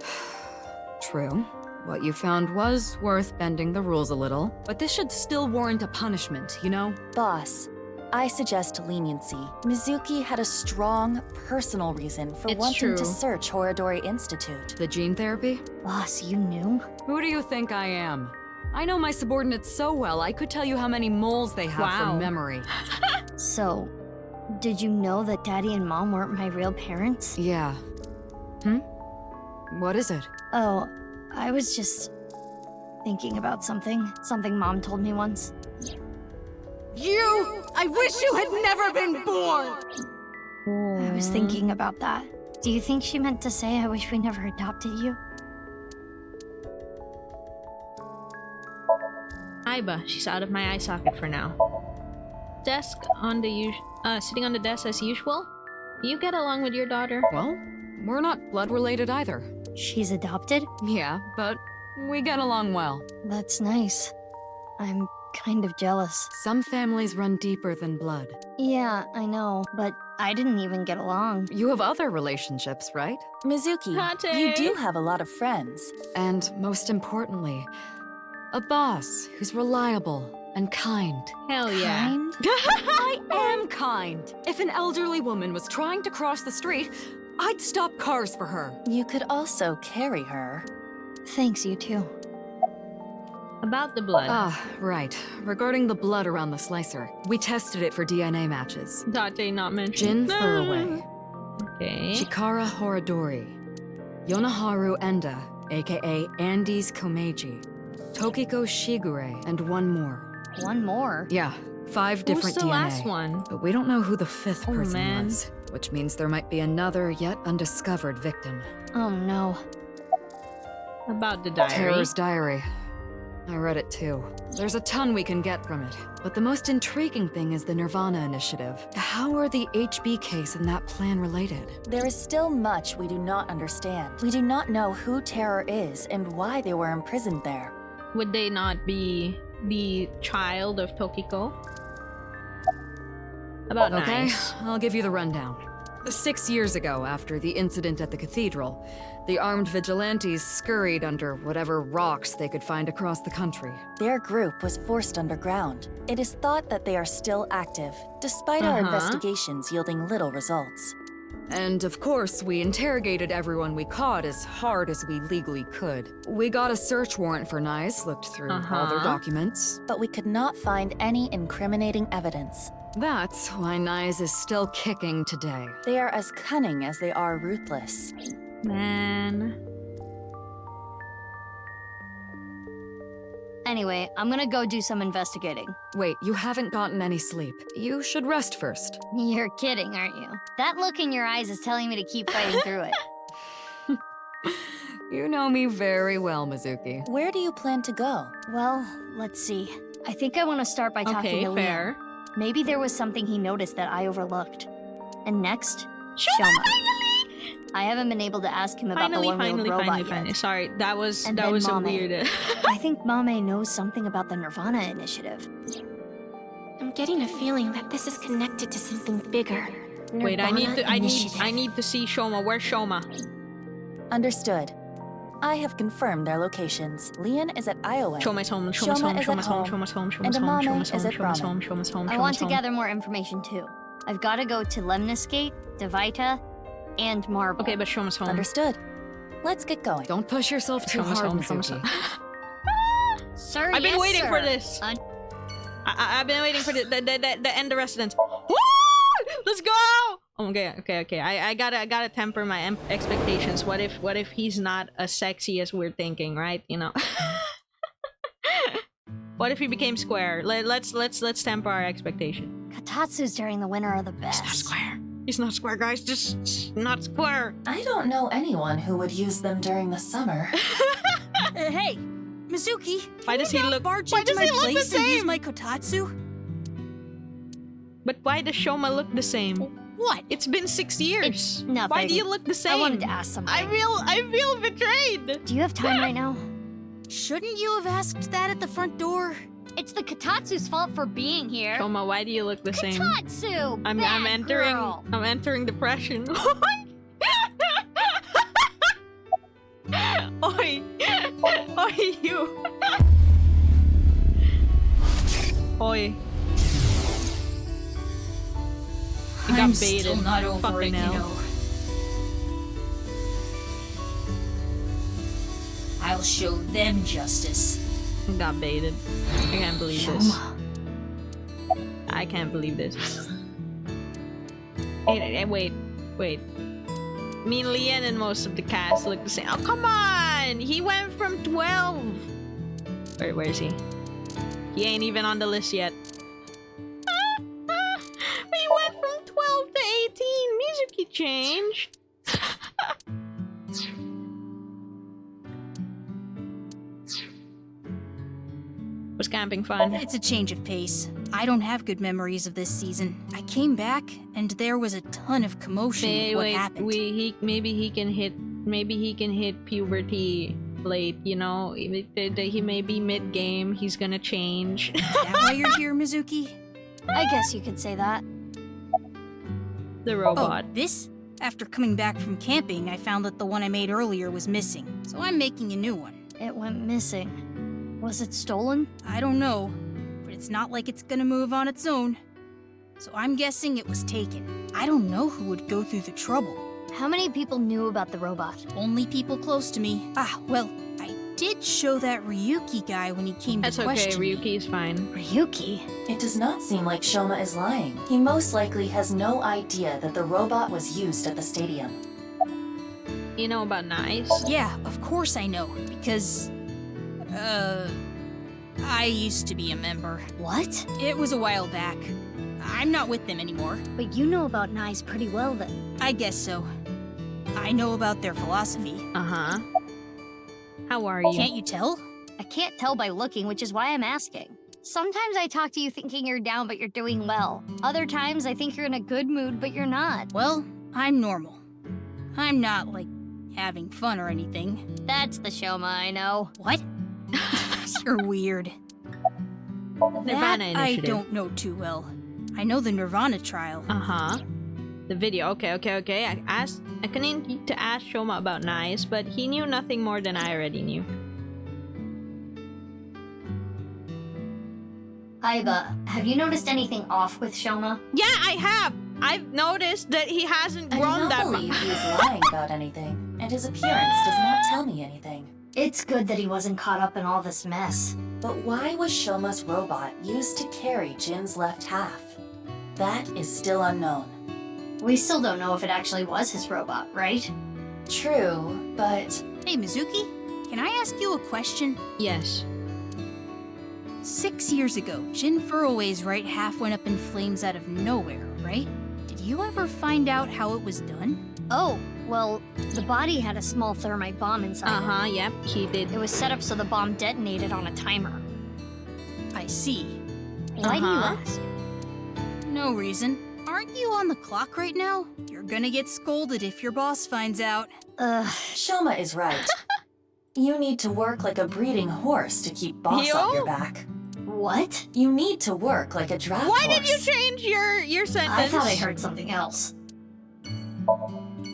True. What you found was worth bending the rules a little, but this should still warrant a punishment, you know? Boss, I suggest leniency. Mizuki had a strong, personal reason for wanting to search Horadori Institute. The gene therapy? Boss, you knew? Who do you think I am? I know my subordinates so well, I could tell you how many moles they have from memory. So, did you know that Daddy and Mom weren't my real parents? Yeah. What is it? Oh, I was just thinking about something Mom told me once. You! I wish you had never been born! I was thinking about that. Do you think she meant to say I wish we never adopted you? Aiba, she's out of my eye socket for now. Desk on the sitting on the desk as usual. You get along with your daughter? Well, we're not blood related either. She's adopted? Yeah, but we get along well. That's nice. I'm kind of jealous. Some families run deeper than blood. Yeah, I know, but I didn't even get along. You have other relationships, right? Mizuki, you do have a lot of friends. And most importantly, a boss who's reliable and kind. Hell yeah. Kind? I am kind. If an elderly woman was trying to cross the street, I'd stop cars for her. You could also carry her. Thanks, you too. About the blood. Ah, right. Regarding the blood around the slicer, we tested it for DNA matches. Date not mentioned. Jin Furaway. Okay. Chikara Horadori. Yonaharu Enda, aka Andes Komeiji. Tokiko Shigure, and one more. One more? Yeah, 5 different Who's the DNA. last one? But we don't know who the 5th person man. was, which means there might be another yet undiscovered victim. Oh no. About the diary. Terror's diary. I read it too. There's a ton we can get from it. But the most intriguing thing is the Nirvana initiative. How are the HB case and that plan related? There is still much we do not understand. We do not know who Terror is and why they were imprisoned there. Would they not be the child of Tokiko? About Okay, nice. I'll give you the rundown. 6 years ago, after the incident at the cathedral, the armed vigilantes scurried under whatever rocks they could find across the country. Their group was forced underground. It is thought that they are still active, despite our investigations yielding little results. And of course, we interrogated everyone we caught as hard as we legally could. We got a search warrant for Nice, looked through all their documents. But we could not find any incriminating evidence. That's why Nyes is still kicking today. They are as cunning as they are ruthless. Man. Anyway, I'm gonna go do some investigating. Wait, you haven't gotten any sleep. You should rest first. You're kidding, aren't you? That look in your eyes is telling me to keep fighting through it. You know me very well, Mizuki. Where do you plan to go? Well, let's see. I think I want to start by talking to fair. Liam. Maybe there was something he noticed that I overlooked. And next, Shoma. I haven't been able to ask him about the one-wheeled robot yet. Sorry, that was And that then was a Mame. weird. I think Mame knows something about the Nirvana initiative. I'm getting a feeling that this is connected to something bigger. Wait, I need Nirvana to Initiative. see Shoma. Where's Shoma? Understood. I have confirmed their locations. Leon is at Iowa. Shoma's home. Shoma's home. is at Shoma's home. Shoma's home. and Shoma's home. Amame Shoma's is home. at Shoma's Brahman. home. Shoma's home. I want to gather more information too. I've got to go to Lemniscate, Devita, and Marble. Okay, but Shoma's home. Understood. Let's get going. Don't push yourself too Shoma's hard, home. Shoma's Mizuki. Sir, I've been yes, waiting sir. for this. I've been waiting for the end of residence. Woo! Let's go! Okay. I gotta temper my expectations. What if he's not as sexy as we're thinking, right? You know. What if he became square? Let's temper our expectation. Katatsus during the winter are the best. He's not square. He's not square, guys. Just not square. I don't know anyone who would use them during the summer. Hey, Mizuki. Why does he look? Barge Why into does my he look the place and use same? my kotatsu? But why does Shoma look the same? What? It's been 6 years. It's nothing. Why do you look the same? I wanted to ask something. I feel betrayed. Do you have time right now? Shouldn't you have asked that at the front door? It's the Katatsu's fault for being here. Shoma, why do you look the same? Katatsu! I'm entering depression. Oi! Oi, you! Oi. You got I'm baited. still not over Fucking it, you hell. know. I'll show them justice. You got baited. I can't believe this. I can't believe this. Hey, wait. Me and Leon and most of the cast look the same. Oh, come on! He went from 12! Where is he? He ain't even on the list yet. He went from 12 to 18. Mizuki changed. Was camping fun? It's a change of pace. I don't have good memories of this season. I came back, and there was a ton of commotion with what happened. Maybe he can hit puberty late, you know? He may be mid-game, he's gonna change. Is that why you're here, Mizuki? I guess you could say that. The robot. Oh, this? After coming back from camping, I found that the one I made earlier was missing, so I'm making a new one. It went missing. Was it stolen? I don't know, but it's not like it's gonna move on its own. So I'm guessing it was taken. I don't know who would go through the trouble. How many people knew about the robot? Only people close to me. Well, I did show that Ryuki guy when he came That's to question okay, Ryuki is fine. Ryuki? It does not seem like Shoma is lying. He most likely has no idea that the robot was used at the stadium. You know about Nice? Yeah, of course I know, because... I used to be a member. What? It was a while back. I'm not with them anymore. But you know about Nice pretty well then. I guess so. I know about their philosophy. Uh-huh. How are you? Can't you tell? I can't tell by looking, which is why I'm asking. Sometimes I talk to you thinking you're down, but you're doing well. Other times I think you're in a good mood, but you're not. Well, I'm normal. I'm not, like, having fun or anything. That's the Shoma I know. What? You're weird. Nirvana that I initiative. don't know too well. I know the Nirvana trial. Uh-huh. The video. Okay. I couldn't to ask Shoma about Nice, but he knew nothing more than I already knew. Aiba, have you noticed anything off with Shoma? Yeah, I have! I've noticed that he hasn't grown that I don't much. believe he's lying about anything, and his appearance does not tell me anything. It's good that he wasn't caught up in all this mess. But why was Shoma's robot used to carry Jin's left half? That is still unknown. We still don't know if it actually was his robot, right? True, but... Hey, Mizuki, can I ask you a question? Yes. 6 years ago, Jin Furroway's right half went up in flames out of nowhere, right? Did you ever find out how it was done? Oh, well, the body had a small thermite bomb inside it. Uh-huh, yep, he did. It was set up so the bomb detonated on a timer. I see. Why do you ask? No reason. Aren't you on the clock right now? You're gonna get scolded if your boss finds out. Shoma is right. You need to work like a breeding horse to keep boss off your back. What? You need to work like a draft Why horse. did you change your sentence? I thought I heard something else.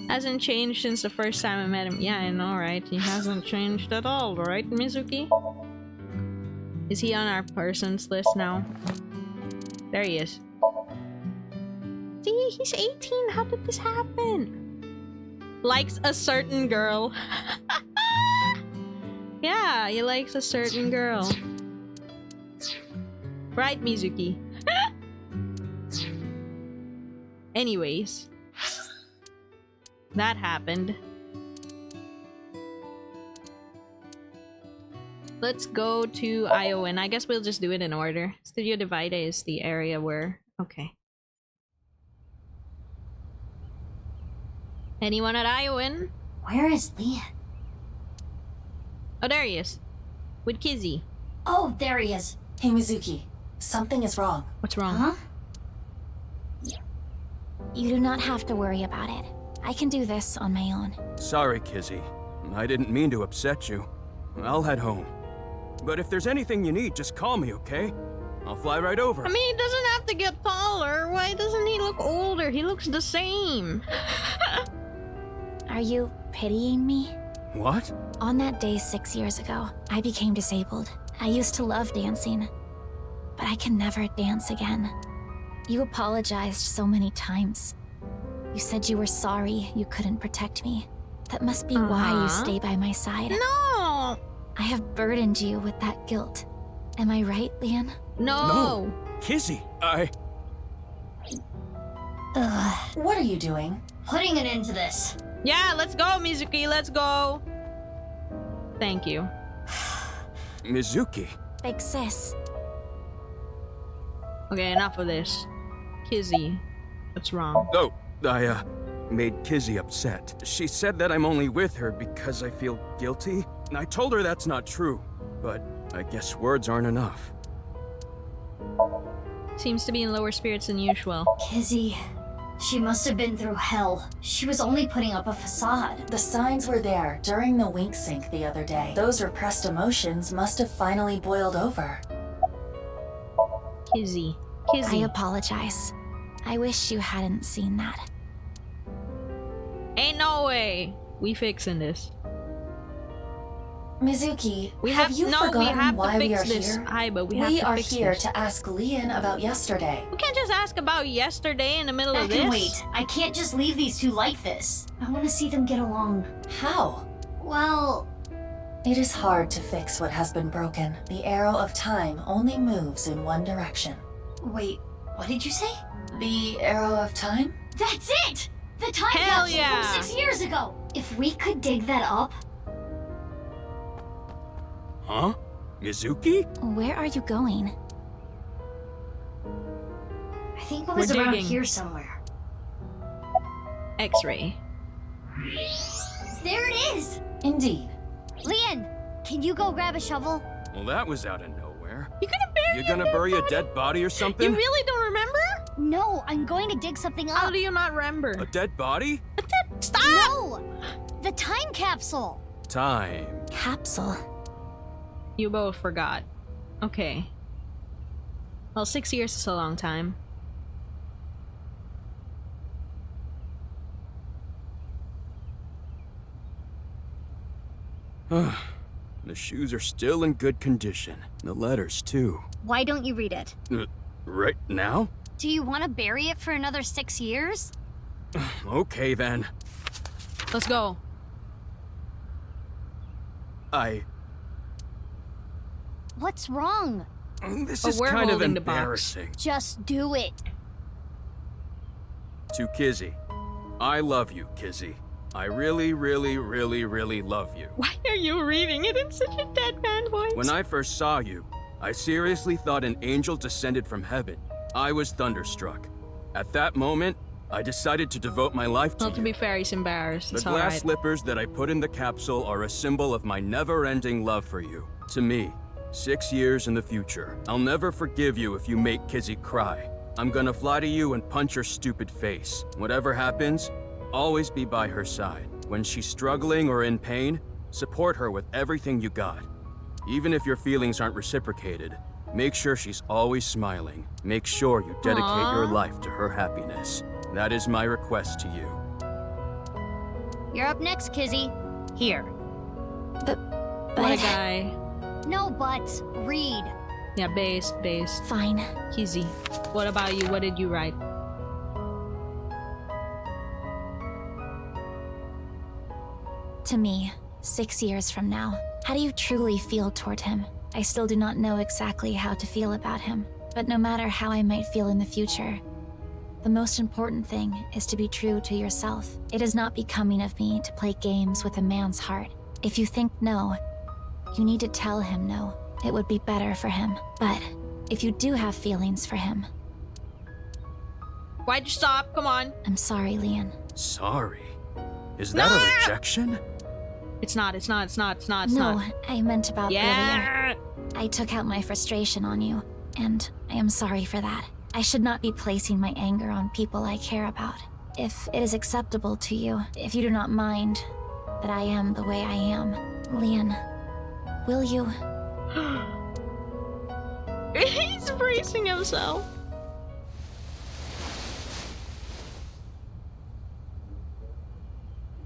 Hasn't changed since the first time I met him. Yeah, I know, right? He hasn't changed at all, right, Mizuki? Is he on our persons list now? There he is. See, he's 18. How did this happen? Likes a certain girl. Yeah, he likes a certain girl. Right, Mizuki? Anyways. That happened. Let's go to Iowan. I guess we'll just do it in order. Studio Divide is the area where... Okay. Anyone at Iowan? Where is Leon? Oh, there he is. With Kizzy. Oh, there he is. Hey, Mizuki. Something is wrong. What's wrong? Huh? You do not have to worry about it. I can do this on my own. Sorry, Kizzy. I didn't mean to upset you. I'll head home. But if there's anything you need, just call me, okay? I'll fly right over. I mean, he doesn't have to get taller. Why doesn't he look older? He looks the same. Are you pitying me? What? On that day 6 years ago, I became disabled. I used to love dancing, but I can never dance again. You apologized so many times. You said you were sorry you couldn't protect me. That must be why you stay by my side. No! I have burdened you with that guilt. Am I right, Leon? No! Kizzy, What are you doing? Putting an end to this. Yeah, let's go, Mizuki, let's go. Thank you. Mizuki. Big sis. Okay, enough of this. Kizzy, what's wrong? Oh, I, made Kizzy upset. She said that I'm only with her because I feel guilty. I told her that's not true, but I guess words aren't enough. Seems to be in lower spirits than usual. Kizzy, she must have been through hell. She was only putting up a facade. The signs were there during the wink sync the other day. Those repressed emotions must have finally boiled over. Kizzy. I apologize. I wish you hadn't seen that. Ain't no way. We fixing this. Mizuki, We have you forgotten why we are this. here? Aiba, we are fix here this. to ask Leon about yesterday. We can't just ask about yesterday in the middle I of can this. wait. I can't just leave these two like this. I want to see them get along. How? Well... It is hard to fix what has been broken. The arrow of time only moves in one direction. Wait, what did you say? The arrow of time? That's it! The time Hell capsule yeah. from 6 years ago! If we could dig that up... Huh? Mizuki? Where are you going? I think it was We're around digging. here somewhere. X-ray. There it is! Indeed. Leon, can you go grab a shovel? Well, that was out of nowhere. You're gonna bury a dead body or something? You really don't remember? No, I'm going to dig something up. How do you not remember? A dead body? Stop! No! The time capsule! Time. Capsule? You both forgot. Okay. Well, 6 years is a long time. The shoes are still in good condition. The letters, too. Why don't you read it? Right now? Do you want to bury it for another 6 years? Okay, then. Let's go. What's wrong? This is kind of embarrassing. Just do it. To Kizzy. I love you, Kizzy. I really, really, really, really love you. Why are you reading it in such a dead man voice? When I first saw you, I seriously thought an angel descended from heaven. I was thunderstruck. At that moment, I decided to devote my life to you. Well, to be fair, he's embarrassed. The It's glass alright. slippers that I put in the capsule are a symbol of my never-ending love for you. To me, 6 years in the future, I'll never forgive you if you make Kizzy cry. I'm gonna fly to you and punch her stupid face. Whatever happens, always be by her side. When she's struggling or in pain, support her with everything you got. Even if your feelings aren't reciprocated, make sure she's always smiling. Make sure you dedicate your life to her happiness. That is my request to you. You're up next, Kizzy. Here. What a guy. No buts. Read. Yeah, base. Fine. Kizzy. What about you? What did you write? To me, 6 years from now, how do you truly feel toward him? I still do not know exactly how to feel about him, but no matter how I might feel in the future, the most important thing is to be true to yourself. It is not becoming of me to play games with a man's heart. If you think no, you need to tell him no. It would be better for him. But if you do have feelings for him... Why'd you stop? Come on. I'm sorry, Leon. Sorry? Is that a rejection? It's not. No, I meant about Yeah. earlier. I took out my frustration on you, and I am sorry for that. I should not be placing my anger on people I care about. If it is acceptable to you, if you do not mind that I am the way I am, Leon, will you... He's bracing himself.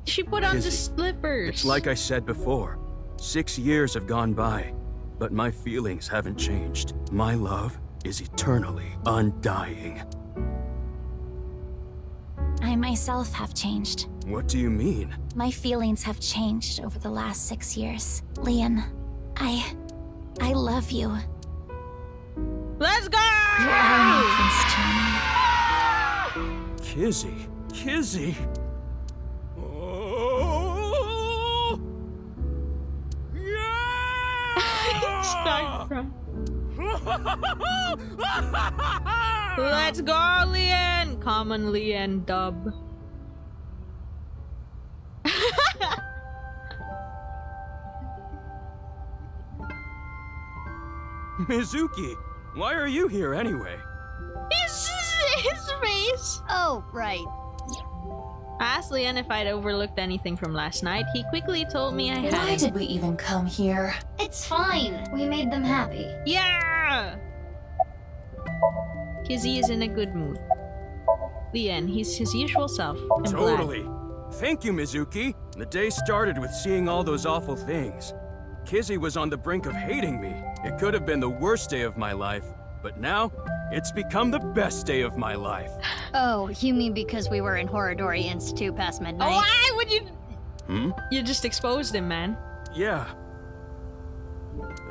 She put on the Kizzy, slippers. It's like I said before. 6 years have gone by, but my feelings haven't changed. My love is eternally undying. I myself have changed. What do you mean? My feelings have changed over the last 6 years. Leon, I love you. Let's go! You are my Prince Charming. Kizzy. Let's go, Leon! Common Leon dub. Mizuki, why are you here anyway? His face. Oh, right. I asked Leon if I'd overlooked anything from last night. He quickly told me I hadn't. Why did we even come here? It's fine. We made them happy. Yeah! Kizzy is in a good mood. Leon, he's his usual self. I'm Totally. glad. Thank you, Mizuki. The day started with seeing all those awful things. Kizzy was on the brink of hating me. It could have been the worst day of my life, but now it's become the best day of my life. Oh, you mean because we were in Horodori Institute past midnight? Why would you... Hmm? You just exposed him, man. Yeah.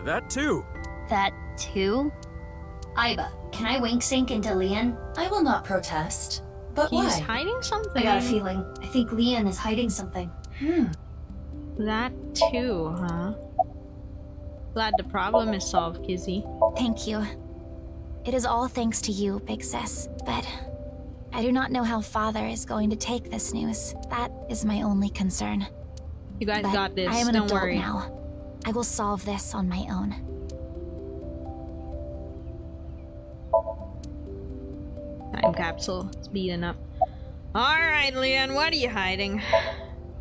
That too. That too? Aiba, can I wink sync into Leon? I will not protest. But He's why? hiding something. I got a feeling. I think Leon is hiding something. That too, huh? Glad the problem is solved, Kizzy. Thank you. It is all thanks to you, Big Sis. But I do not know how Father is going to take this news. That is my only concern. You guys But got this. I am an Don't adult worry. now. I will solve this on my own. Time capsule. It's beaten up. Alright, Leon, what are you hiding?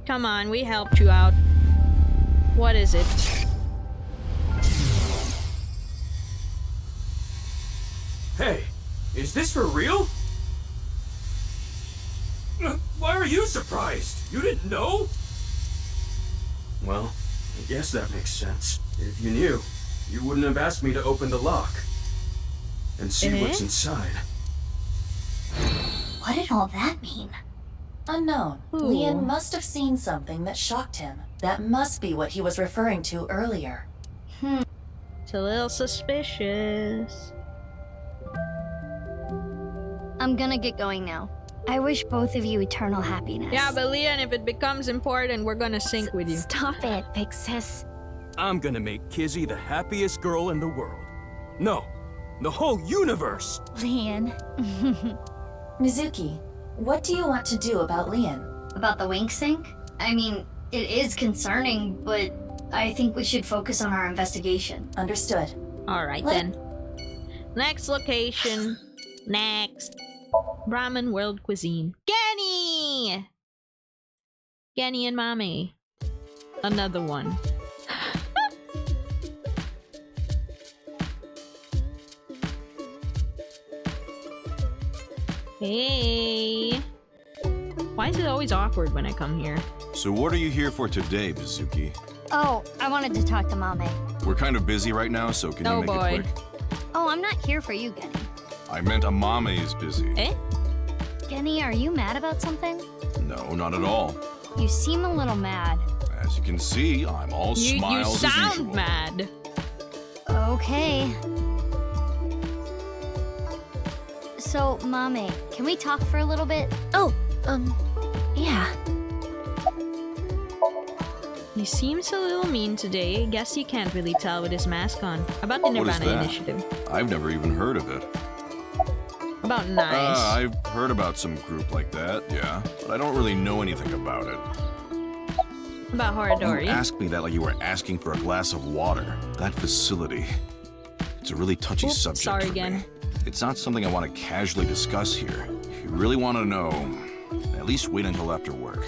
Come on, we helped you out. What is it? Hey, is this for real? Why are you surprised? You didn't know? Well, I guess that makes sense. If you knew, you wouldn't have asked me to open the lock and see what's inside. What did all that mean? Unknown. Ooh. Leon must have seen something that shocked him. That must be what he was referring to earlier. It's a little suspicious. I'm gonna get going now. I wish both of you eternal happiness. Yeah, but Leon, if it becomes important, we're gonna sync with you. Stop it, big sis. I'm gonna make Kizzy the happiest girl in the world. No, the whole universe! Leon. Mizuki, what do you want to do about Leon? About the wink sync? I mean, it is concerning, but I think we should focus on our investigation. Understood. Alright then. Next location. Next. Ramen World Cuisine. Genny! Genny and Mame. Another one. Hey! Why is it always awkward when I come here? So what are you here for today, Mizuki? Oh, I wanted to talk to Mame. We're kind of busy right now, so can you make it quick? Oh, I'm not here for you, Genny. I meant Amame is busy. Eh? Genny, are you mad about something? No, not at all. You seem a little mad. As you can see, I'm all smiles You as sound usual. mad. Okay. So, Mame, can we talk for a little bit? Oh, yeah. He seems a little mean today. Guess you can't really tell with his mask on. About the What is Nirvana that? initiative. I've never even heard of it. About nice. I've heard about some group like that, yeah. But I don't really know anything about it. About Horadori. You asked me that like you were asking for a glass of water. That facility. It's a really touchy Oops, subject sorry for again. me. It's not something I want to casually discuss here. If you really want to know, at least wait until after work.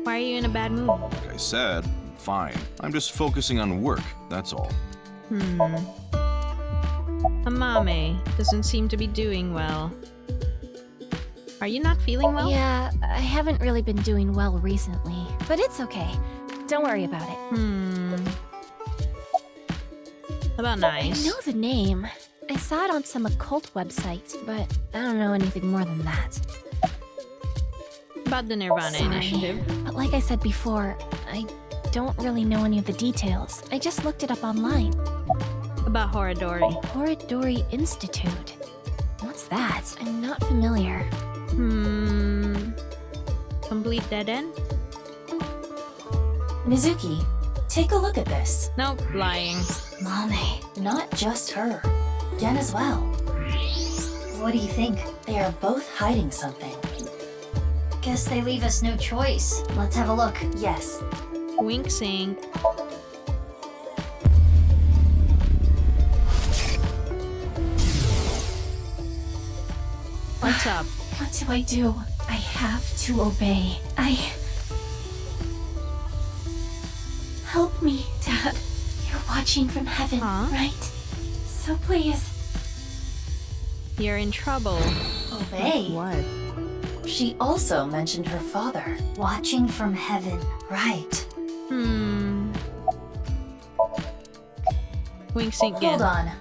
Why are you in a bad mood? Like I said, fine. I'm just focusing on work, that's all. Amame doesn't seem to be doing well. Are you not feeling well? Yeah, I haven't really been doing well recently. But it's okay. Don't worry about it. About nice. I know the name. I saw it on some occult website, but I don't know anything more than that. About the Nirvana initiative. But like I said before, I don't really know any of the details. I just looked it up online. About Horadori. Horadori Institute. What's that? I'm not familiar. Complete dead end? Mizuki, take a look at this. Nope, lying. Mame, not just her. Gen as well. What do you think? They are both hiding something. Guess they leave us no choice. Let's have a look. Yes. Wink sync. What's up? What do I do? I have to obey. Help me, Dad. You're watching from heaven, right? So please. You're in trouble. Obey? What? She also mentioned her father. Watching from heaven. Right. Wink sync again. Hold on.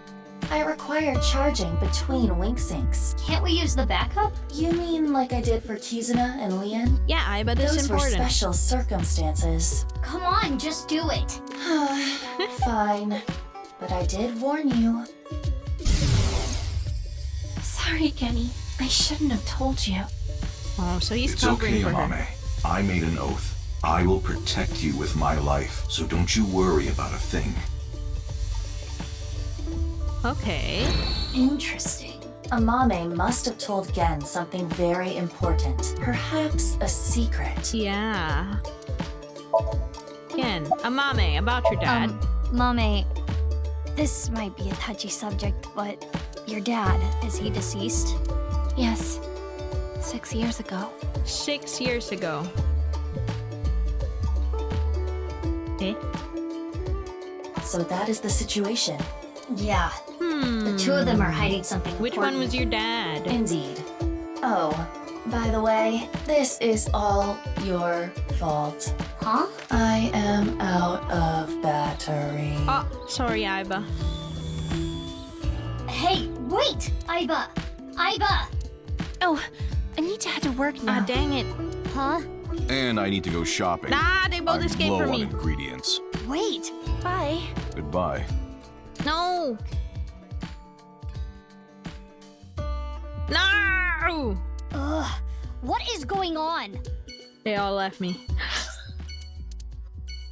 I require charging between wink syncs. Can't we use the backup? You mean like I did for Kizuna and Leon? Yeah, I bet it's Those important. were special circumstances. Come on, just do it. Fine. But I did warn you. Sorry, Kenny. I shouldn't have told you. Oh, so he's It's covering okay, for her. Amame. I made an oath. I will protect you with my life, so don't you worry about a thing. Okay. Interesting. Amame must have told Gen something very important. Perhaps a secret. Yeah. Gen, Amame, about your dad. Mame, this might be a touchy subject, but your dad, is he deceased? Yes. 6 years ago. 6 years ago. Eh? So that is the situation. Yeah. The two of them are hiding something Which important. one was your dad? Indeed. Oh, by the way, this is all your fault. Huh? I am out of battery. Oh, sorry, Iba. Hey, wait! Iba! Iba! Oh, I need to head to work now. Ah, dang it. Huh? And I need to go shopping. Nah, they both I'm escaped low from on me. ingredients. Wait! Bye. Goodbye. No! No! Ugh, what is going on? They all left me.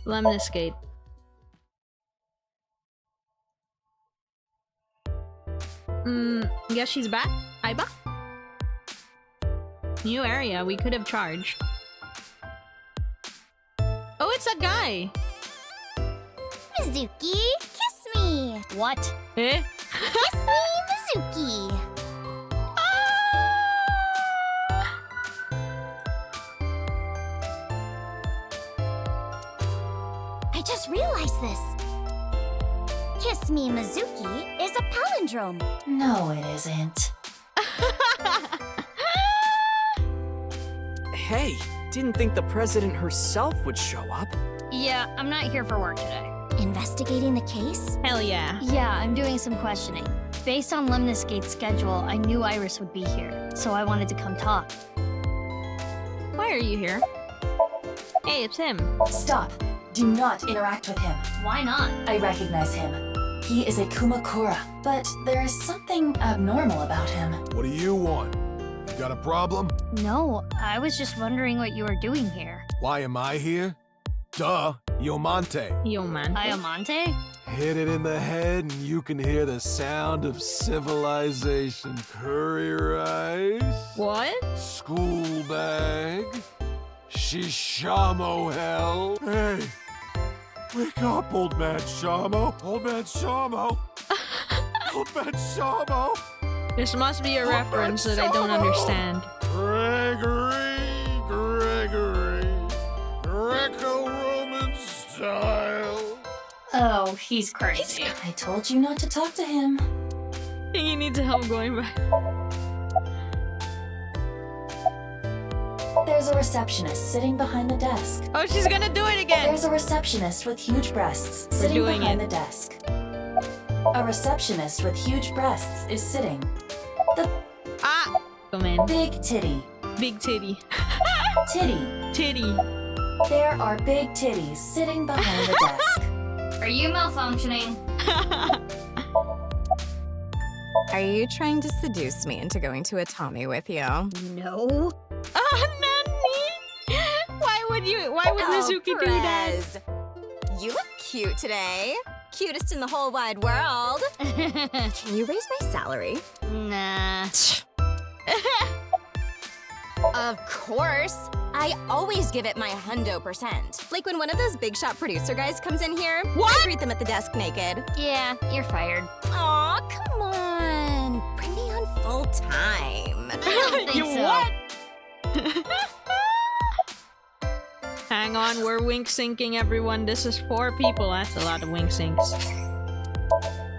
Lemon escape. Guess she's back? Iba? New area, we could have charged. Oh, it's that guy! Mizuki, kiss me! What? Eh? Kiss me, Mizuki! I just realized this. Kiss me, Mizuki is a palindrome. No, it isn't. Hey, didn't think the president herself would show up. Yeah, I'm not here for work today. Investigating the case? Hell yeah. Yeah, I'm doing some questioning. Based on Lemniscate's schedule, I knew Iris would be here, so I wanted to come talk. Why are you here? Hey, it's him. Stop. Do not interact with him. Why not? I recognize him. He is a Kumakura, but there is something abnormal about him. What do you want? You got a problem? No, I was just wondering what you were doing here. Why am I here? Duh, Iomante. Iomante? Iomante? Hit it in the head and you can hear the sound of civilization. Curry rice. What? School bag. Shishamo hell. Hey, wake up, old man Shamo. Old man Shamo. Old man Shamo. This must be a reference that I don't understand. Gregory. Greco-Roman style. Oh, he's crazy. I told you not to talk to him. I think he needs help going back. There's a receptionist sitting behind the desk. Oh, she's gonna do it again! There's a receptionist with huge breasts sitting doing behind it. the desk. A receptionist with huge breasts is sitting. The Come in. big titty. Big titty. Titty. Titty. There are big titties sitting behind the desk. Are you malfunctioning? Are you trying to seduce me into going to Atami with you? No. Nani! Why would Mizuki do that? You look cute today. Cutest in the whole wide world. Can you raise my salary? Nah. Of course. I always give it my hundo%. Like when one of those big shot producer guys comes in here, I greet them at the desk naked. Yeah, you're fired. Aw, come on. Bring me on full time. I don't think You so. what? Hang on, we're wink syncing everyone. This is 4 people. That's a lot of wink syncs.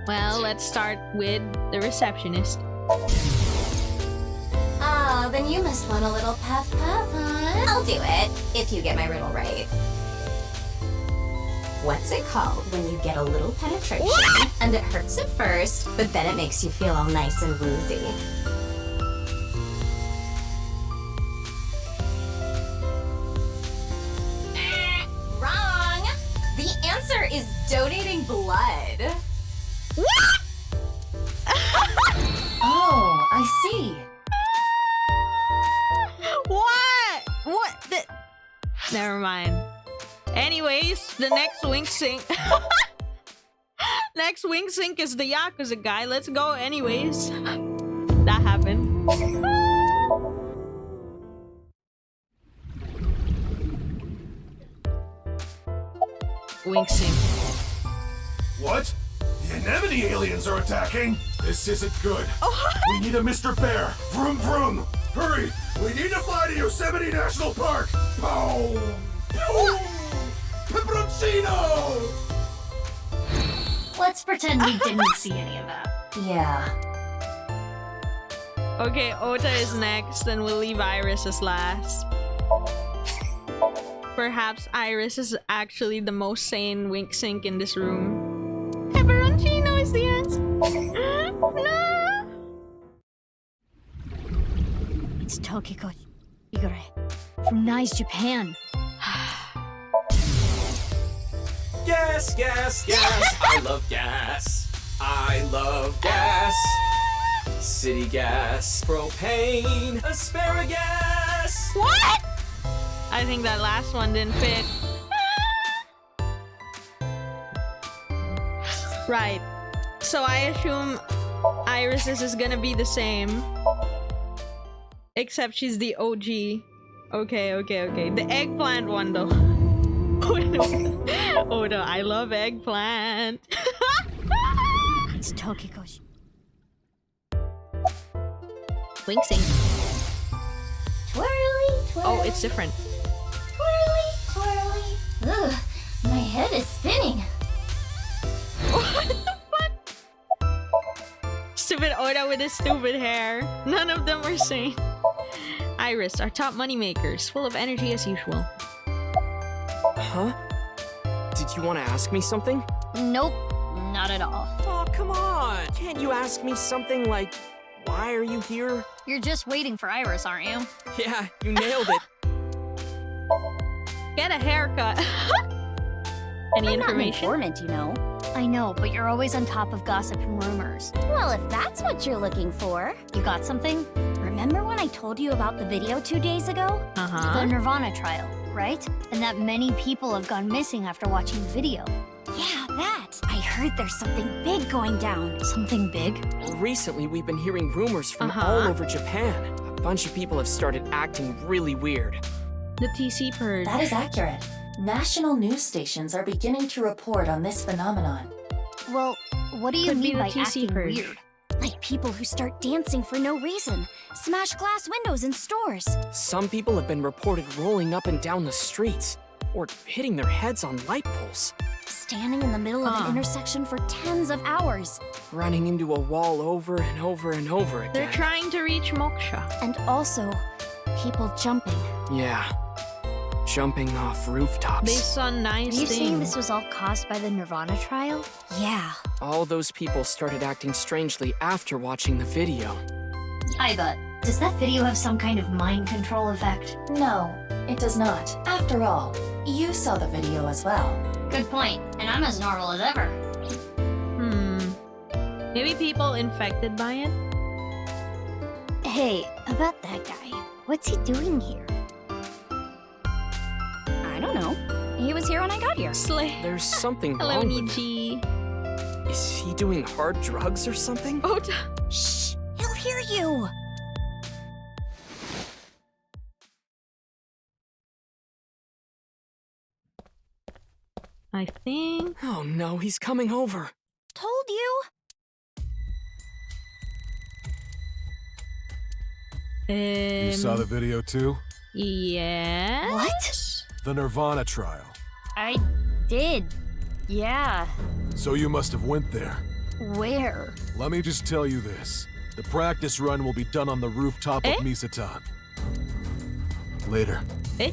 Well, let's start with the receptionist. Oh, then you must want a little puff, huh? I'll do it, if you get my riddle right. What's it called when you get a little penetration, and it hurts at first, but then it makes you feel all nice and woozy? Wrong! The answer is donating blood. What? Oh, I see. What? Never mind. Anyways, the next wink sync. Next wink sync is the Yakuza guy. Let's go anyways. That happened. Wink sync. What? The anemone aliens are attacking? This isn't good. We need a Mr. Bear. Vroom vroom. Hurry! We need to fly to Yosemite National Park. Boom! Boom! Pepperoncino! Let's pretend we didn't see any of that. Yeah. Okay, Ota is next, and we'll leave Iris as last. Perhaps Iris is actually the most sane wink sink in this room. Pepperoncino is the answer. No! It's Tokiko Igure from Nice, Japan. Gas, gas, gas. I love gas. I love gas. City gas, propane, asparagus. What? I think that last one didn't fit. Right. So I assume Iris's is gonna be the same. Except she's the OG. Okay. The eggplant one though. Oh no, I love eggplant. It's Tokiko. Wink sing. Twirly, twirly. Oh, it's different. Twirly, twirly. Ugh, my head is spinning. What the fuck? Stupid Oda with his stupid hair. None of them are sane. Iris, our top moneymakers, full of energy as usual. Huh? Did you want to ask me something? Nope, not at all. Oh, come on. Can't you ask me something like, why are you here? You're just waiting for Iris, aren't you? Yeah, you nailed it. Get a haircut. Any I'm not an information? informant, you know. I know, but you're always on top of gossip and rumors. Well, if that's what you're looking for. You got something? Remember when I told you about the video 2 days ago? The Nirvana trial, right? And that many people have gone missing after watching the video. Yeah, that. I heard there's something big going down. Something big? Recently, we've been hearing rumors from all over Japan. A bunch of people have started acting really weird. The TC purge. That is accurate. National news stations are beginning to report on this phenomenon. Well, what do you Could be mean the by TC acting purge. weird? Like people who start dancing for no reason. Smash glass windows in stores. Some people have been reported rolling up and down the streets, or hitting their heads on light poles. Standing in the middle of an intersection for tens of hours. Running into a wall over and over and over again. They're trying to reach moksha. And also, people jumping. Yeah. Jumping off rooftops. They saw nice Are you things. saying this was all caused by the Nirvana trial? Yeah. All those people started acting strangely after watching the video. I bet. Does that video have some kind of mind control effect? No, it does not. After all, you saw the video as well. Good point. And I'm as normal as ever. Maybe people infected by it? Hey, about that guy. What's he doing here? I don't know. He was here when I got here. Slay. There's something Hello, wrong with him. Niji. Is he doing hard drugs or something? Ota. Shh! He'll hear you! I think. Oh no, he's coming over. Told you! You saw the video too? Yeah. What? The Nirvana trial. I did. Yeah. So you must have went there. Where? Let me just tell you this. The practice run will be done on the rooftop of Misatan. Later. Eh?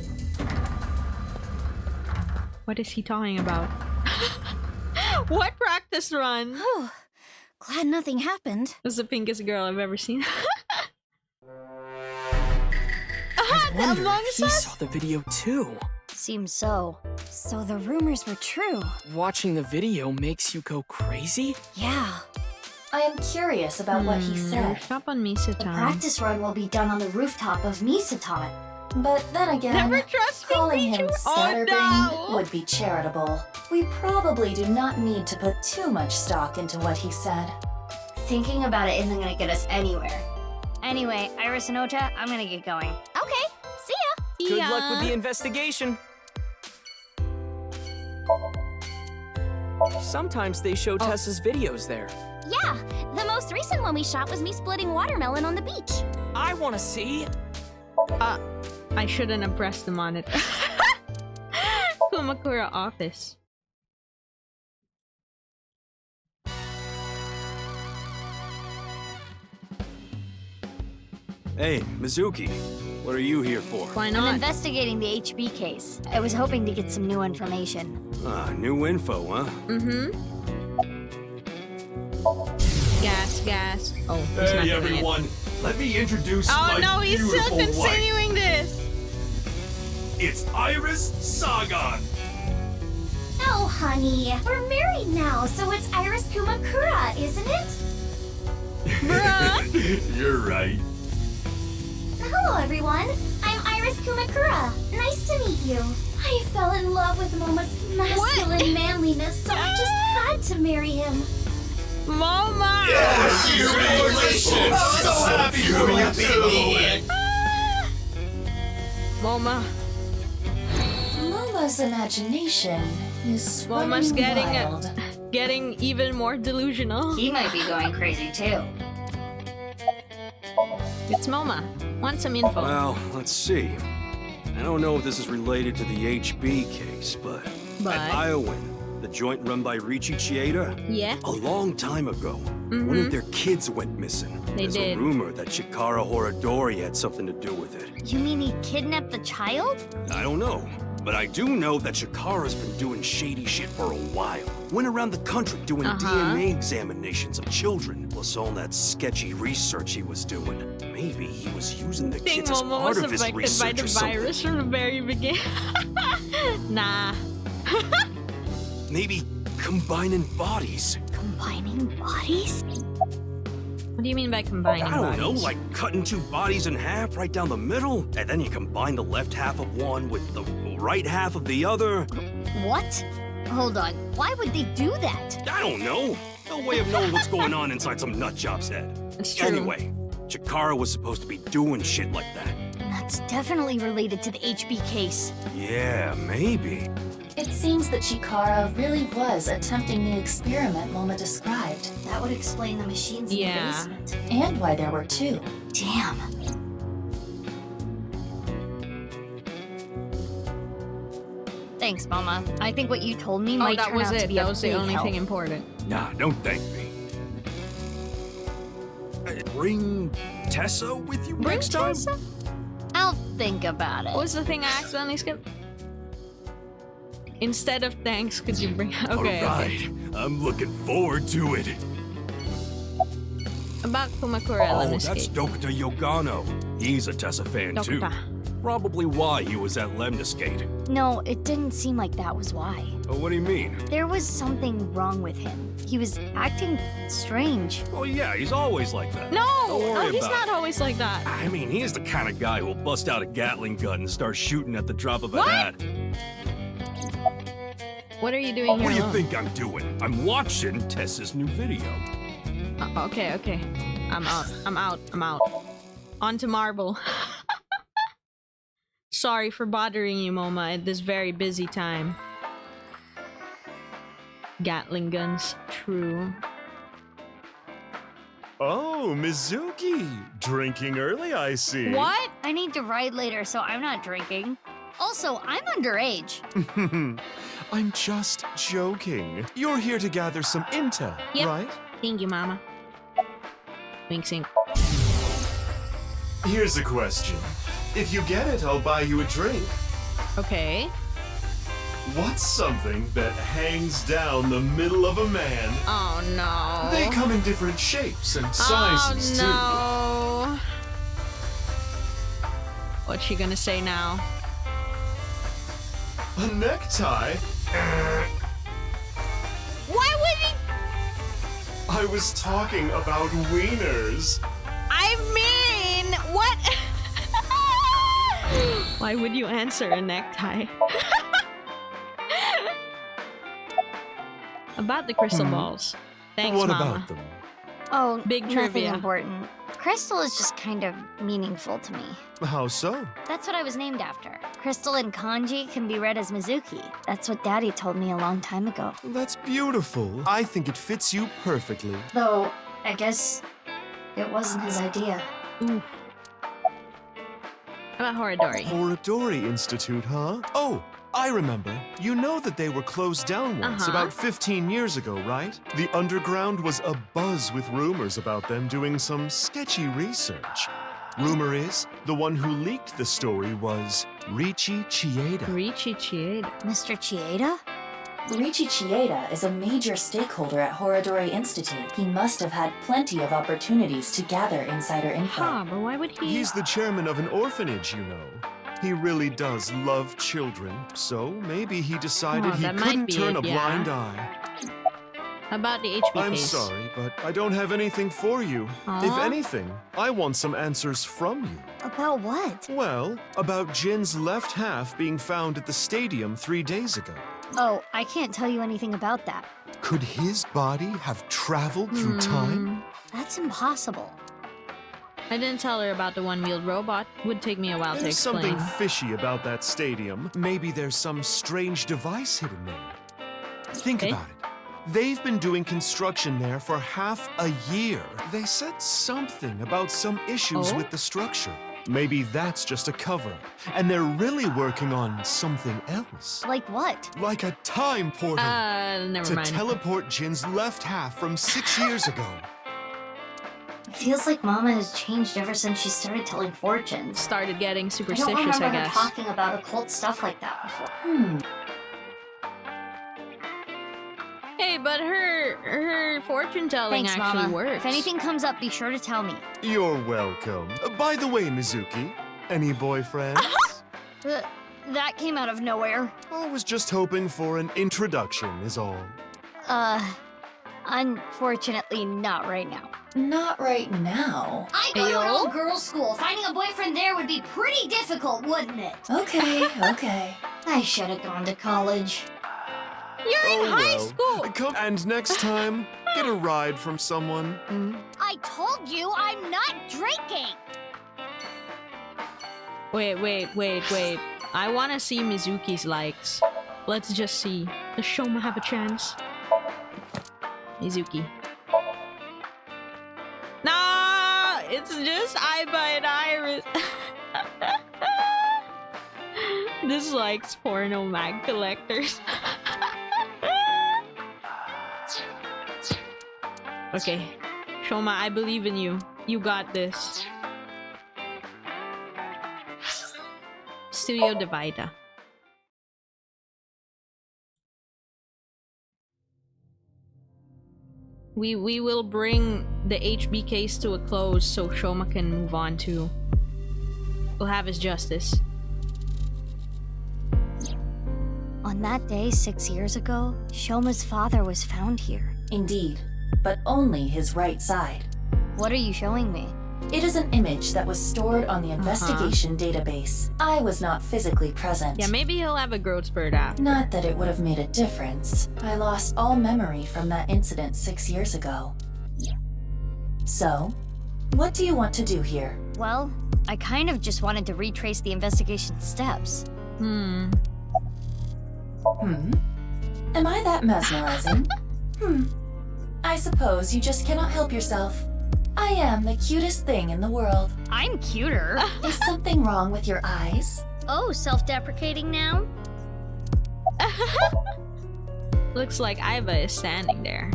What is he talking about? What practice run? Whew. Glad nothing happened. Was the pinkest girl I've ever seen. I wonder Among if he Us? saw the video too. Seems so. So the rumors were true. Watching the video makes you go crazy? Yeah. I am curious about what he said. Rooftop on The Misatan. practice run will be done on the rooftop of Misatan. But then again, Never trust calling him scatterbrain Oh, no. would be charitable. We probably do not need to put too much stock into what he said. Thinking about it isn't gonna get us anywhere. Anyway, Iris and Ota, I'm gonna get going. Okay, see ya! Good luck with the investigation. Sometimes they show Tessa's videos there. Yeah, the most recent one we shot was me splitting watermelon on the beach. I want to see. I shouldn't have pressed them on it. Kumakura office. Hey, Mizuki. What are you here for? Why I'm not? investigating the HB case. I was hoping to get some new information. New info, huh? Mm-hmm. Gas. Oh, he's not Hey doing everyone, let me introduce Oh my no, he's still beautiful wife. continuing this. It's Iris Sagan. Oh, honey, we're married now, so it's Iris Kumakura, isn't it? Bruh. You're right. Hello, everyone. I'm Iris Kumakura. Nice to meet you. I fell in love with Momo's masculine manliness, so I just had to marry him. Moma! Yes, congratulations! So happy for you too! Moma. Momo's imagination is Moma's running wild. getting even more delusional. He might be going crazy too. It's Moma. Want some info? Well, let's see. I don't know if this is related to the HB case, but at Iowin, the joint run by Richie Chieda, Yeah. a long time ago, one of their kids went missing. They There's did. a rumor that Chikara Horadori had something to do with it. You mean he kidnapped the child? I don't know, but I do know that Chikara's been doing shady shit for a while. Went around the country doing DNA examinations of children, plus all that sketchy research he was doing. Maybe he was using the I think kids as Momo part was of his affected by research the or something. virus from the very beginning. Nah. Maybe combining bodies. Combining bodies? What do you mean by combining I don't know, bodies? like cutting two bodies in half right down the middle, and then you combine the left half of one with the right half of the other. What? Hold on. Why would they do that? I don't know. No way of knowing what's going on inside some nutjob's head. It's true. Anyway, Chikara was supposed to be doing shit like that. That's definitely related to the HB case. Yeah, maybe. It seems that Chikara really was attempting the experiment Moma described. That would explain the machines in the basement. And why there were two. Damn. Thanks, Mama. I think what you told me might that turn was out to it. be That a was the big only help. thing important. Nah, don't thank me. Bring Tessa with you Bring next time? Tessa? I'll think about it. What was the thing I accidentally skipped? Instead of thanks, could you bring... Okay, All right, I'm looking forward to it. About Kumakura, let me That's skip. Dokita Yogano. He's a Tessa fan too. Dokita. Probably why he was at Lemniscate. No, it didn't seem like that was why. Oh, what do you mean? There was something wrong with him. He was acting strange. Oh yeah, he's always like that. No! Don't worry No, he's about not always like that. I mean, he's the kind of guy who'll bust out a Gatling gun and start shooting at the drop of a What? hat. What are you doing here What do you alone? think I'm doing? I'm watching Tessa's new video. Okay. I'm out. On to Marble. Sorry for bothering you, Moma, at this very busy time. Gatling guns, true. Oh, Mizuki! Drinking early, I see. What? I need to ride later, so I'm not drinking. Also, I'm underage. I'm just joking. You're here to gather some intel, Yep. right? Thank you, Mama. Wink, sink. Here's a question. If you get it, I'll buy you a drink. Okay. What's something that hangs down the middle of a man? Oh no. They come in different shapes and sizes, oh no. What's she gonna say now? too. A necktie? Why would he? I was talking about wieners. I mean, what? Why would you answer a necktie? About the crystal balls. Thanks, What Mama. about them? Oh, Big nothing trivia. important. Crystal is just kind of meaningful to me. How so? That's what I was named after. Crystal in kanji can be read as Mizuki. That's what Daddy told me a long time ago. That's beautiful. I think it fits you perfectly. Though, I guess it wasn't his idea. Ooh. How about Horadori? Horadori Institute, huh? Oh, I remember. You know that they were closed down once, about 15 years ago, right? The underground was abuzz with rumors about them doing some sketchy research. Rumor is, the one who leaked the story was Riichi Chieda. Riichi Chieda? Mr. Chieda? Riichi Chieda is a major stakeholder at Horadori Institute. He must have had plenty of opportunities to gather insider info. Huh, but why would he? He's the chairman of an orphanage, you know. He really does love children, so maybe he decided he couldn't turn a blind eye. How about the HB I'm case? sorry, but I don't have anything for you. If anything, I want some answers from you. About what? Well, about Jin's left half being found at the stadium 3 days ago. Oh, I can't tell you anything about that. Could his body have traveled through time? That's impossible. I didn't tell her about the one-wheeled robot. Would take me a while to There's explain. something fishy about that stadium. Maybe there's some strange device hidden there. Think about it. They've been doing construction there for half a year. They said something about some issues with the structure. Maybe that's just a cover-up, and they're really working on something else. Like what? Like a time portal. Never mind. To teleport Jin's left half from 6 years ago. It feels like Mama has changed ever since she started telling fortunes. Started getting I superstitious, don't remember I her guess. talking about occult stuff like that before. Hey, but her fortune telling Thanks, actually Mama. works. If anything comes up, be sure to tell me. You're welcome. By the way, Mizuki, any boyfriends? That came out of nowhere. I was just hoping for an introduction, is all. Unfortunately, not right now. Not right now. I go to an all-girls school. Finding a boyfriend there would be pretty difficult, wouldn't it? Okay, okay. I should have gone to college. You're in high school! Come and next time, get a ride from someone. I told you I'm not drinking! Wait. I want to see Mizuki's likes. Let's just see. Does Shoma have a chance? Mizuki. Nah! It's just Aiba and Iris. Dislikes porno mag collectors. Okay. Shoma, I believe in you. You got this. Studio Divider. We will bring the HB case to a close so Shoma can move on to. We'll have his justice. On that day 6 years ago, Shoma's father was found here. Indeed, but only his right side. What are you showing me? It is an image that was stored on the investigation database. I was not physically present. Yeah, maybe he'll have a growth spurt after. Not that it would have made a difference. I lost all memory from that incident 6 years ago. So, what do you want to do here? Well, I kind of just wanted to retrace the investigation steps. Am I that mesmerizing? I suppose you just cannot help yourself. I am the cutest thing in the world. I'm cuter. Is something wrong with your eyes? Oh, self-deprecating now? Looks like Aiba is standing there.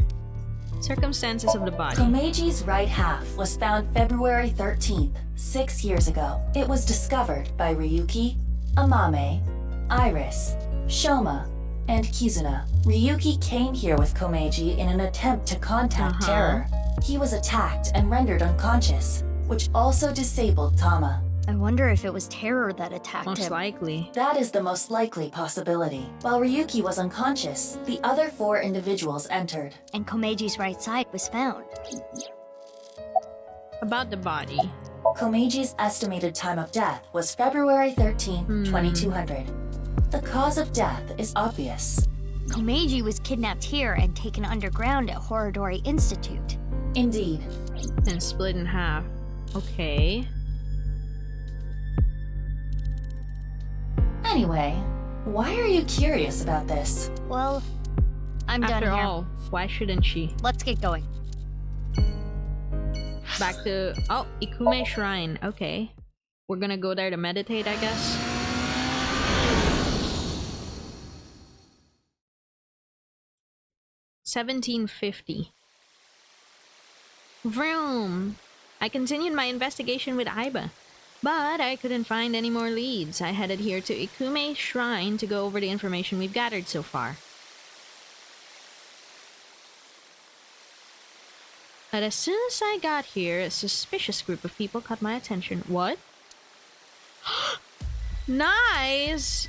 Circumstances of the body. Komeji's right half was found February 13th, 6 years ago. It was discovered by Ryuki, Amame, Iris, Shoma, and Kizuna. Ryuki came here with Komeji in an attempt to contact Terror. He was attacked and rendered unconscious, which also disabled Tama. I wonder if it was Terror that attacked him. Most likely. That is the most likely possibility. While Ryuki was unconscious, the other 4 individuals entered. And Komeji's right side was found. About the body. Komeji's estimated time of death was February 13, 2200. The cause of death is obvious. Komeji was kidnapped here and taken underground at Horadori Institute. Indeed. And split in half. Okay. Anyway, why are you curious about this? Well, I'm done After here. all, why shouldn't she? Let's get going. Back to... Oh, Ikume Shrine. Okay. We're gonna go there to meditate, I guess. $17.50. Vroom! I continued my investigation with Aiba, but I couldn't find any more leads. I headed here to Ikume Shrine to go over the information we've gathered so far. But as soon as I got here, a suspicious group of people caught my attention. What? Nice!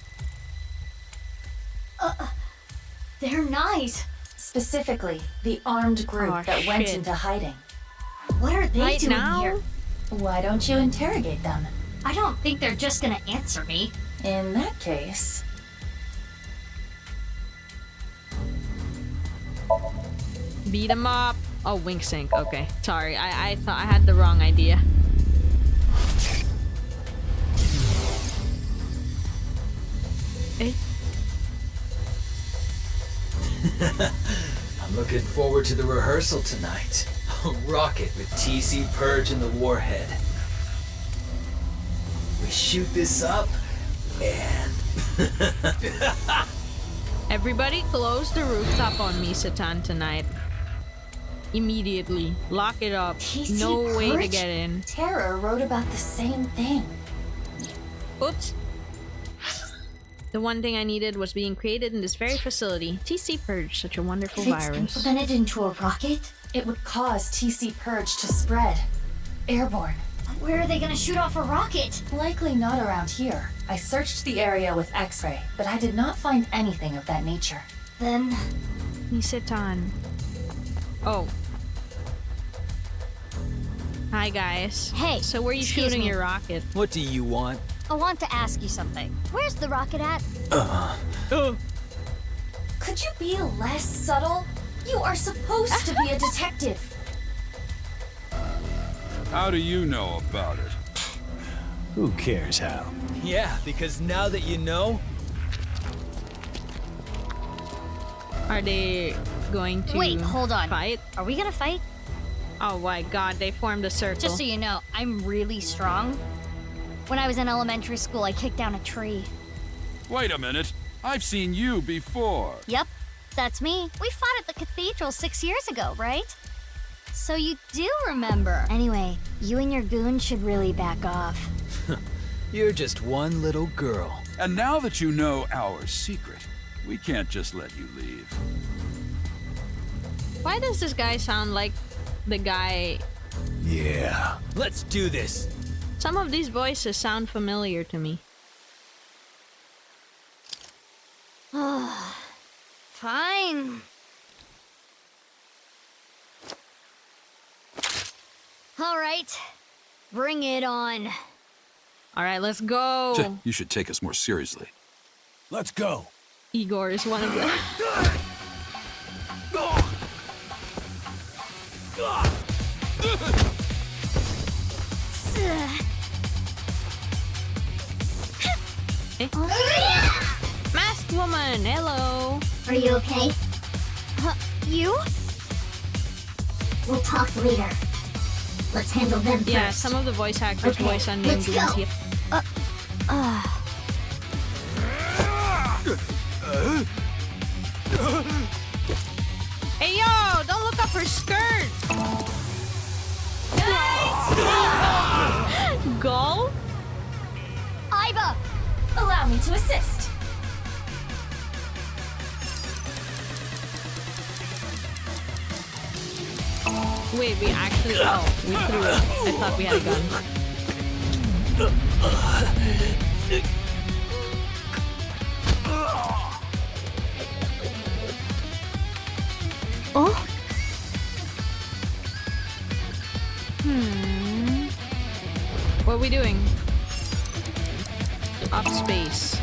They're nice. Specifically, the armed group Oh, that went shit. into hiding. What are they Right doing now? here? Why don't you interrogate them? I don't think they're just gonna answer me. In that case... Beat 'em up. Oh, wink sync. Okay. Sorry, I thought I had the wrong idea. Eh? I'm looking forward to the rehearsal tonight. I'll rock it with TC Purge and the Warhead. We shoot this up, and... Everybody close the rooftop on me, Satan, tonight. Immediately. Lock it up. TC No way to Purge? get in. Terror wrote about the same thing. Oops. The one thing I needed was being created in this very facility. TC Purge, such a wonderful If it's virus. implemented into a rocket, It would cause TC Purge to spread. Airborne. where are they gonna shoot off a rocket? Likely not around here. I searched the area with X-ray, but I did not find anything of that nature. Then... Satan. Oh. Hi, guys. Hey, So where are you excuse shooting me. your rocket? What do you want? I want to ask you something. Where's the rocket at? Could you be less subtle? You are supposed to be a detective. How do you know about it? Who cares how? Yeah, because now that you know... Are they going to Wait, hold on. fight? Are we gonna fight? Oh my god, they formed a circle. Just so you know, I'm really strong. When I was in elementary school, I kicked down a tree. Wait a minute. I've seen you before. Yep, that's me. We fought at the cathedral 6 years ago, right? So you do remember. Anyway, you and your goon should really back off. You're just one little girl. And now that you know our secret, we can't just let you leave. Why does this guy sound like the guy... Yeah. Let's do this. Some of these voices sound familiar to me. Fine. All right, bring it on. Alright, let's go! You should take us more seriously. Let's go. Igor is one of them. Masked woman, hello! Are you okay? You? We'll talk later. Let's handle them first. Yeah, some of the voice actors Okay, voice unnamed let's goons go. here. Hey yo, don't look up her skirt! Gull? Aiba! Allow me to assist. Wait, we actually... Oh, we threw it. I thought we had a gun. Oh? What are we doing? Up space.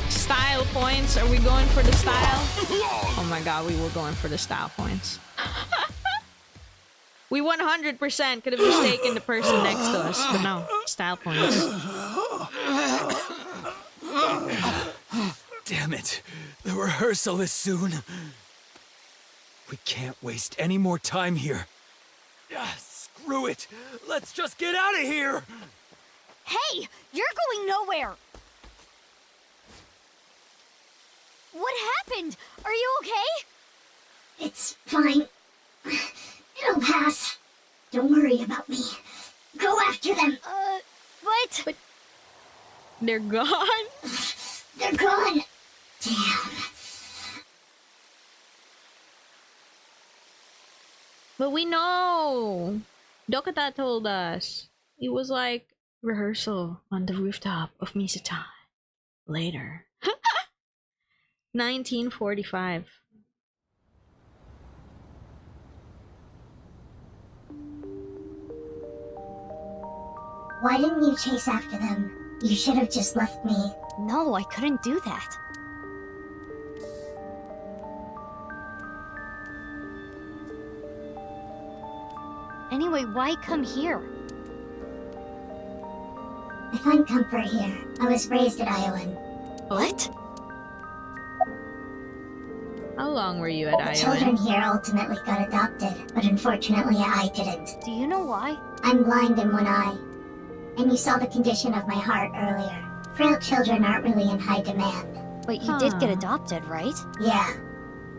Style points. Are we going for the style? Oh my god, we were going for the style points. We 100% could have mistaken the person next to us, but no. Style points. Damn it. The rehearsal is soon. We can't waste any more time here. Screw it. Let's just get out of here. Hey, you're going nowhere. What happened? Are you okay? It's fine. It'll pass. Don't worry about me. Go after them. What? But they're gone. They're gone. Damn. But we know. Dokata told us. It was like rehearsal on the rooftop of Misatan. Later. 1945. Why didn't you chase after them? You should have just left me. No, I couldn't do that. Anyway, why come here? I find comfort here. I was raised at Iowan. What? How long were you at The Iowa? children here ultimately got adopted, but unfortunately I didn't. Do you know why? I'm blind in one eye. And you saw the condition of my heart earlier. Frail children aren't really in high demand. But you did get adopted, right? Yeah.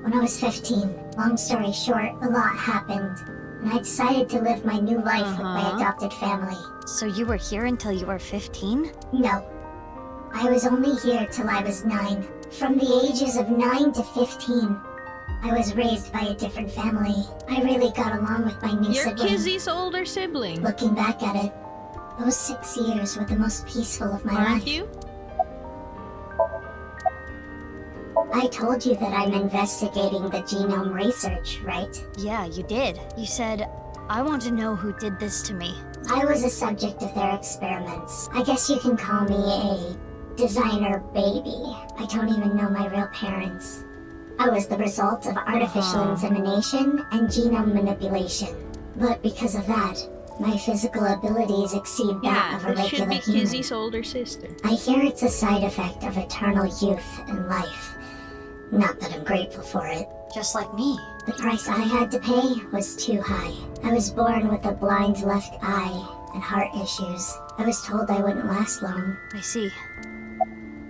When I was 15, long story short, a lot happened. And I decided to live my new life with my adopted family. So you were here until you were 15? No. I was only here till I was 9. From the ages of 9 to 15, I was raised by a different family. I really got along with my new You're sibling. Kizzy's older sibling. Looking back at it, those 6 years were the most peaceful of my Aren't life. you? I told you that I'm investigating the genome research, right? Yeah, you did. You said, I want to know who did this to me. I was a subject of their experiments. I guess you can call me a designer baby. I don't even know my real parents. I was the result of artificial insemination and genome manipulation. But because of that, my physical abilities exceed that of a this should regular be human. Kizzy's older sister. I hear it's a side effect of eternal youth and life. Not that I'm grateful for it. Just like me. The price I had to pay was too high. I was born with a blind left eye and heart issues. I was told I wouldn't last long. I see.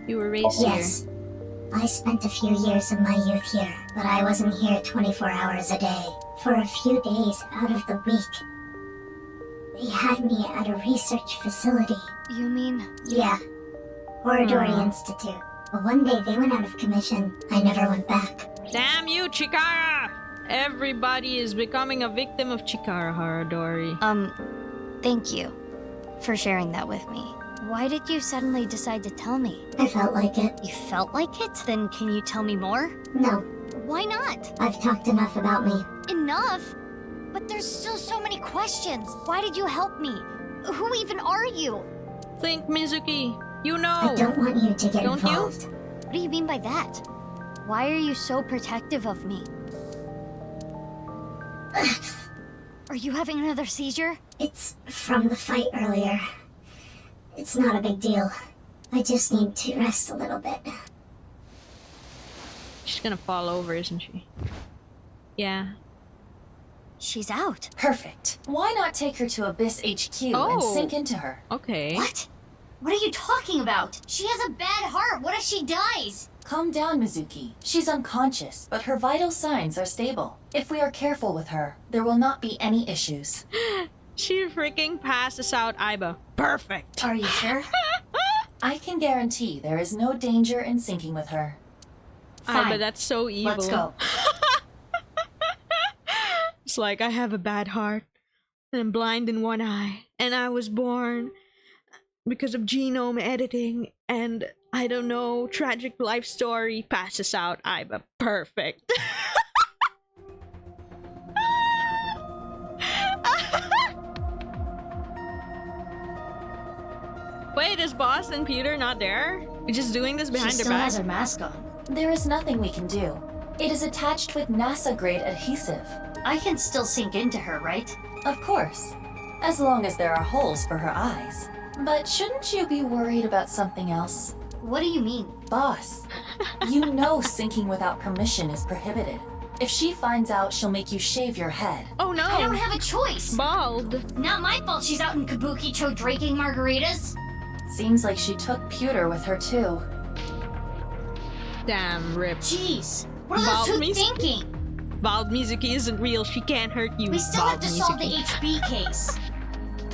You were raised Yes. I spent a few years of my youth here, but I wasn't here 24 hours a day. For a few days out of the week, they had me at a research facility. You mean? Yeah. Oradori Institute. But one day they went out of commission. I never went back. Damn you, Chikara! Everybody is becoming a victim of Chikara Haradori. Thank you for sharing that with me. Why did you suddenly decide to tell me? I felt like it. You felt like it? Then can you tell me more? No. Why not? I've talked enough about me. Enough? But there's still so many questions. Why did you help me? Who even are you? Think, Mizuki. You know. I don't want you to get Don't involved. What do you mean by that? Why are you so protective of me? Are you having another seizure? It's from the fight earlier. It's not a big deal. I just need to rest a little bit. She's gonna fall over, isn't she? Yeah. She's out. Perfect. Why not take her to Abyss HQ and sink into her? Okay. What? What are you talking about? She has a bad heart. What if she dies? Calm down, Mizuki. She's unconscious, but her vital signs are stable. If we are careful with her, there will not be any issues. She freaking passes out Aiba. Perfect. Are you sure? I can guarantee there is no danger in sinking with her. Aiba, that's so evil. Let's go. It's like, I have a bad heart, and I'm blind in one eye, and I was born because of genome editing, and I don't know, tragic life story, passes out Aiba. Perfect. Wait, is Boss and Peter not there? We're just doing this behind She their still back? has her mask on. There is nothing we can do. It is attached with NASA-grade adhesive. I can still sink into her, right? Of course, as long as there are holes for her eyes. But shouldn't you be worried about something else? What do you mean? Boss, you know sinking without permission is prohibited. If she finds out, she'll make you shave your head. Oh no! I don't have a choice! Bald! Not my fault she's out in Kabukicho drinking margaritas! Seems like she took pewter with her too. Damn, rip. Jeez, what are those two thinking? Bald Mizuki isn't real, she can't hurt you. We still have to solve the HB case.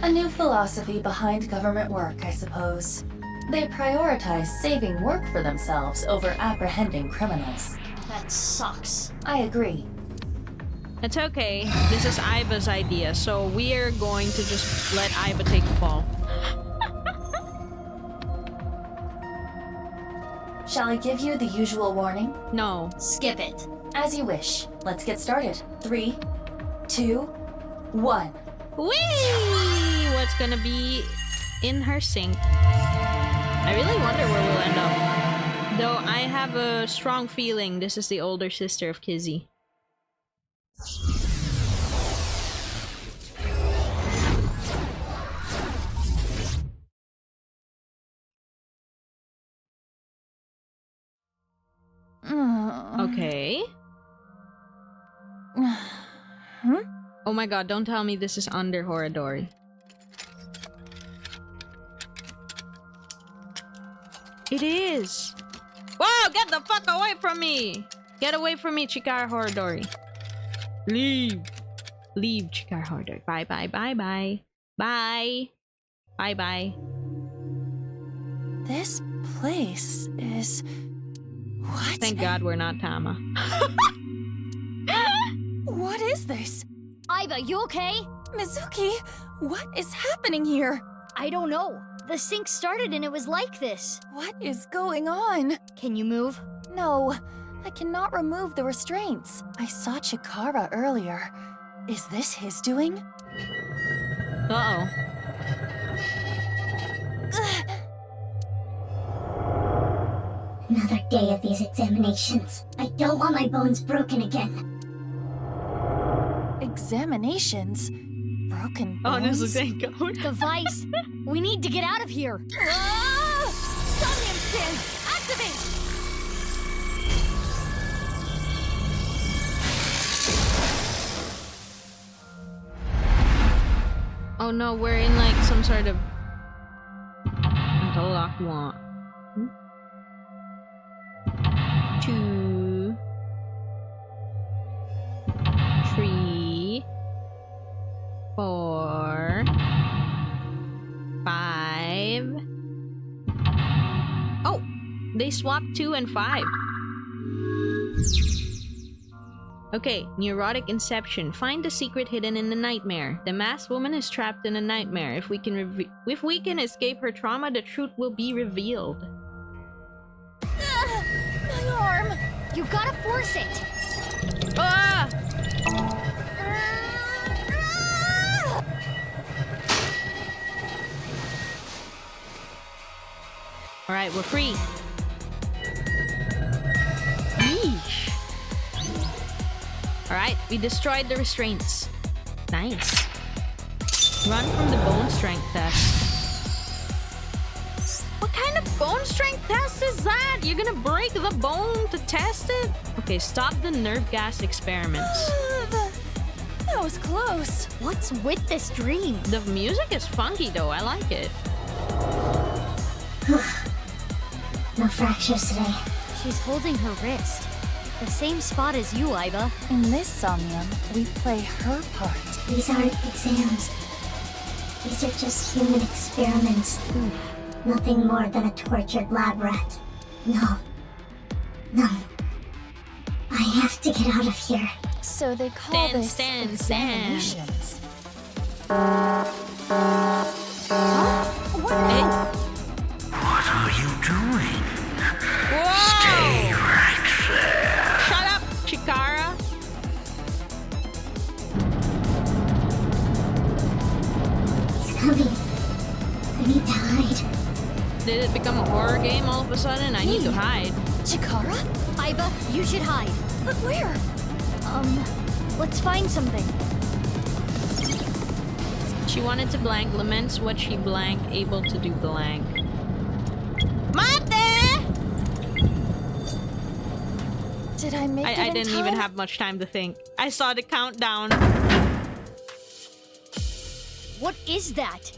A new philosophy behind government work, I suppose. They prioritize saving work for themselves over apprehending criminals. That sucks. I agree. It's okay. This is Iva's idea, so we are going to just let Iva take the fall. Shall I give you the usual warning? No. Skip it. As you wish. Let's get started. 3, 2, 1. Whee! What's gonna be in her sink? I really wonder where we'll end up. Though I have a strong feeling this is the older sister of Kizzy. Okay. Oh my god, don't tell me this is under Horadori. It is! Whoa! Get the fuck away from me! Get away from me, Chikara Horadori. Leave! Leave, Chikara Horadori. Bye bye bye bye. Bye! Bye bye. This place is... What? Thank God we're not Tama. What is this? Iva, you okay? Mizuki, what is happening here? I don't know. The sink started and it was like this. What is going on? Can you move? No, I cannot remove the restraints. I saw Chikara earlier. Is this his doing? Uh-oh. Another day of these examinations. I don't want my bones broken again. Examinations? Broken bones? Honestly, thank God. The vice. We need to get out of here. Somnium skin! Activate! Oh no, we're in like some sort of mental lock one. 2 3 4 5. Oh, they swapped 2 and 5. Okay, neurotic inception. Find the secret hidden in the nightmare. The masked woman is trapped in a nightmare. If we can escape her trauma, the truth will be revealed. My arm! You gotta force it! Ah! Alright, we're free. Yeesh. Alright, we destroyed the restraints. Nice. Run from the bone strength test. What kind of bone strength test is that? You're gonna break the bone to test it? Okay, stop the nerve gas experiments. That was close. What's with this dream? The music is funky though, I like it. No fractures today. She's holding her wrist. The same spot as you, Iva. In this Somnium, we play her part. These aren't exams. These are just human experiments. Nothing more than a tortured lab rat. No. No. I have to get out of here. So they call this examinations. What are you doing? Whoa! Stay right there. Shut up, Chikara. It's coming. I need to hide. This Did it become a horror game all of a sudden? I need to hide. Chikara? Aiba, you should hide. But where? Let's find something. She wanted to blank, laments what she blank, able to do blank. Mate! Did I make it I in didn't time? even have much time to think. I saw the countdown. What is that?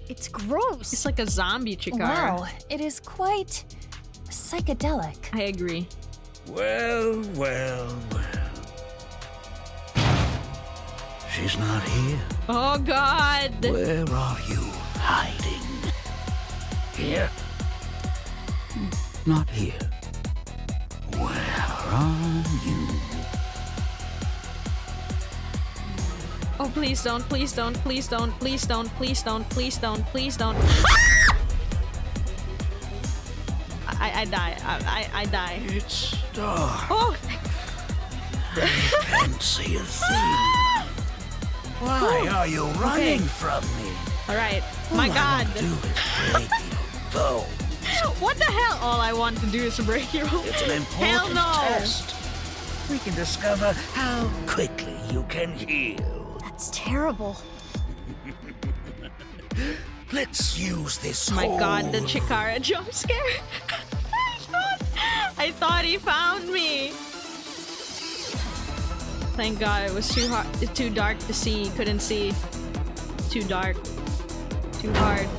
It's gross. It's like a zombie Chikara. Wow, it is quite psychedelic. I agree. Well. She's not here. Oh God! Where are you hiding? Here? Not here. Where are you? Oh, please don't, please don't, please don't, please don't, please don't, please don't, please don't. I die. I die. It's dark. Oh! I can't see a thing. Why are you running from me? Alright. All My I God. want to do is break your bones. What the hell? All I want to do is break your bones. It's an important Hell no! test. We can discover how quickly you can heal. That's terrible. Let's use this. My God, the hole. Chikara jump scare. I thought he found me. Thank God, it was too dark to see. Couldn't see. Too dark. Too hard.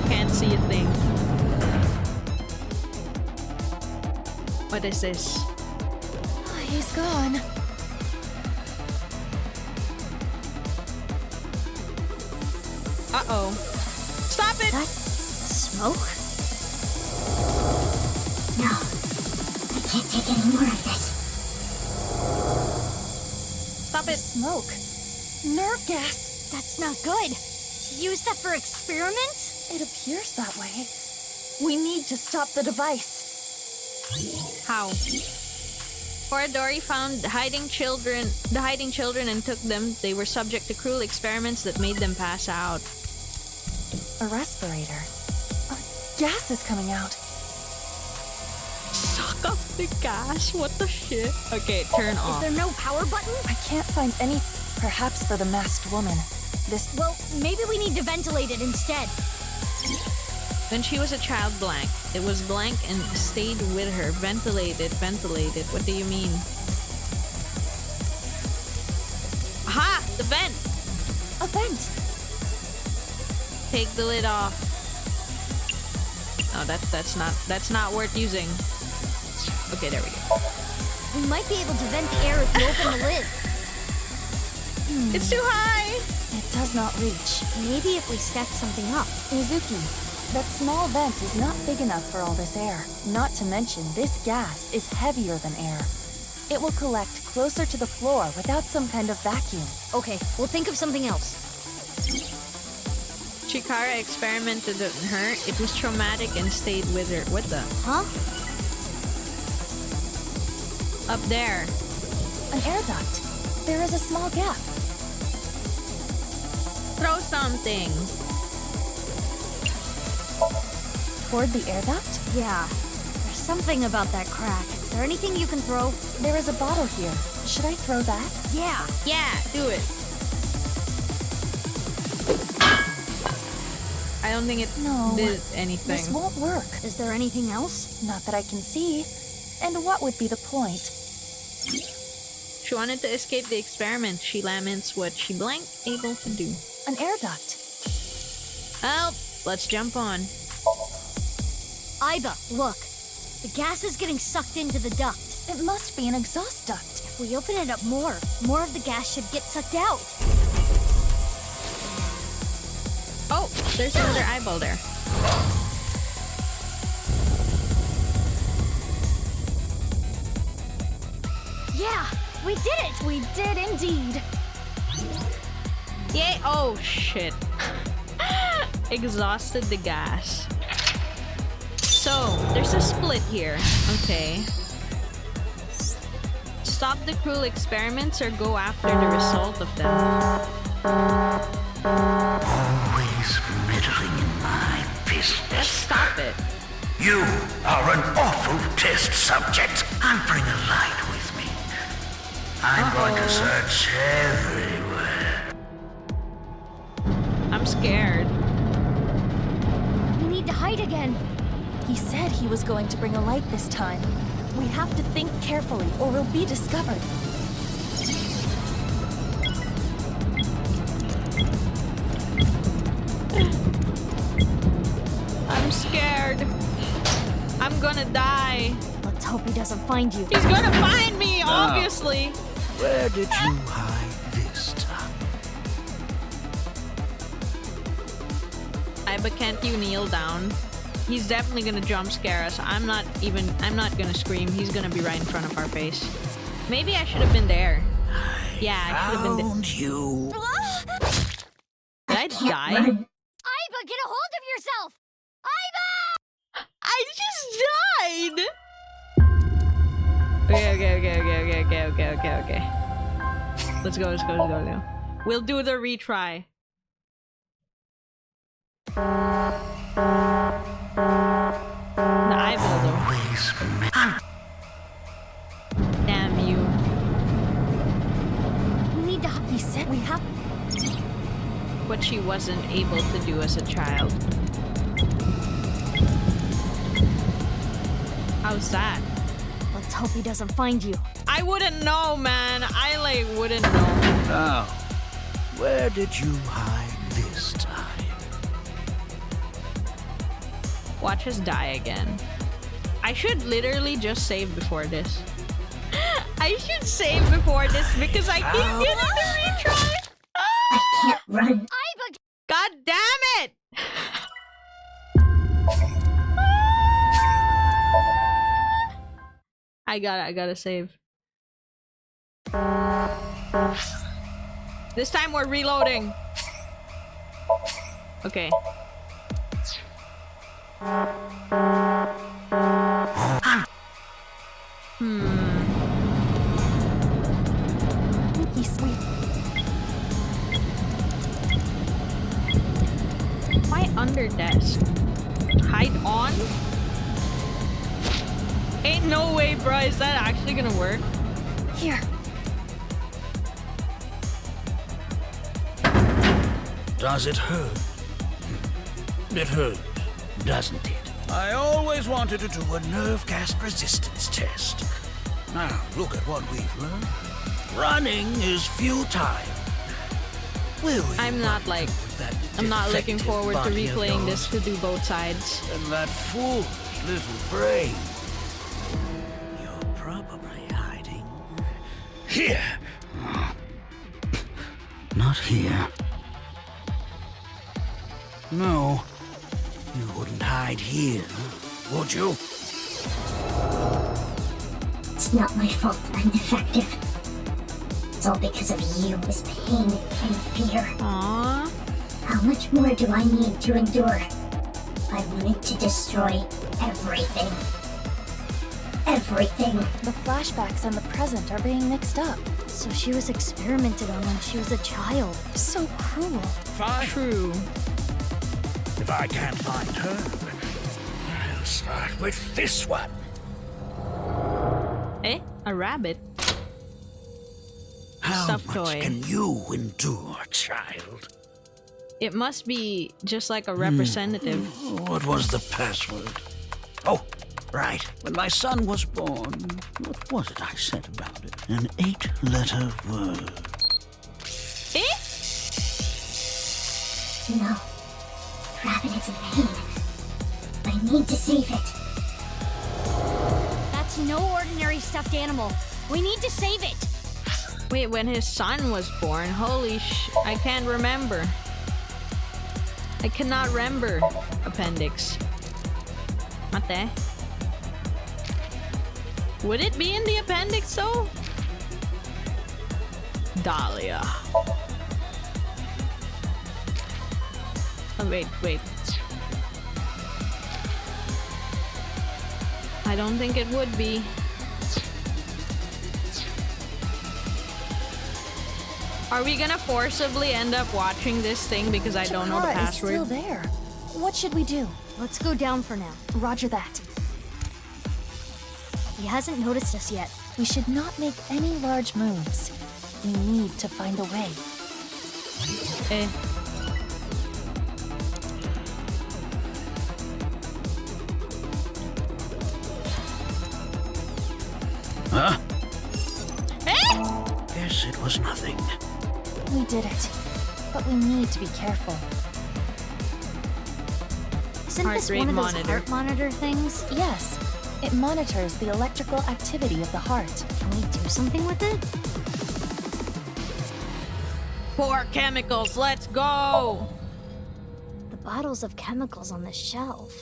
Can't see a thing. What is this? Oh, he's gone. Uh-oh. Stop it! That smoke? No. I can't take any more of this. Stop it! Smoke. Nerve gas. That's not good. Use that for experiments? It appears that way. We need to stop the device. How? Horadori found the hiding children and took them. They were subject to cruel experiments that made them pass out. A respirator. Gas is coming out. Suck up the gas? What the shit? Okay, turn off. Is there no power button? I can't find any. Perhaps for the masked woman. This. Well, maybe we need to ventilate it instead. When she was a child, blank. It was blank and stayed with her. Ventilated. What do you mean? Aha! The vent! A vent! Take the lid off. Oh, that's not worth using. Okay, there we go. We might be able to vent the air if you open the lid. It's too high! It does not reach. Maybe if we stack something up. Mizuki, that small vent is not big enough for all this air. Not to mention, this gas is heavier than air. It will collect closer to the floor without some kind of vacuum. Okay, we'll think of something else. Chikara experimented on her. It was traumatic and stayed with her. What the? Huh? Up there. An air duct. There is a small gap. Throw something. Toward the air duct? Yeah. There's something about that crack. Is there anything you can throw? There is a bottle here. Should I throw that? Yeah. Yeah, do it. I don't think it did anything. This won't work. Is there anything else? Not that I can see. And what would be the point? She wanted to escape the experiment. She laments what she blank able to do. An air duct. Well, let's jump on. Aiba, look. The gas is getting sucked into the duct. It must be an exhaust duct. If we open it up more of the gas should get sucked out. Oh, there's another eyeball there. Yeah, we did it! We did indeed. Yay! Oh, shit. Exhausted the gas. So, there's a split here. Okay. Stop the cruel experiments or go after the result of them. Always meddling in my business. Let's stop it. You are an awful test subject. I'll bring a light with me. I'm going to search everywhere. I'm scared. We need to hide again. He said he was going to bring a light this time. We have to think carefully or we'll be discovered. I'm scared. I'm gonna die. Let's hope he doesn't find you. He's gonna find me, obviously. Where did you hide this time? But can't you kneel down? He's definitely gonna jump scare us. I'm not gonna scream. He's gonna be right in front of our face. Maybe I should have been there. Yeah, I should have been there. Found you. Did I die? Aiba, get a hold of yourself! Aiba! I just died! Okay. Let's go. We'll do the retry. The eyeball though. Damn you. We need to... He said we have... What she wasn't able to do as a child. How's that? Let's hope he doesn't find you. I wouldn't know, man. I wouldn't know. Now, where did you hide this time? Watch us die again. I should literally just save before this. I should save before this because I keep getting the retry. I can't run. God damn it! I gotta save. This time we're reloading. Okay. He's sweet. Why under desk? Hide on? Ain't no way, bro. Is that actually gonna work? Here. Does it hurt? It hurts, doesn't it? I always wanted to do a nerve gas resistance test. Now, look at what we've learned. Running is futile. I'm not looking forward to replaying this to do both sides. And that foolish little brain. You're probably hiding here. Not here. No, you wouldn't hide here, would you? It's not my fault I'm defective. It's all because of you, this pain and fear. Aww. How much more do I need to endure? I wanted to destroy everything. Everything. The flashbacks and the present are being mixed up. So she was experimented on when she was a child. So cruel. Fine. True. If I can't find her, I'll start with this one. Eh? A rabbit? How Stuffed much toy. can you endure, child? It must be just like a representative. What was the password? Oh, right. When my son was born, what was it I said about it? An 8-letter word. Eh? No. Rabbit is in pain. I need to save it. That's no ordinary stuffed animal. We need to save it. Wait, when his son was born? Holy I can't remember. I cannot remember. Appendix. Mate. Would it be in the appendix though? Dahlia. Oh, wait. I don't think it would be. Are we gonna forcibly end up watching this thing because I don't know the Chikara is password? still there. What should we do? Let's go down for now. Roger that. He hasn't noticed us yet. We should not make any large moves. We need to find a way. Eh. Huh? Eh? Guess it was nothing. We did it. But we need to be careful. Isn't Heart this rate one of those monitor. heart monitor things? Yes. It monitors the electrical activity of the heart. Can we do something with it? Pour chemicals, let's go! The bottles of chemicals on the shelf.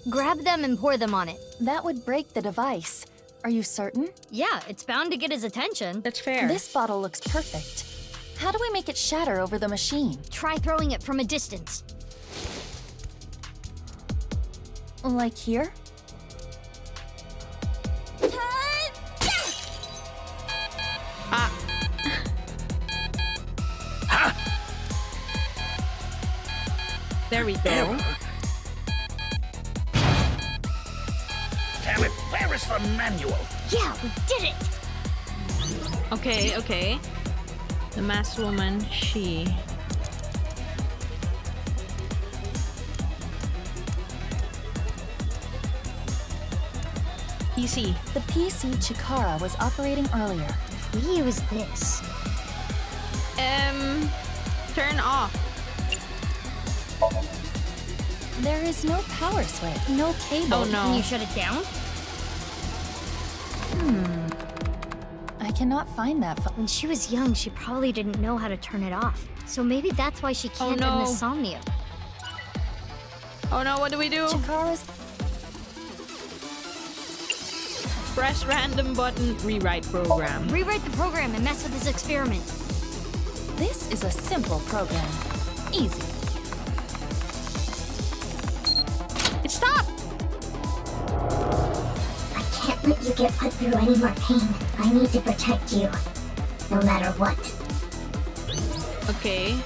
Grab them and pour them on it. That would break the device. Are you certain? Yeah, it's bound to get his attention. That's fair. This bottle looks perfect. How do we make it shatter over the machine? Try throwing it from a distance. Like here? There we go. Damn it, where is the manual? Yeah, we did it! Okay, okay. The masked woman, she... PC. The PC Chikara was operating earlier. If we use this... Turn off. There is no power switch, no cable. Oh no. Can you shut it down? I cannot find that. When she was young, she probably didn't know how to turn it off. So maybe that's why she can't no. end the Somnium. Oh no, what do we do? Chikara's... Press random button, rewrite program. Rewrite the program and mess with this experiment. This is a simple program. Easy. It stopped! I can't let you get put through any more pain. I need to protect you, no matter what. Okay.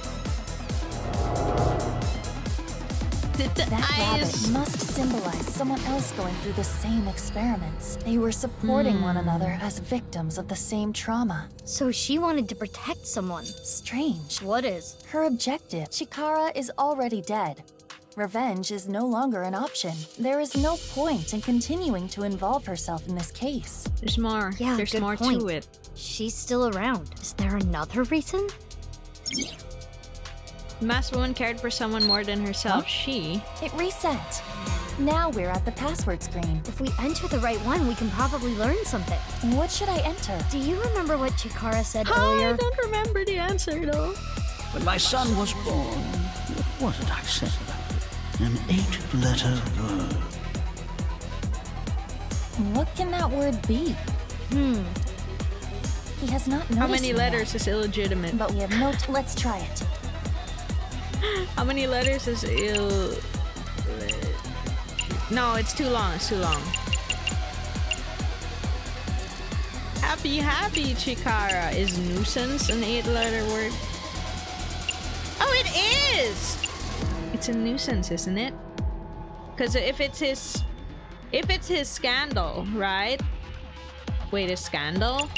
That rabbit must symbolize someone else going through the same experiments. They were supporting one another as victims of the same trauma. So she wanted to protect someone. Strange. What is? Her objective. Chikara is already dead. Revenge is no longer an option. There is no point in continuing to involve herself in this case. There's more. Yeah, There's good more point. to it. She's still around. Is there another reason? The masked woman cared for someone more than herself. Huh? She... It reset. Now we're at the password screen. If we enter the right one, we can probably learn something. What should I enter? Do you remember what Chikara said I earlier? don't remember the answer though. When my son was born, what did I say? An 8-letter word. What can that word be? He has not noticed How many me letters is illegitimate? But we have no... Let's try it. How many letters is No, it's too long. It's too long. Happy Chikara. Is nuisance an 8-letter word? Oh, it is! It's a nuisance, isn't it? Because if it's his scandal, right? Wait, is scandal?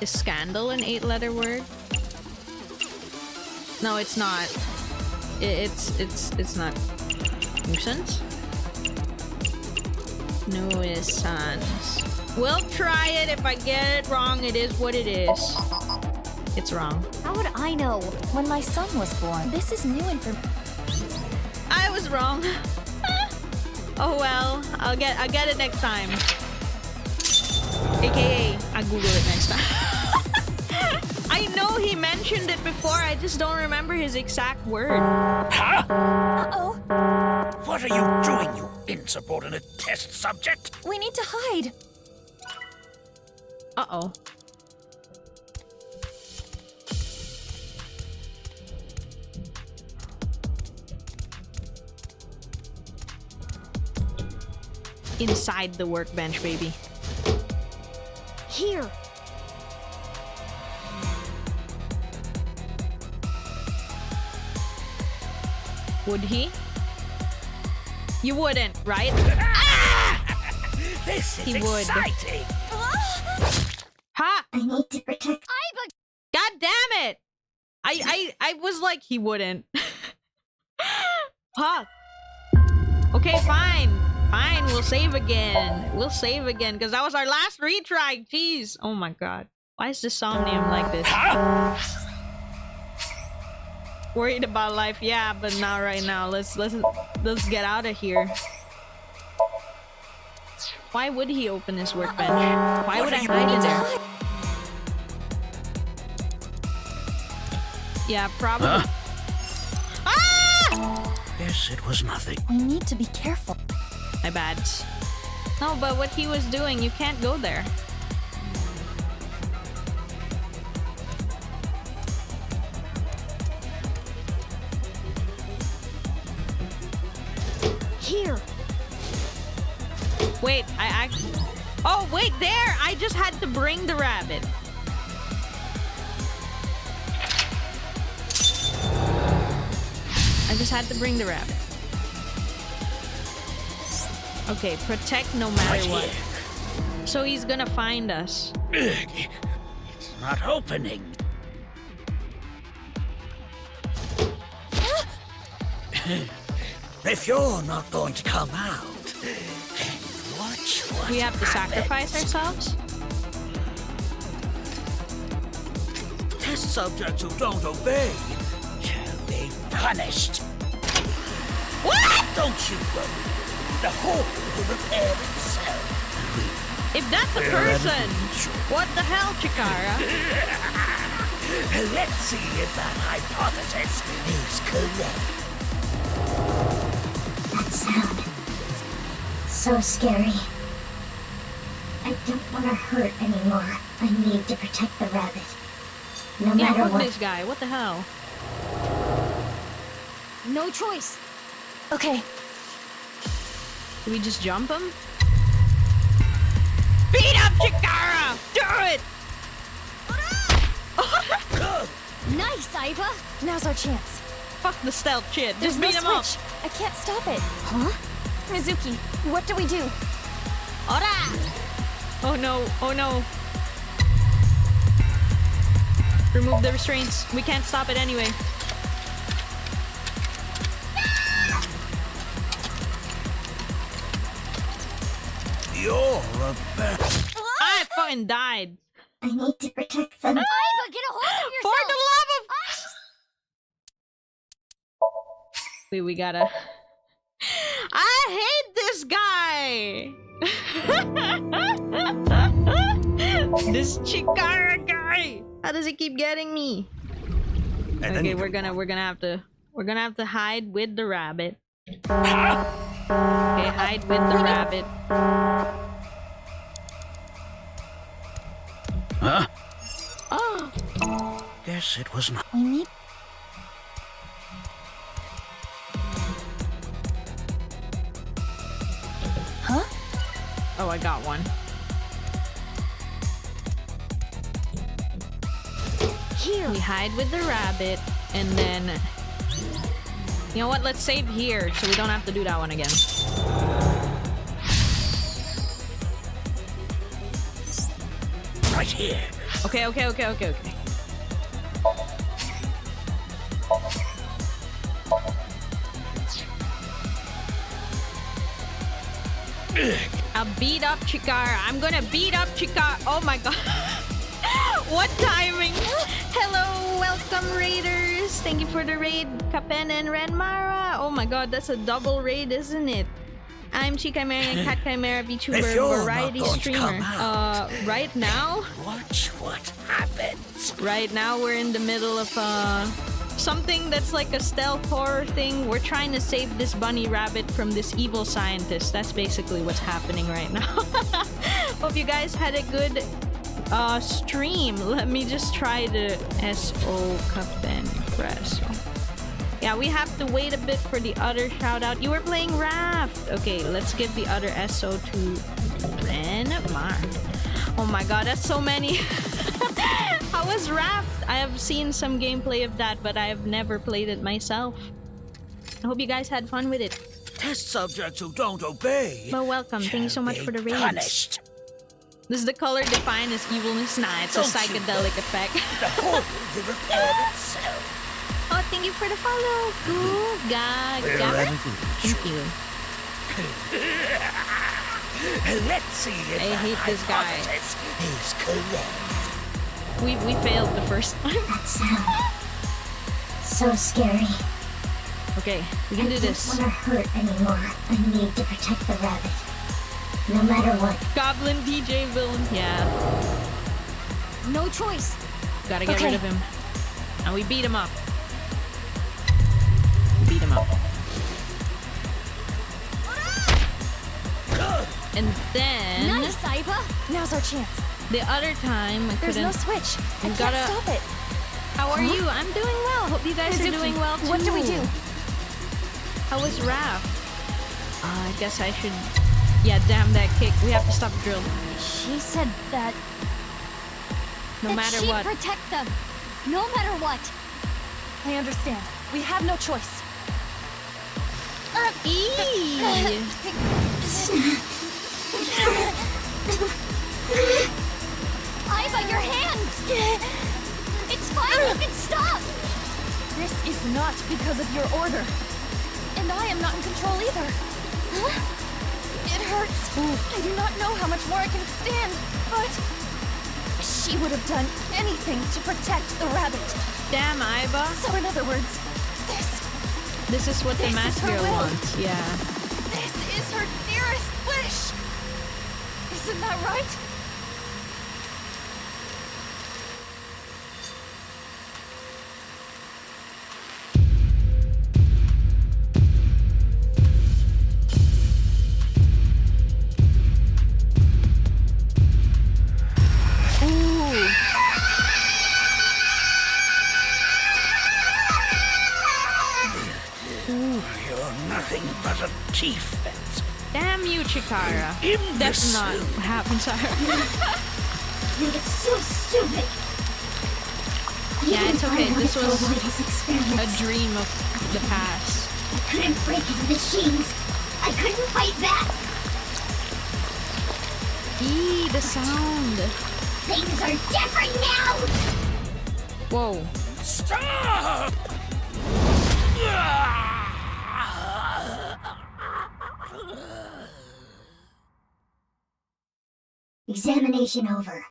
Is scandal an 8-letter word? No, it's not. It's not. Nuisance? Nuisance. We'll try it. If I get it wrong, it is what it is. It's wrong. How would I know? When my son was born, this is new information. I was wrong. Oh well, I'll get it next time. AKA, I'll Google it next time. I know he mentioned it before, I just don't remember his exact word. Huh? Uh-oh. What are you doing, you insubordinate test subject? We need to hide. Uh-oh. Inside the workbench, baby. Here. Would he? You wouldn't, right? This is He would. exciting. Ha! I need to protect. God damn it! I was like, he wouldn't. Fuck. Okay, fine. Fine, we'll save again. We'll save again, because that was our last retry. Jeez. Oh my god. Why is the Somnium like this? Worried about life, yeah, but not right now. Let's get out of here. Why would he open his workbench? Why would I hide in there? Yeah, probably. Ah! Yes, it was nothing. We need to be careful. My bad. No, but what he was doing, you can't go there. Here. Wait, oh, wait, there! I just had to bring the rabbit. I just had to bring the rabbit. Okay, protect no matter what. So he's gonna find us. It's not opening. If you're not going to come out, watch what We have to sacrifice ourselves? Test subjects who don't obey shall be punished. What? Don't you worry. The hole will repair itself. If that's a person, what the hell, Chikara? Let's see if that hypothesis is correct. That sound. So scary. I don't want to hurt anymore. I need to protect the rabbit. No matter fuck what. this guy. What the hell? No choice. Okay. Do we just jump him? Beat up Chikara! Do it! Nice, Iva. Now's our chance. Fuck the stealth shit. There's Just no beat him up. switch. I can't stop it. Huh? Mizuki, what do we do? Ora! Oh no, oh no. Remove the restraints. We can't stop it anyway. You're a bear. I fucking died. I need to protect them. Iva, get a hold of yourself. For the love of... Wait, we gotta... I hate this guy! This Chikara guy! How does he keep getting me? Okay, we're gonna have to hide with the rabbit. Okay, hide with the rabbit. Huh? Oh! Guess it was not. We need... Huh? Oh, I got one. Here. We hide with the rabbit, and then... You know what? Let's save here, so we don't have to do that one again. Right here. Okay. I'll beat up Chikara. I'm gonna beat up Chikara. Oh my god. What timing? Hello, welcome raiders. Thank you for the raid, Kapen and Renmara. Oh my god, that's a double raid, isn't it? I'm Chimernyan, Cat Chimera VTuber, variety streamer. Right now? Watch what happens. Right now we're in the middle of something that's like a stealth horror thing. We're trying to save this bunny rabbit from this evil scientist. That's basically what's happening right now. Hope you guys had a good stream. Let me just try the SO Kapen Press. Yeah, we have to wait a bit for the other shout out. You were playing Raft. Okay, let's give the other SO to Renmar. Oh my god, that's so many. How was Raft? I have seen some gameplay of that, but I have never played it myself. I hope you guys had fun with it. Test subjects who don't obey. But welcome. Thank you so much for the raids. Punished. This is the color defined as evilness. Nah, it's a psychedelic effect. The whole will repair itself. Oh, thank you for the follow. Cool. Gabber. Thank you. Let's see if I hate this guy. Is correct. We failed the first time. That sound. So scary. Okay, we can do this. I don't want to hurt anymore. I need to protect the rabbit. No matter what. Goblin DJ villain. Yeah. No choice. Gotta get rid of him. And we beat him up. Beat him up. And then... Nice, Aiba. Now's our chance. The other time, I There's couldn't... no switch. I gotta... can't stop it. How are you? I'm doing well. Hope you guys are doing well too. What do we do? How was Raph? I guess I should... Yeah, damn that kick. We have to stop the drill. She said that... No matter what. She'd protect them. No matter what. I understand. We have no choice. Aiba, your hands! It's fine, you can stop! This is not because of your order. And I am not in control either. It hurts. I do not know how much more I can stand, but... She would have done anything to protect the rabbit. Damn, Aiba. So in other words, This is what the mask girl wants, yeah. This is her dearest wish! Isn't that right? But a defense. Damn you, Chikara. That's not what happened to her. It's so stupid. Yeah, it's okay. This was a dream of the past. I couldn't break his machines. I couldn't fight back. Eee, the sound. Things are different now. Whoa. Stop! Examination over.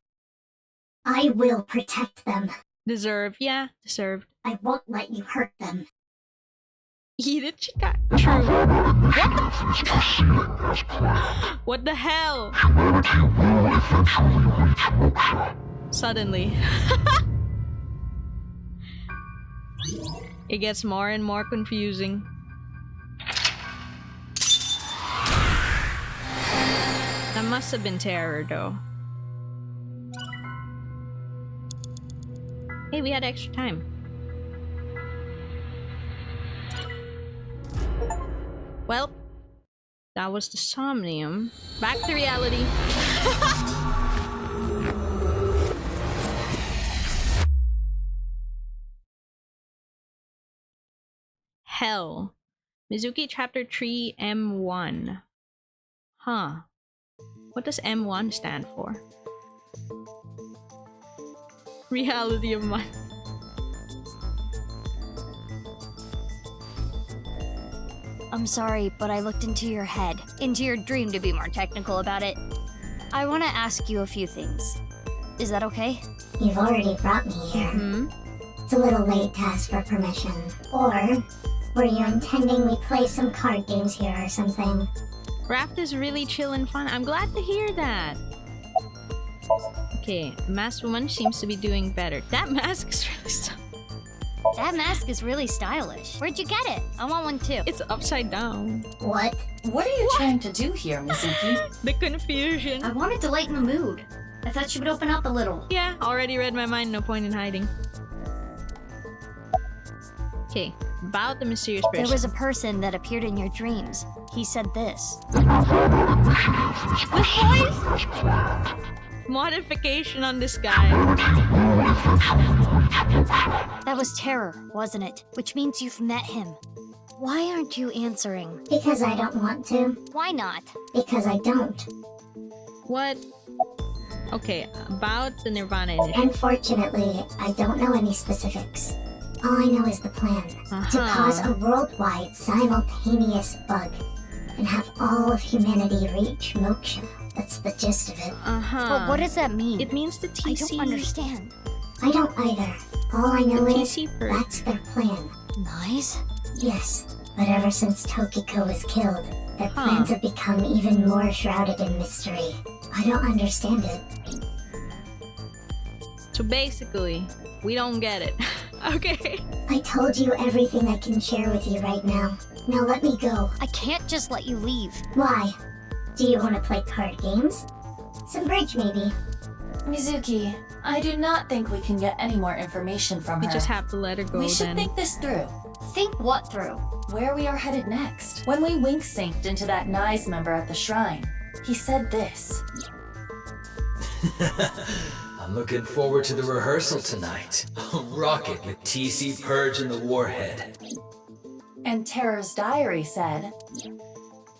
I will protect them. Deserved. Yeah, deserved. I won't let you hurt them. Eat it, Chika. True. What the hell? Suddenly. It gets more and more confusing. That must have been terror, though. Hey, we had extra time. Well, that was the Somnium. Back to reality. Hell. Mizuki Chapter 3 M1. Huh. What does M1 stand for? Reality of mind. I'm sorry, but I looked into your head. Into your dream, to be more technical about it. I want to ask you a few things. Is that okay? You've already brought me here. It's a little late to ask for permission. Or were you intending we play some card games here or something? Raft is really chill and fun. I'm glad to hear that. Okay, Masked Woman seems to be doing better. That mask is really stylish. That mask is really stylish. Where'd you get it? I want one too. It's upside down. What? What are you trying to do here, Mizuki? The confusion. I wanted to lighten the mood. I thought she would open up a little. Yeah, already read my mind. No point in hiding. Okay, about the mysterious person. There was a person that appeared in your dreams. He said this. This voice? Modification on this guy. That was Terror, wasn't it? Which means you've met him. Why aren't you answering? Because I don't want to. Why not? Because I don't. What? Okay, about the Nirvana initiative. Unfortunately, I don't know any specifics. All I know is the plan. To cause a worldwide simultaneous bug and have all of humanity reach moksha. That's the gist of it. But what does that mean? It means the TC. I don't understand. I don't either. All I know is TC that's their plan. Nice? Yes, but ever since Tokiko was killed, their plans have become even more shrouded in mystery. I don't understand it. So basically, we don't get it. Okay. I told you everything I can share with you right now. Now let me go. I can't just let you leave. Why? Do you want to play card games? Some bridge, maybe. Mizuki, I do not think we can get any more information from her. We just have to let her go We should then. think this through. Think what through? Where we are headed next. When we wink synced into that NICE member at the shrine, he said this. I'm looking forward to the rehearsal tonight. I'll rock it with TC Purge and the Warhead. And Terror's diary said,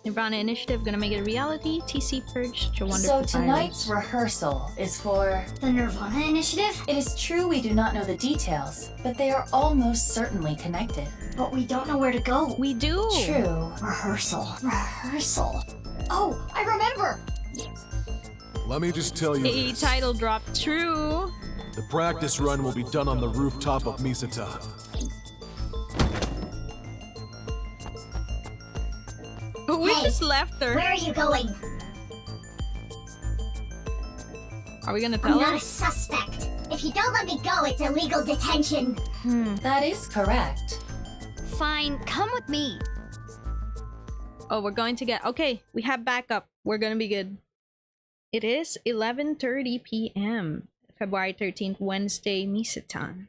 Nirvana initiative gonna make it a reality. TC Purge, such a wonderful so tonight's rehearsal is for... The Nirvana initiative? It is true we do not know the details, but they are almost certainly connected. But we don't know where to go. We do. True. Rehearsal. Oh, I remember! Let me just tell you A this. title drop. True. The practice run will be done on the rooftop of Misatan. We Hey, just left her. Where are you going? Are we gonna I'm tell not her? a suspect. If you don't let me go, it's illegal detention. That is correct. Fine, come with me. Oh, we're going to get... Okay, we have backup. We're gonna be good. It is 11:30 p.m. February 13th, Wednesday, Misatan.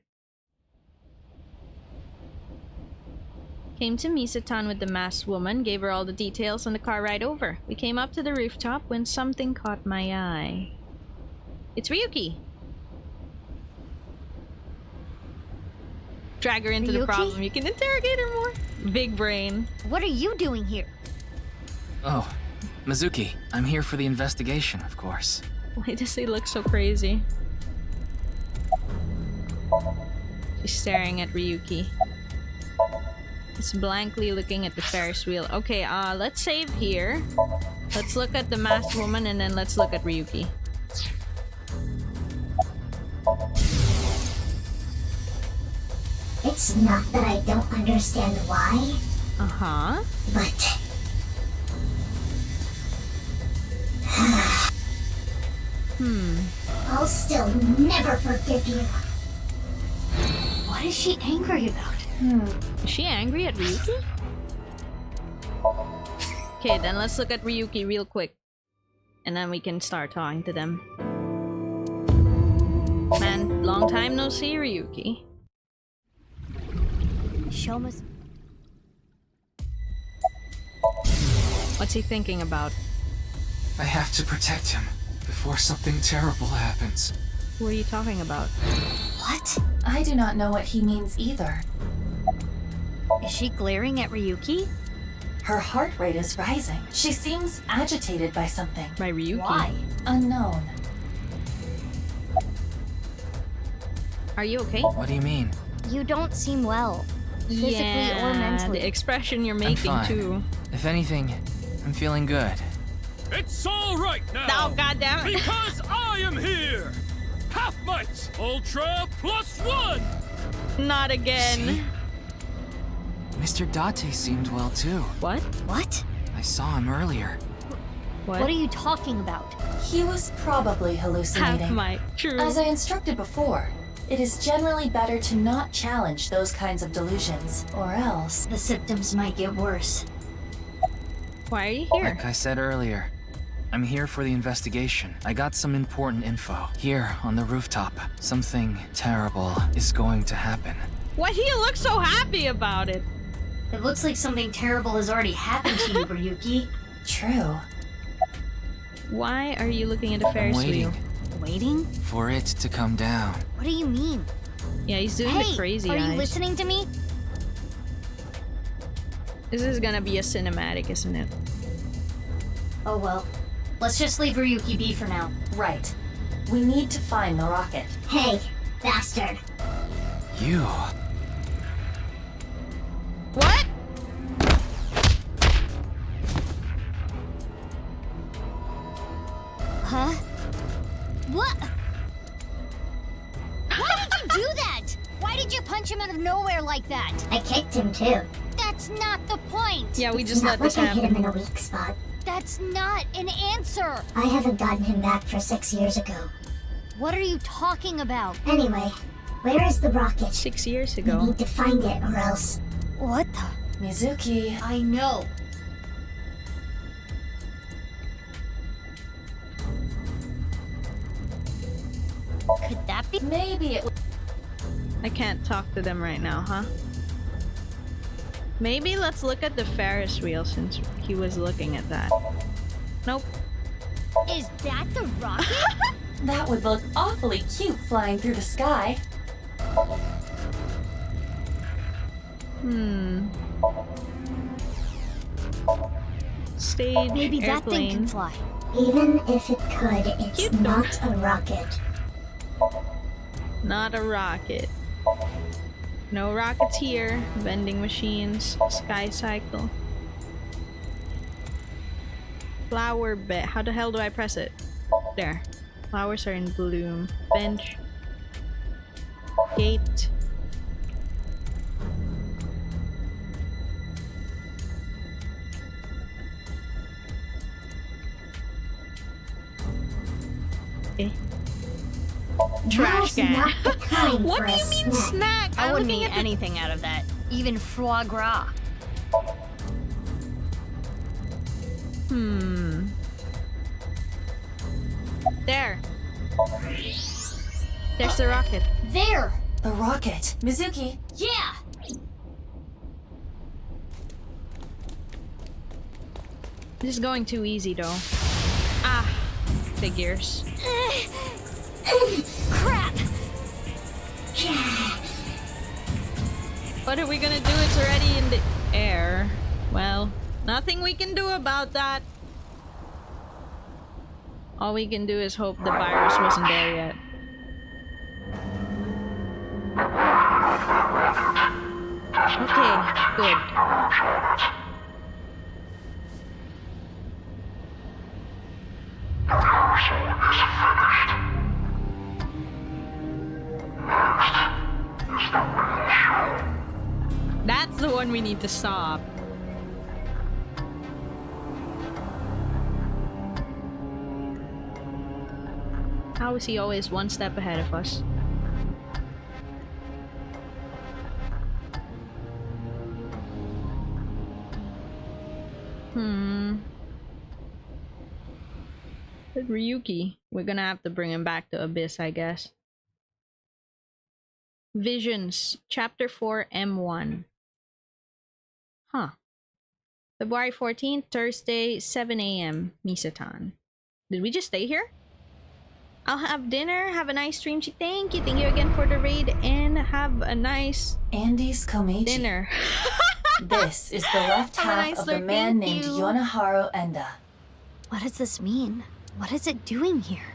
Came to Misatan with the masked woman, gave her all the details on the car ride over. We came up to the rooftop when something caught my eye. It's Ryuki! Drag her into the Ryuki? problem. You can interrogate her more. Big brain. What are you doing here? Oh, Mizuki, I'm here for the investigation, of course. Why does he look so crazy? She's staring at Ryuki. He's blankly looking at the Ferris wheel. Okay, let's save here. Let's look at the masked woman and then let's look at Ryuki. It's not that I don't understand why, Uh-huh. but... I'll still never forgive you. What is she angry about? Is she angry at Ryuki? Okay, then let's look at Ryuki real quick. And then we can start talking to them. Man, long time no see, Ryuki. Show me. What's he thinking about? I have to protect him before something terrible happens. Who are you talking about? What? I do not know what he means either. Is she glaring at Ryuki? Her heart rate is rising. She seems agitated by something. By Ryuki? Why? Unknown. Are you okay? What do you mean? You don't seem well. Physically or mentally. The expression you're I'm making fine. too. If anything, I'm feeling good. It's all right now. Oh, goddammit. Because I am here. Half might, Ultra +1. Not again. Mr. Date seemed well too. What? What? I saw him earlier. What are you talking about? He was probably hallucinating. Half mic. True. As I instructed before, it is generally better to not challenge those kinds of delusions, or else... The symptoms might get worse. Why are you here? Like I said earlier, I'm here for the investigation. I got some important info. Here, on the rooftop, something terrible is going to happen. Why do you look so happy about it? It looks like something terrible has already happened to you, Ryuki. True. Why are you looking at a I'm Ferris waiting wheel? Waiting? for it to come down. What do you mean? Yeah, he's doing the crazy are eyes. you listening to me? This is gonna be a cinematic, isn't it? Oh well. Let's just leave Ryuki be for now. Right. We need to find the rocket. Hey, bastard. You. What? Huh? What? Why did you do that? Why did you punch him out of nowhere like that? I kicked him too. That's not the point. Yeah, we It's just not let this like I hit him happen. in a weak spot. That's not an answer. I haven't gotten him back for 6 years ago. What are you talking about? Anyway, where is the rocket? 6 years We ago. need to find it or else. What the? Mizuki. I know. Could that be? Maybe it. I can't talk to them right now, huh? Maybe let's look at the Ferris wheel since he was looking at that. Nope. Is that the rocket? That would look awfully cute flying through the sky. Stage Maybe that thing airplane. can fly. Even if it could, it's Cute. not a rocket. Not a rocket. No rockets here. Vending machines. Sky cycle. Flower bed. How the hell do I press it? There. Flowers are in bloom. Bench. Gate. Okay. Trash Now's can. not the time What for do a you mean snack. snack? I I'm wouldn't looking eat at the- anything out of that. Even foie gras. There. There's the rocket. There! The rocket. Mizuki. Yeah! This is going too easy though. Ah, figures. Crap! What are we gonna do? It's already in the air. Well, nothing we can do about that. All we can do is hope the virus wasn't there yet. Okay, good. That's the one we need to stop. How is he always one step ahead of us? But Ryuki, we're gonna have to bring him back to Abyss, I guess. Visions, Chapter 4, M1. Huh. February 14th, Thursday, 7 a.m. Misatan. Did we just stay here? I'll have dinner. Have a nice stream. Thank you. Thank you again for the raid. And have a nice Andy's Komeiji. dinner. This is the left Have a half nice of the look, man thank named you. Yonaharu Enda. What does this mean? What is it doing here?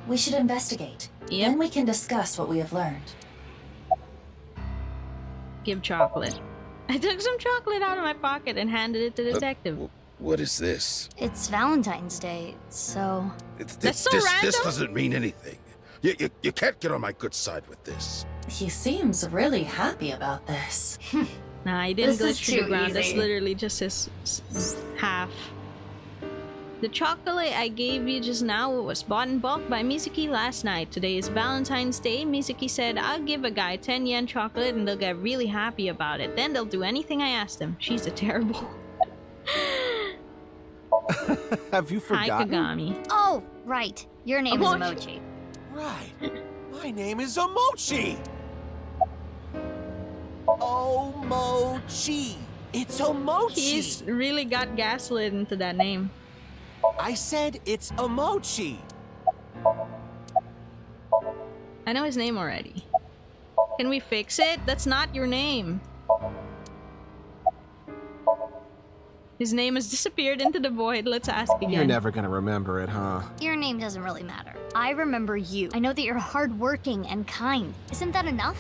We should investigate. Yep. Then we can discuss what we have learned. Give chocolate. I took some chocolate out of my pocket and handed it to the detective. What is this? It's Valentine's Day, so... That's so this random. doesn't mean anything. You can't get on my good side with this. He seems really happy about this. Nah, I didn't This is glitch through the too ground. That's easy. literally just his half. The chocolate I gave you just now was bought in bulk by Mizuki last night. Today is Valentine's Day. Mizuki said, I'll give a guy 10 yen chocolate and they'll get really happy about it. Then they'll do anything I ask them. She's a terrible. Have you Hi, forgotten? Kagami. Oh, right. Your name is Emoji. Right. My name is Omochi. Omochi. It's Omochi. He's really got gaslit into that name. I said it's Omochi. I know his name already. Can we fix it? That's not your name. His name has disappeared into the void. Let's ask again. You're never gonna remember it, huh? Your name doesn't really matter. I remember you. I know that you're hardworking and kind. Isn't that enough?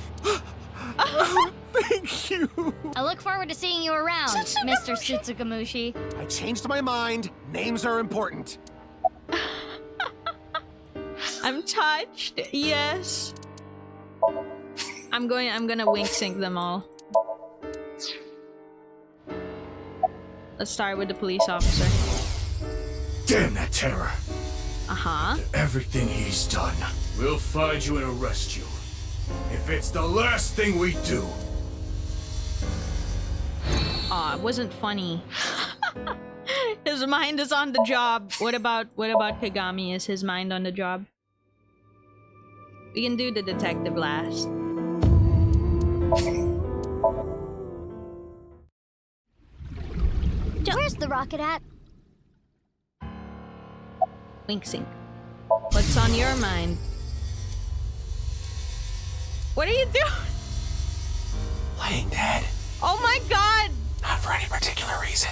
Thank you! I look forward to seeing you around, Mr. Tsutsugamushi. I changed my mind. Names are important. I'm touched. Yes. I'm gonna wink sync them all. Let's start with the police officer. Damn that terror. Uh-huh. Everything he's done. We'll find you and arrest you. If it's the last thing we do. Aw, it wasn't funny. His mind is on the job. What about Kagami? Is his mind on the job? We can do the detective last. Where's the rocket at? Wink sync. What's on your mind? What are you doing? Playing dead. Oh my god! Not for any particular reason.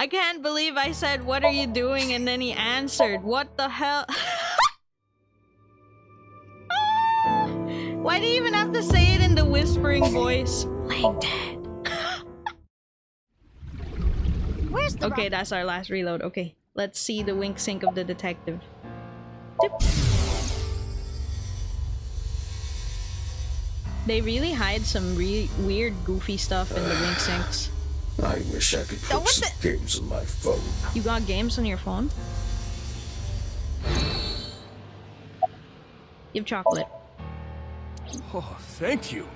I can't believe I said, "What are you doing?" and then he answered. What the hell? Why do you even have to say it in the whispering voice? Playing dead. Where's the Okay, that's our last reload. Okay, let's see the wink sync of the detective. Tip. They really hide some weird, goofy stuff in the wink syncs. I wish I could put some games on my phone. You got games on your phone? Give chocolate. Oh, thank you.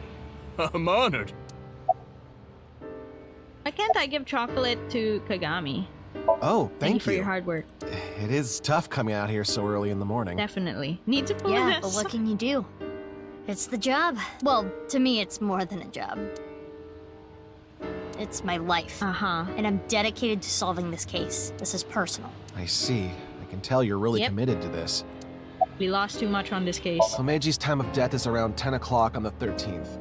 I'm honored. Why can't I give chocolate to Kagami? Oh, Thank you for you. your hard work. It is tough coming out here so early in the morning. Definitely. Need to pull Yeah, this. but what can you do? It's the job. Well, to me, it's more than a job. It's my life. Uh-huh. And I'm dedicated to solving this case. This is personal. I see. I can tell you're really committed to this. We lost too much on this case. Komeji's time of death is around 10 o'clock on the 13th.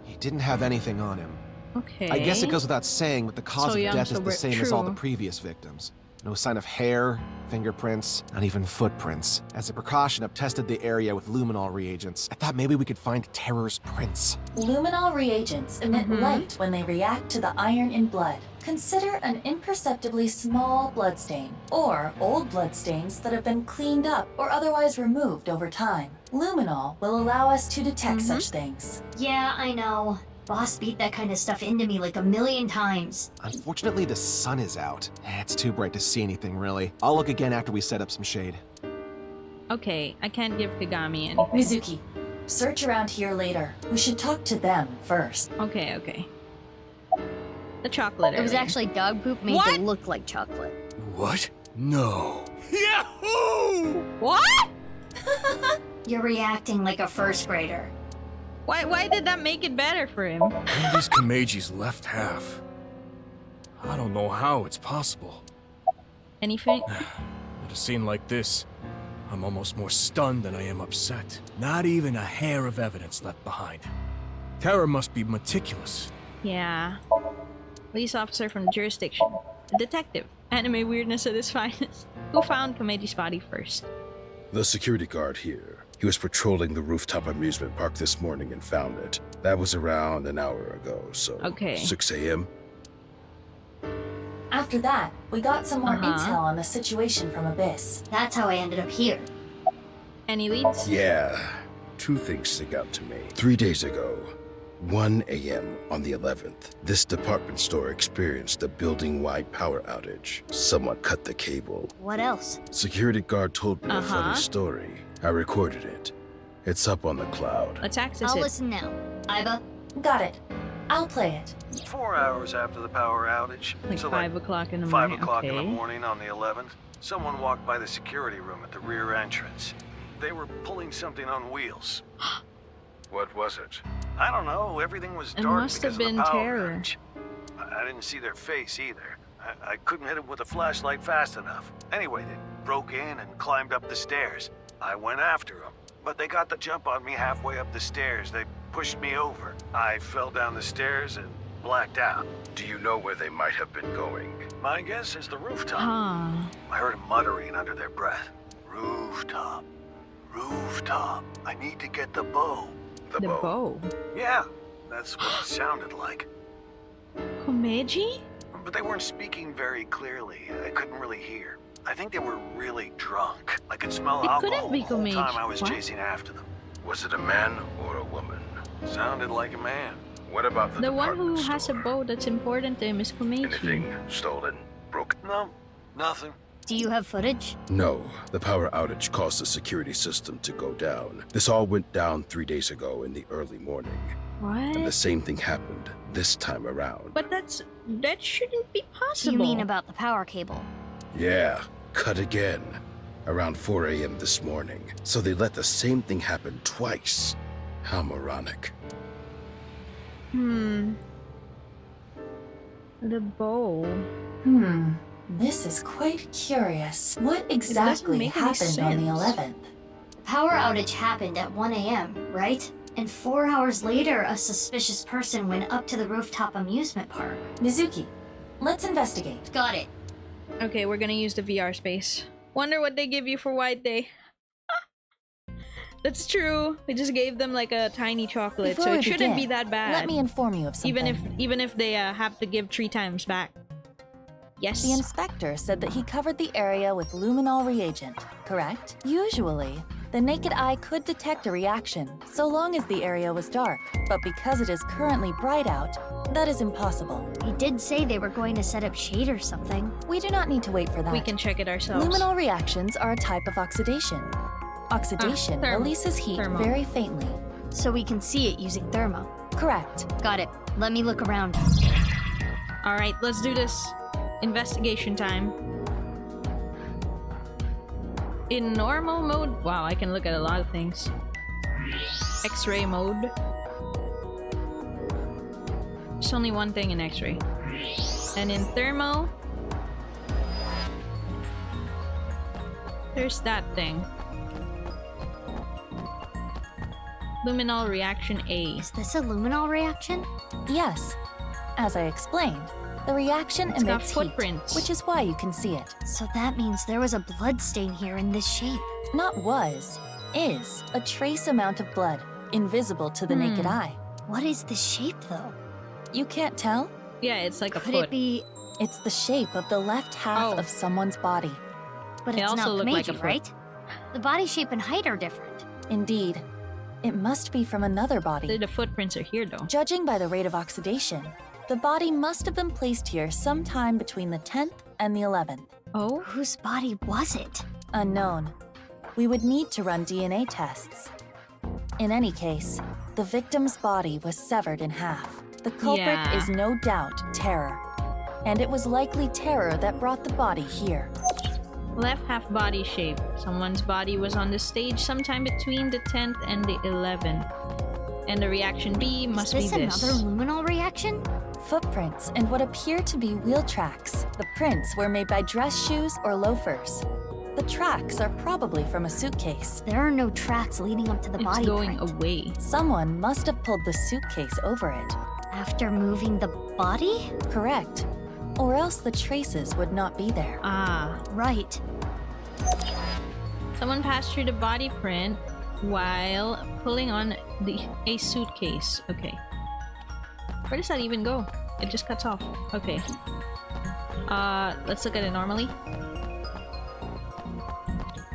He didn't have anything on him. Okay. I guess it goes without saying, but the cause So of young, death so is the we're- same as all the true. previous victims. No sign of hair, fingerprints, not even footprints. As a precaution, I've tested the area with luminol reagents. I thought maybe we could find Terror's prints. Luminol reagents emit Mhm. light when they react to the iron in blood. Consider an imperceptibly small bloodstain, or old bloodstains that have been cleaned up or otherwise removed over time. Luminol will allow us to detect such things. Yeah, I know. Boss beat that kind of stuff into me like a million times. Unfortunately, the sun is out. It's too bright to see anything, really. I'll look again after we set up some shade. Okay, I can't give Kagami anything. Mizuki, search around here later. We should talk to them first. Okay, okay. The chocolate It was area. actually dog poop made What? to look like chocolate. What? No. Yahoo! What? You're reacting like a first grader. Why did that make it better for him? Andy's Komeji's left half. I don't know how it's possible. Anything? At a scene like this, I'm almost more stunned than I am upset. Not even a hair of evidence left behind. Terror must be meticulous. Yeah. Police officer from the jurisdiction. A detective. Anime weirdness at its finest. Who found Komeji's body first? The security guard here. He was patrolling the rooftop amusement park this morning and found it. That was around an hour ago, so Okay. 6 a.m. After that, we got some more Uh-huh. intel on the situation from Abyss. That's how I ended up here. Any leads? Yeah, two things stick out to me. 3 days ago, 1 a.m. on the 11th, this department store experienced a building-wide power outage. Someone cut the cable. What else? Security guard told me a Uh-huh. funny story. I recorded it. It's up on the cloud. Let's access I'll it. listen now. Iba? Got it. I'll play it. 4 hours after the power outage, Like so 5 o'clock in the 5 morning. o'clock Okay. in the morning on the 11th, someone walked by the security room at the rear entrance. They were pulling something on wheels. What was it? I don't know. Everything was It dark must because have of been the power terror. outage. I didn't see their face either. I couldn't hit it with a flashlight fast enough. Anyway, they broke in and climbed up the stairs. I went after them, but they got the jump on me halfway up the stairs. They pushed me over. I fell down the stairs and blacked out. Do you know where they might have been going? My guess is the rooftop. Huh. I heard them muttering under their breath. Rooftop. Rooftop. I need to get the bow. The bow? Yeah, that's what it sounded like. Komeiji? But they weren't speaking very clearly. I couldn't really hear. I think they were really drunk. I could smell It alcohol couldn't be the whole Komeiji. time I was What? chasing after them. Was it a man or a woman? Sounded like a man. What about the The one department who has a store? bow that's important to him is Komeiji. Anything stolen? Broken? No, nothing. Do you have footage? No. The power outage caused the security system to go down. This all went down 3 days ago in the early morning. What? And the same thing happened this time around. But that shouldn't be possible. You mean about the power cable? Yeah, cut again. Around 4 a.m. this morning. So they let the same thing happen twice. How moronic. The bow. This is quite curious. What exactly make any happened on the sense. 11th? The power outage happened at 1 a.m., right? And 4 hours later, a suspicious person went up to the rooftop amusement park. Mizuki, let's investigate. Got it. Okay, we're gonna use the VR space. Wonder what they give you for White Day. That's true. We just gave them like a tiny chocolate, Before so we it shouldn't be begin, that bad. Let me inform you of something. Even if they have to give 3 times back. Yes. The inspector said that he covered the area with luminol reagent, correct? Usually, the naked eye could detect a reaction, so long as the area was dark. But because it is currently bright out, that is impossible. He did say they were going to set up shade or something. We do not need to wait for that. We can check it ourselves. Luminol reactions are a type of oxidation. Oxidation releases heat very faintly. So we can see it using thermo. Correct. Got it. Let me look around. Alright, let's do this. Investigation time. In normal mode, wow, I can look at a lot of things. X-ray mode. There's only one thing in X-ray. And in thermo, there's that thing. Luminol reaction A. Is this a luminol reaction? Yes. As I explained, the reaction It's got emits footprints. heat, which is why you can see it. So that means there was a blood stain here in this shape. Not was, is a trace amount of blood, invisible to the naked eye. What is the shape, though? You can't tell? Yeah, it's like a Could foot. it be... It's the shape of the left half of someone's body. But It it's also not looked like a Komeiji, foot. right? The body shape and height are different. Indeed. It must be from another body. The footprints are here, though. Judging by the rate of oxidation, the body must have been placed here sometime between the 10th and the 11th. Oh? Whose body was it? Unknown. We would need to run DNA tests. In any case, the victim's body was severed in half. The culprit Yeah. is no doubt Terror. And it was likely Terror that brought the body here. Left half body shape. Someone's body was on the stage sometime between the 10th and the 11th. And the reaction B must be Is this. this another luminol reaction? Footprints and what appear to be wheel tracks. The prints were made by dress shoes or loafers. The tracks are probably from a suitcase. There are no tracks leading up to the It's body going print. away. Someone must have pulled the suitcase over it. After moving the body? Correct. Or else the traces would not be there. Ah. Right. Someone passed through the body print while pulling on a suitcase. Okay. Where does that even go? It just cuts off. Okay. Let's look at it normally.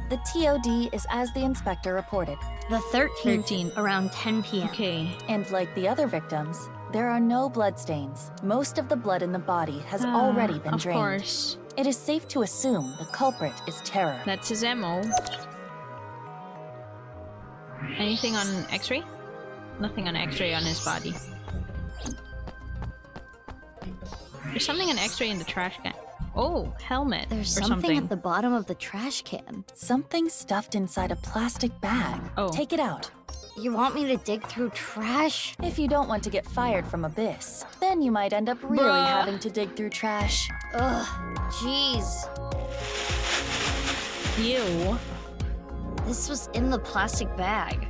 The TOD is as the inspector reported. The 13th, around 10 p.m. Okay. And like the other victims, there are no bloodstains. Most of the blood in the body has already been drained. Of course. It is safe to assume the culprit is Terror. That's his MO. Anything on X-ray? Nothing on X-ray on his body. There's something on X-ray in the trash can. Oh, helmet. There's or something at the bottom of the trash can. Something stuffed inside a plastic bag. Oh. Take it out. You want me to dig through trash? If you don't want to get fired from Abyss, then you might end up really Bruh. having to dig through trash. Ugh, jeez. Ew. This was in the plastic bag.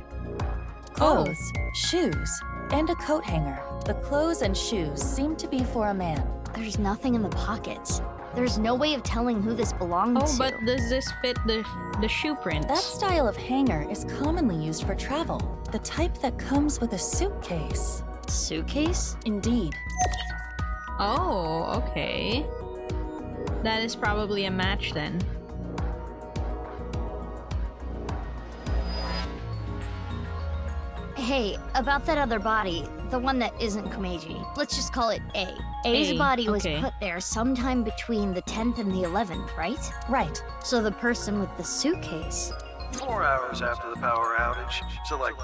Clothes, shoes, and a coat hanger. The clothes and shoes seem to be for a man. There's nothing in the pockets. There's no way of telling who this belonged to. Oh, but does this fit the shoe prints? That style of hanger is commonly used for travel. The type that comes with a suitcase. Suitcase? Indeed. Oh, okay. That is probably a match then. Hey, about that other body, the one that isn't Komeiji. Let's just call it A. A's A, body was okay. put there sometime between the 10th and the 11th, right? Right. So the person with the suitcase. 4 hours after the power outage, so like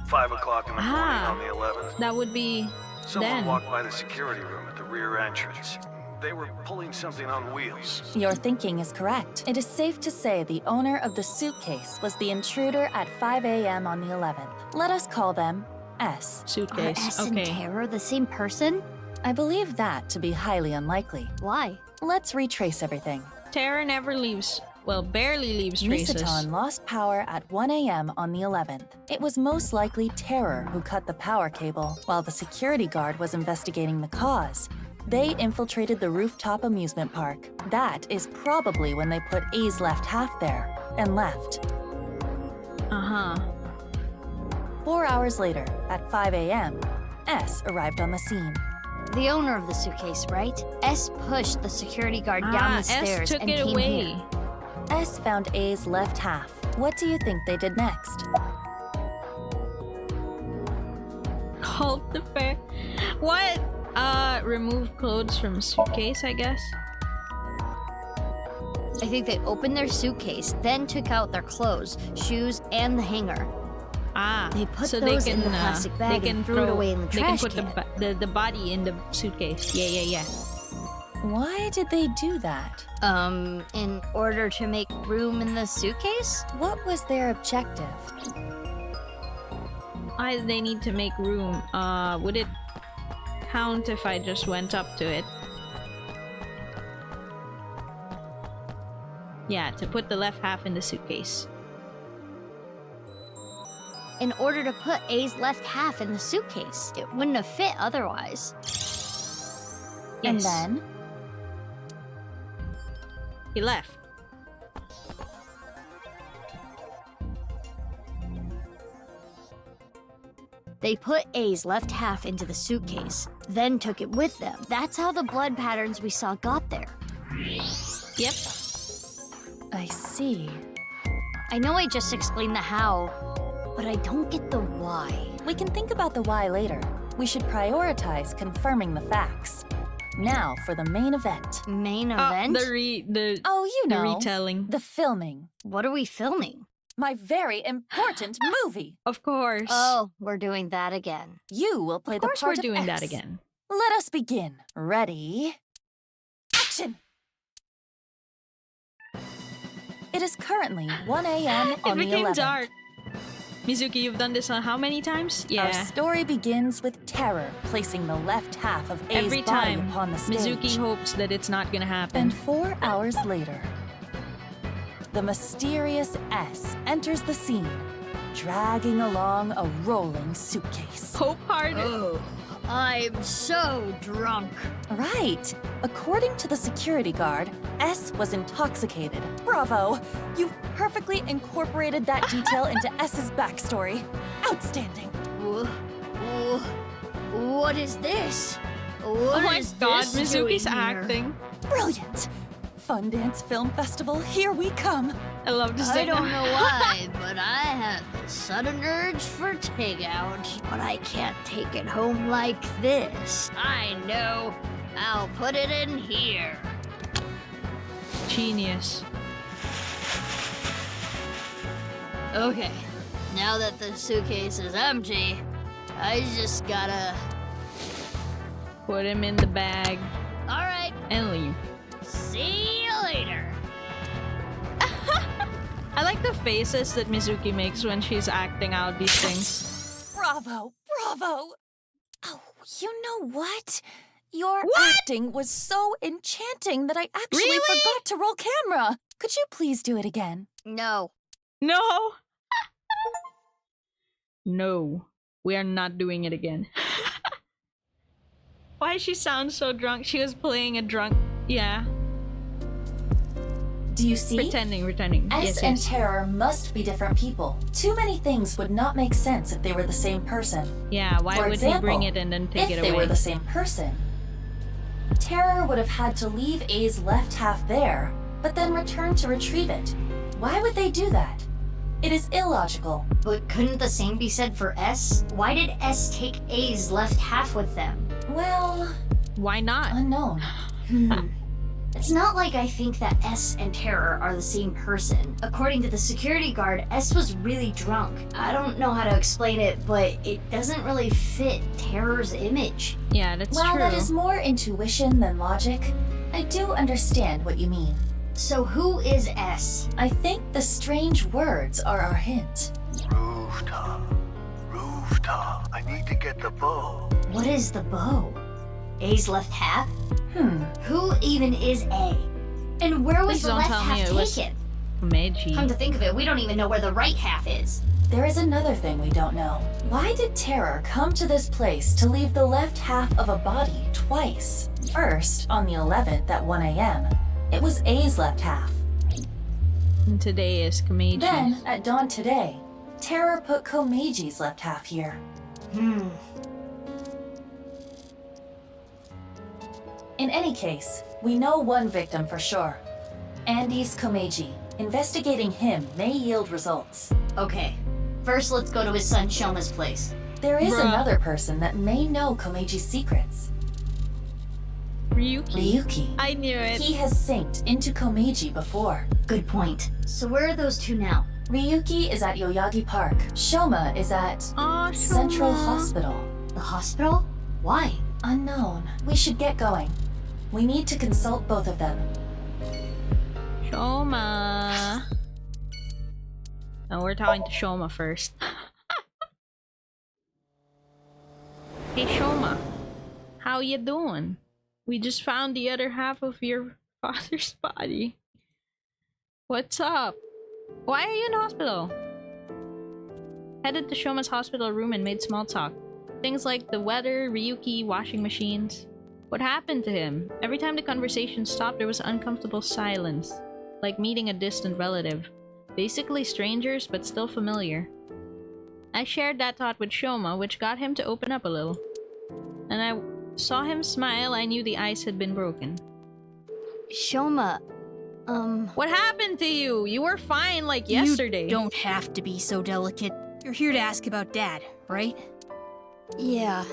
5 o'clock in the morning on the 11th. That would be Someone then. walked by the security room at the rear entrance. They were pulling something on wheels. Your thinking is correct. It is safe to say the owner of the suitcase was the intruder at 5 a.m. on the 11th. Let us call them S. Are Suitcase. S and Okay. Terror the same person? I believe that to be highly unlikely. Why? Let's retrace everything. Terror never leaves. Well, barely leaves traces. Misaton lost power at 1 a.m. on the 11th. It was most likely Terror who cut the power cable, while the security guard was investigating the cause. They infiltrated the rooftop amusement park. That is probably when they put A's left half there and left. Uh-huh. 4 hours later, at 5 a.m., S arrived on the scene. The owner of the suitcase, right? S pushed the security guard down the stairs S took and it came away. here. S found A's left half. What do you think they did next? Halt the fair. What? Remove clothes from suitcase, I guess. I think they opened their suitcase, then took out their clothes, shoes, and the hanger. Ah, They put so those they can, in the plastic bag they can and threw it away in the trash They can put the body in the suitcase. Yeah. Why did they do that? In order to make room in the suitcase? What was their objective? Why do they need to make room? Would it count if I just went up to it? Yeah, to put the left half in the suitcase. In order to put A's left half in the suitcase. It wouldn't have fit otherwise. And Yes. then? He left. They put A's left half into the suitcase, then took it with them. That's how the blood patterns we saw got there. Yep. I see. I know I just explained the how, but I don't get the why. We can think about the why later. We should prioritize confirming the facts. Now for the main event. Main event? Oh, you know. The retelling. The filming. What are we filming? My very important movie. Of course. Oh, we're doing that again. You will play Of the course part we're doing of that S. again. Let us begin. Ready? Action! It is currently 1 a.m. on It the became 11th. dark. Mizuki, you've done this on how many times? Yeah. Our story begins with Terror placing the left half of A's Every body time, upon the stage. Mizuki hopes that it's not gonna happen. And 4 hours later, the mysterious S enters the scene, dragging along a rolling suitcase. Hope hard. Oh, I'm so drunk. Right. According to the security guard, S was intoxicated. Bravo! You've perfectly incorporated that detail into S's backstory. Outstanding. What is this? Oh my god, this doing Mizuki's here? acting. Brilliant. Fun Dance Film Festival, here we come. I love to I say don't know why, but I had the sudden urge for takeout. But I can't take it home like this. I know. I'll put it in here. Genius. Okay, now that the suitcase is empty, I just gotta... Put him in the bag All right, and leave. see you later. I like the faces that Mizuki makes when she's acting out these things. Bravo, bravo. Oh, you know what? Your acting was so enchanting that I actually Really? forgot to roll camera. Could you please do it again? No. No! No. We are not doing it again. Why she sounds so drunk? She was playing a drunk... Yeah. Do you see? Pretending. S Yes, and yes. Terror must be different people. Too many things would not make sense if they were the same person. Yeah, why For would example, he bring it and then take it if away? they were the same person, Terror would have had to leave A's left half there, but then return to retrieve it. Why would they do that? It is illogical. But couldn't the same be said for S? Why did S take A's left half with them? Well... Why not? Unknown. It's not like I think that S and Terror are the same person. According to the security guard, S was really drunk. I don't know how to explain it, but it doesn't really fit Terror's image. Yeah, that's While true. that is more intuition than logic, I do understand what you mean. So who is S? I think the strange words are our hint. Rooftop. Rooftop. I need to get the bow. What is the bow? A's left half? Hmm. Who even is A? And where was Please the don't left tell me half it was taken? Meiji. Come to think of it, we don't even know where the right half is. There is another thing we don't know. Why did Terror come to this place to leave the left half of a body twice? First, on the 11th at 1 a.m., it was A's left half. And today is Komeiji. Then, at dawn today, Terror put Komeiji's left half here. In any case, we know one victim for sure. Andy's Komeiji. Investigating him may yield results. Okay, first let's go to his son Shoma's place. There is Bruh. another person that may know Komeiji's secrets. Ryuki. I knew it. He has synced into Komeiji before. Good point. So where are those two now? Ryuki is at Yoyagi Park. Shoma is at Central Hospital. The hospital? Why? Unknown. We should get going. We need to consult both of them. Shoma. No, we're talking to Shoma first. Hey Shoma, how you doing? We just found the other half of your father's body. What's up? Why are you in the hospital? Headed to Shoma's hospital room and made small talk. Things like the weather, Ryuki, washing machines. What happened to him? Every time the conversation stopped, there was uncomfortable silence. Like meeting a distant relative. Basically strangers, but still familiar. I shared that thought with Shoma, which got him to open up a little. And I saw him smile. I knew the ice had been broken. Shoma, What happened to you? You were fine like yesterday. You don't have to be so delicate. You're here to ask about Dad, right? Yeah.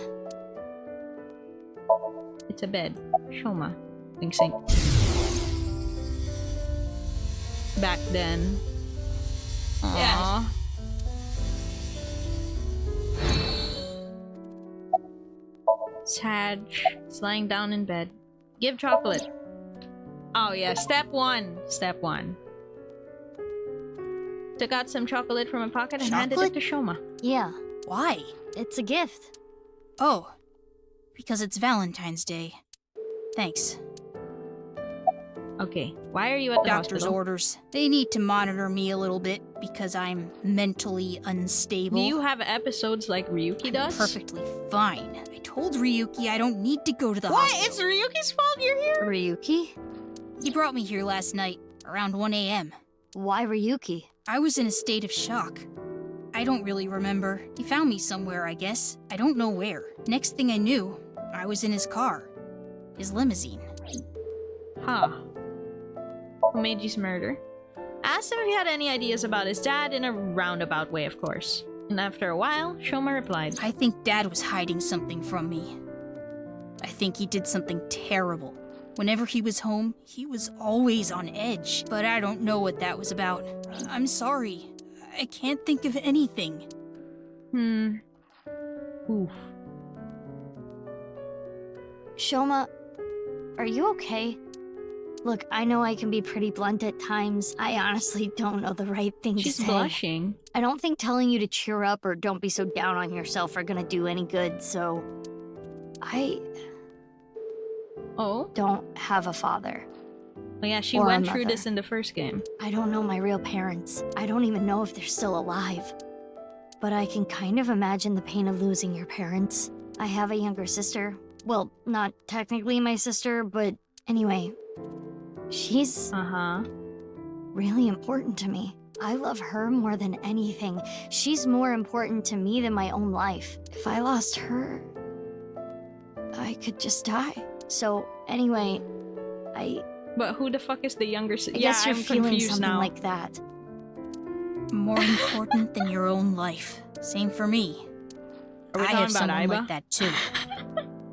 It's a bed. Shoma. Sing. Back then. Aww. Sad. He's lying down in bed. Give chocolate. Oh yeah, step one. Took out some chocolate from a pocket and handed it to Shoma. Yeah. Why? It's a gift. Oh. Because it's Valentine's Day. Thanks. Okay, why are you at the Doctor's hospital? orders. They need to monitor me a little bit because I'm mentally unstable. Do you have episodes like Ryuki does? Perfectly fine. I told Ryuki I don't need to go to the What? hospital. It's Ryuki's fault you're here? Ryuki? He brought me here last night, around 1 a.m. Why Ryuki? I was in a state of shock. I don't really remember. He found me somewhere, I guess. I don't know where. Next thing I knew, I was in his car. His limousine. Huh. Komeiji's murder. Asked him if he had any ideas about his dad in a roundabout way, of course. And after a while, Shoma replied, I think Dad was hiding something from me. I think he did something terrible. Whenever he was home, he was always on edge. But I don't know what that was about. I'm sorry. I can't think of anything. Oof. Shoma, are you okay? Look, I know I can be pretty blunt at times. I honestly don't know the right thing She's to say. blushing. I don't think telling you to cheer up or don't be so down on yourself are gonna do any good, so... I... Oh? don't have a father. Oh yeah, she Or a went through mother. this in the first game. I don't know my real parents. I don't even know if they're still alive. But I can kind of imagine the pain of losing your parents. I have a younger sister. Well, not technically my sister, but anyway. She's... really important to me. I love her more than anything. She's more important to me than my own life. If I lost her, I could just die. So, anyway, But who the fuck is the younger sister? I Yeah, guess you're I'm feeling confused something now. like that. More important than your own life. Same for me. Are we I talking have about someone Aiba? like that too.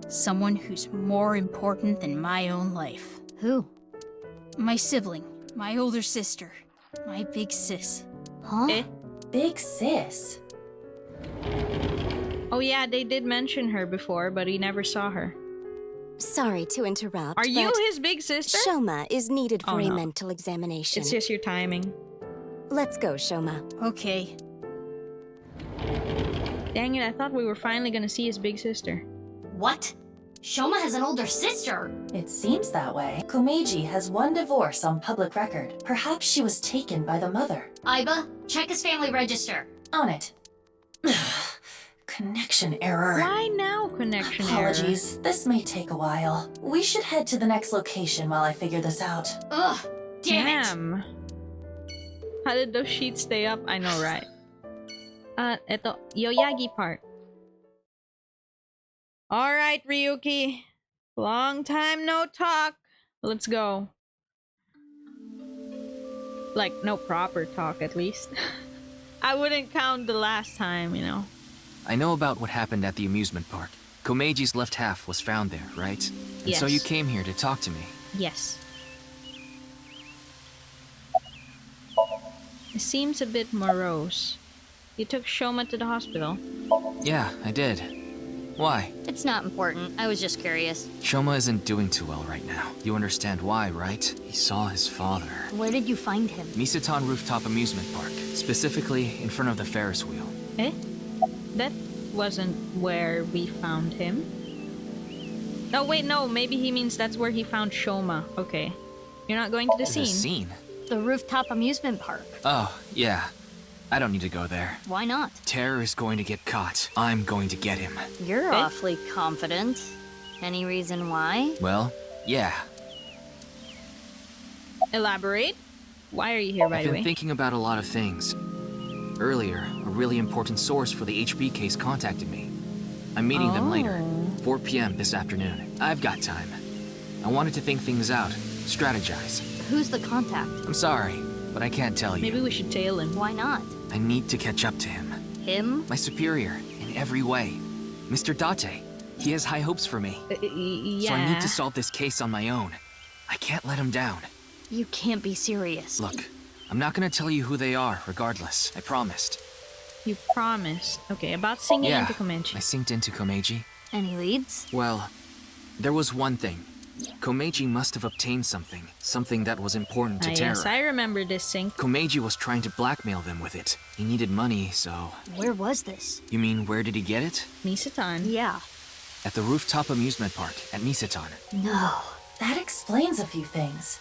Someone who's more important than my own life. Who? My sibling. My older sister. My big sis. Huh? Big sis? Oh yeah, they did mention her before, but he never saw her. Sorry to interrupt. Are you but his big sister? Shoma is needed for Oh, a no. mental examination. It's just your timing. Let's go, Shoma. Okay. Dang it, I thought we were finally gonna see his big sister. What? Shoma has an older sister! It seems that way. Komeiji has one divorce on public record. Perhaps she was taken by the mother. Aiba, check his family register. On it. Connection error. Why now, connection error? Apologies. This may take a while. We should head to the next location while I figure this out. Ugh, damn. How did those sheets stay up? I know, right? Eto, Yoyagi part. Alright, Ryuki. Long time no talk. Let's go. Like, no proper talk, at least. I wouldn't count the last time, you know. I know about what happened at the amusement park. Komeiji's left half was found there, right? And so Yes. you came here to talk to me. Yes. It seems a bit morose. You took Shoma to the hospital. Yeah, I did. Why? It's not important. I was just curious. Shoma isn't doing too well right now. You understand why, right? He saw his father. Where did you find him? Misatan Rooftop Amusement Park, specifically in front of the Ferris wheel. Eh? That wasn't where we found him. Oh wait, no, maybe he means that's where he found Shoma. Okay. You're not going to the scene. The scene? The rooftop amusement park. Oh, yeah. I don't need to go there. Why not? Terror is going to get caught. I'm going to get him. You're awfully confident. Any reason why? Well, yeah. Elaborate? Why are you here, by I've the been way? thinking about a lot of things. Earlier, a really important source for the HB case contacted me. I'm meeting them later, 4 p.m. this afternoon. I've got time. I wanted to think things out, strategize. Who's the contact? I'm sorry, but I can't tell you. Maybe we should tail him. Why not? I need to catch up to him. Him? My superior, in every way. Mr. Date. He has high hopes for me. Yeah. So I need to solve this case on my own. I can't let him down. You can't be serious. Look, I'm not gonna tell you who they are, regardless. I promised. You promised. Okay, about singing Yeah, into Komeiji. I synced into Komeiji. Any leads? Well, there was one thing. Komeiji must have obtained something that was important to Terra. Yes, I remember this sync. Komeiji was trying to blackmail them with it. He needed money, so... Where was this? You mean, where did he get it? Misatan. Yeah. At the rooftop amusement park at Misatan. No. That explains a few things.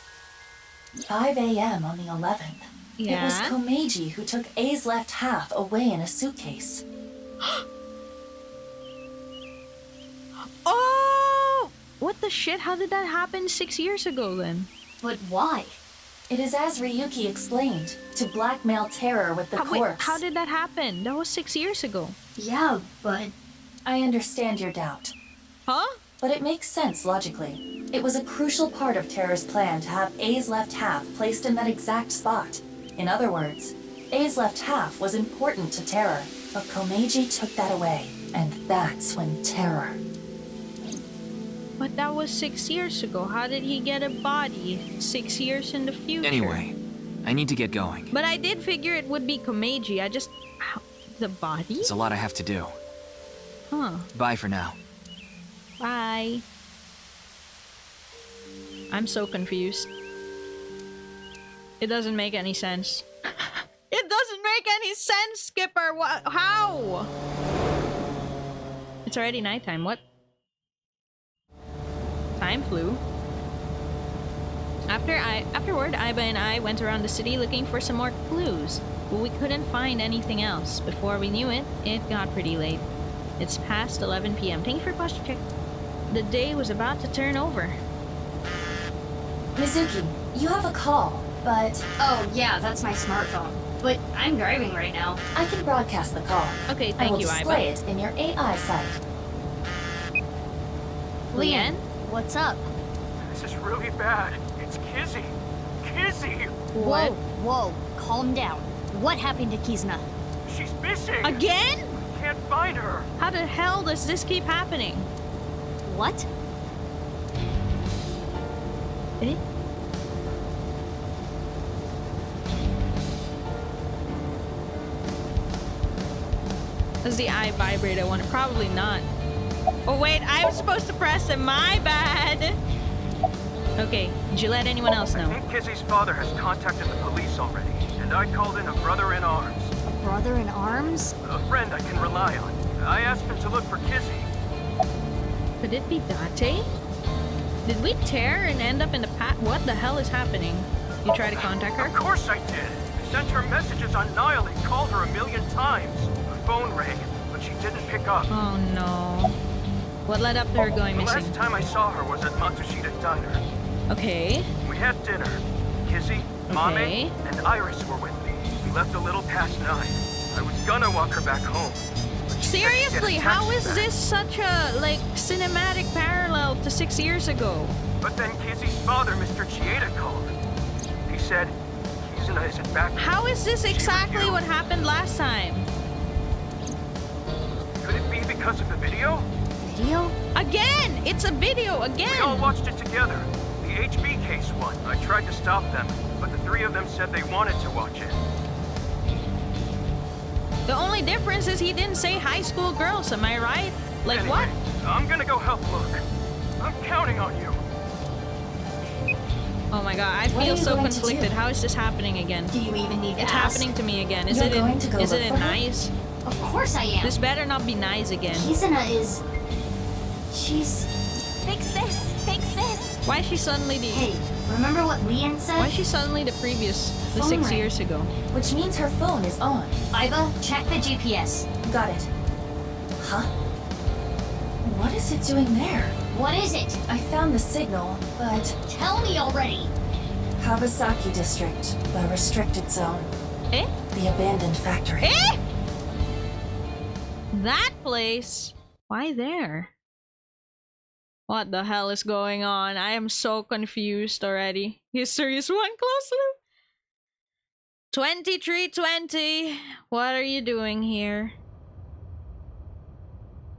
5 a.m. on the 11th. It was Yeah? Komeiji who took A's left half away in a suitcase. Oh! What the shit? How did that happen 6 years ago then? But why? It is as Ryuki explained, to blackmail Terror with the Wait, corpse. how did that happen? That was 6 years ago. Yeah, but... I understand your doubt. Huh? But it makes sense logically. It was a crucial part of Terror's plan to have A's left half placed in that exact spot. In other words, A's left half was important to Terror, but Komeiji took that away. And that's when Terror... But that was 6 years ago. How did he get a body 6 years in the future? Anyway, I need to get going. But I did figure it would be Komeiji. I just... The body? It's a lot I have to do. Huh. Bye for now. Bye. I'm so confused. It doesn't make any sense. It doesn't make any sense, Skipper! What? How? It's already nighttime. What? Time flew. Afterward, Iba and I went around the city looking for some more clues, but we couldn't find anything else. Before we knew it, it got pretty late. It's past 11 p.m. Thank you for posture check. The day was about to turn over. Mizuki, you have a call, but... Oh, yeah, that's my smartphone. But I'm driving right now. I can broadcast the call. Okay, I thank will you, display Iba. it in your AI site. Leanne, what's up? This is really bad. It's Kizzy. Kizzy! What? Whoa, calm down. What happened to Kizna? She's missing! Again? Can't find her. How the hell does this keep happening? What? Eh? Does the eye vibrate? I want it. Probably not. Oh wait, I was supposed to press it. My bad. Okay, did you let anyone else know? I think Kizzy's father has contacted the police already, and I called in a brother-in-arms. A brother-in-arms? A friend I can rely on. I asked him to look for Kizzy. Could it be Date? Did we tear and end up in the pat? What the hell is happening? You try to contact her? Of course I did. I sent her messages on Nile and called her 1,000,000 times. The phone rang, but she didn't pick up. Oh no. What led up to her going missing? The last time I saw her was at Matsushita Diner. Okay. We had dinner. Kizzy, Mame, and Iris were with me. We left a little past 9. I was gonna walk her back home. Seriously, how is this such a, like, cinematic parallel to 6 years ago? But then Kizzy's father, Mr. Chieda, called. He said, Kizuna isn't back. How is this exactly what happened last time? Could it be because of the video? Video? Again! It's a video again! We all watched it together. The HB case one. I tried to stop them, but the 3 of them said they wanted to watch it. The only difference is he didn't say high school girls, am I right? Like Anyway, what? I'm gonna go help look. I'm counting on you. Oh my god, I feel so conflicted. How is this happening again? Do you even need to It's ask? happening to me again. Is You're it going to go is look it for her? nice? Of course I am. This better not be nice again. Kizuna is... She's... Fix this! Fix this! Why is she suddenly the... Hey, remember what Leanne said? Why is she suddenly the previous... the Phone 6 rang. years ago? Which means her phone is on. Iva, check the GPS. Got it. Huh? What is it doing there? What is it? I found the signal, but... Tell me already! Kawasaki District, the restricted zone. Eh? The abandoned factory. Eh? That place? Why there? What the hell is going on? I am so confused already. History is one closer. 2320. What are you doing here?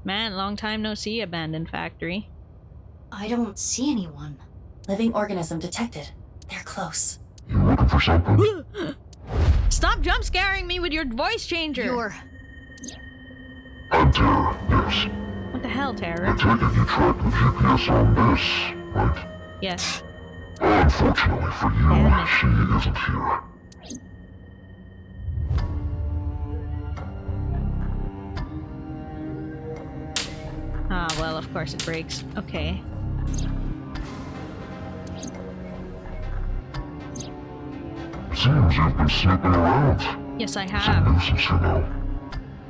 Man, long time no see, abandoned factory. I don't see anyone. Living organism detected. They're close. You looking for something? Stop jump scaring me with your voice changer. You're... I'm Terra, yes. What the hell, Terror? I take it you tracked the GPS on this, right? Yes. Unfortunately for you, she isn't here. Ah, well, of course it breaks. Okay. Seems you've been snooping around. Yes, I It's a have. nuisance, you know.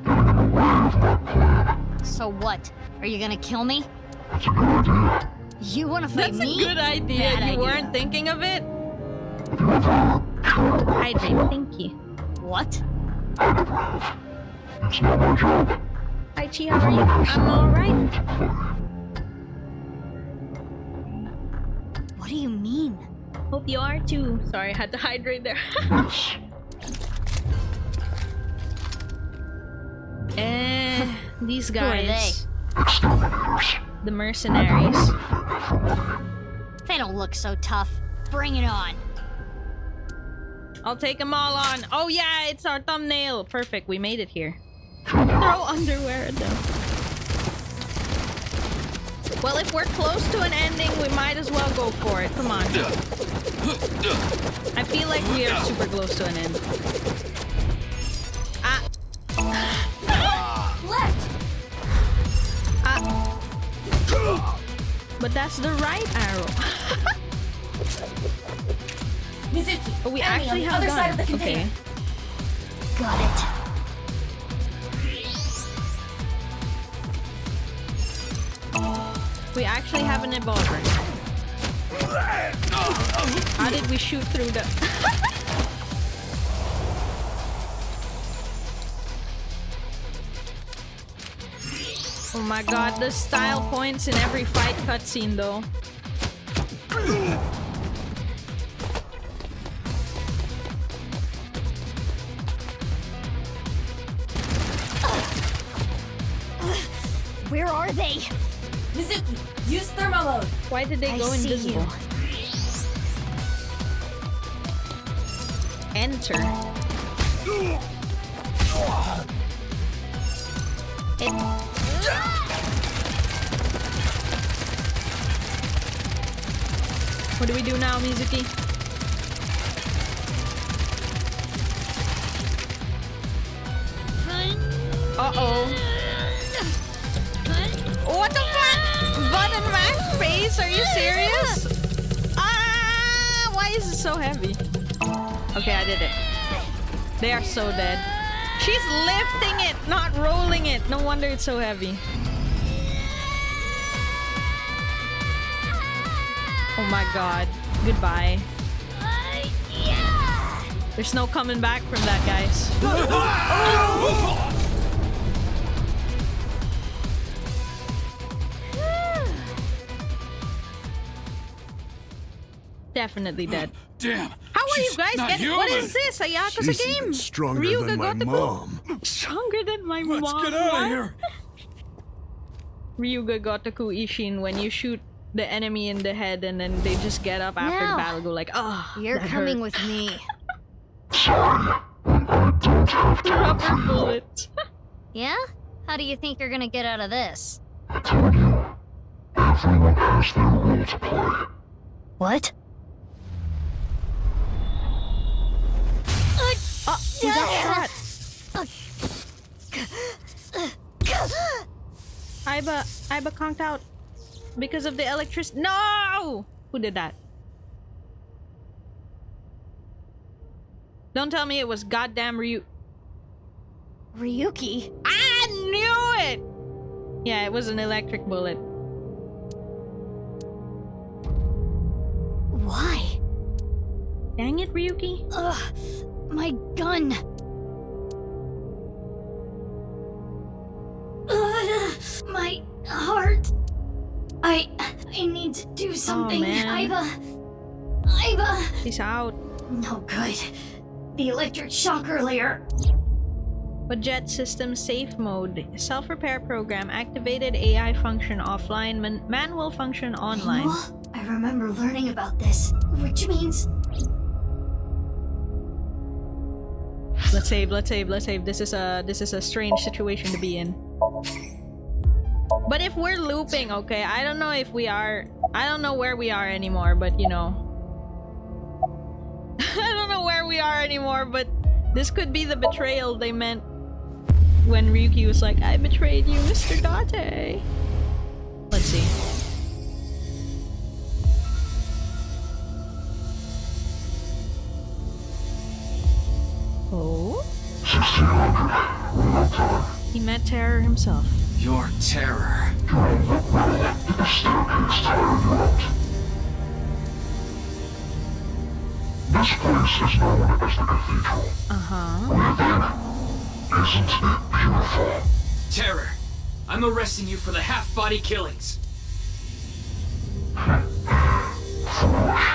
Getting in the way of my plan. So what? Are you gonna kill me? That's a good idea. You wanna fight That's me? a good idea. Bad You idea. weren't thinking of it? Have you ever killed a Hydrate, thank you. What? I never have. It's not my job. Hi, Chi, how are you? Everyone has I'm their own alright. role to play. What do you mean? Hope you are too. Sorry, I had to hydrate there. Yes. These Who are they? guys. Exterminators. The mercenaries. Anything for money. They don't look so tough. Bring it on. I'll take them all on. Oh yeah, it's our thumbnail. Perfect, we made it here. Throw underwear at them. Well, if we're close to an ending, we might as well go for it. Come on. I feel like we are super close to an end. Ah. Left! Ah. But that's the right arrow. Mizuki, Oh, we enemy actually on the have other a side of the gun. container. Okay. Got it. We actually have an revolver. How did we shoot through the... Oh my god, the style points in every fight cutscene though. Where are they? Mizuki, use thermal mode. Why did they I go see invisible? Enter. What do we do now, Mizuki? Uh-oh. What the fuck? Button max face? Are you serious? Ah! Why is it so heavy? Okay, I did it. They are so dead. She's lifting it, not rolling it. No wonder it's so heavy. Oh my god. Goodbye. There's no coming back from that, guys. Definitely dead. Damn. How are you guys not getting? What human. is this? A Yakuza She's game? even stronger Ryuga than my got the mom. Stronger than my mom. Let's get out of here. Ryuga Gotoku Ishin, when you shoot the enemy in the head and then they just get up after the Now, battle, go like, oh, You're that coming hurt." with me. Rubber bullet. Yeah? How do you think you're gonna get out of this? Everyone has their role to play. What? We got shot. Aiba conked out because of the electricity. No! Who did that? Don't tell me it was goddamn Ryuki? I knew it! Yeah, it was an electric bullet. Why? Dang it, Ryuki. Ugh, my gun. My heart. I need to do something. man. Aiba. She's out. No good. The electric shock earlier. Budget system safe mode. Self-repair program activated. AI function offline. Manual function online. Manual? I remember learning about this, which means Let's save. This is a strange situation to be in. But if we're looping, okay, I don't know if we are. I don't know where we are anymore, but you know. I don't know where we are anymore, but this could be the betrayal they meant when Ryuki was like, I betrayed you, Mr. Date. Let's see. Oh? 1600. Real time. He met Terror himself. Your terror. During the battle, did the staircase tire you out? This place is known as the Cathedral. Uh-huh. What do you think? Isn't it beautiful? Terror. I'm arresting you for the half-body killings. Foolish.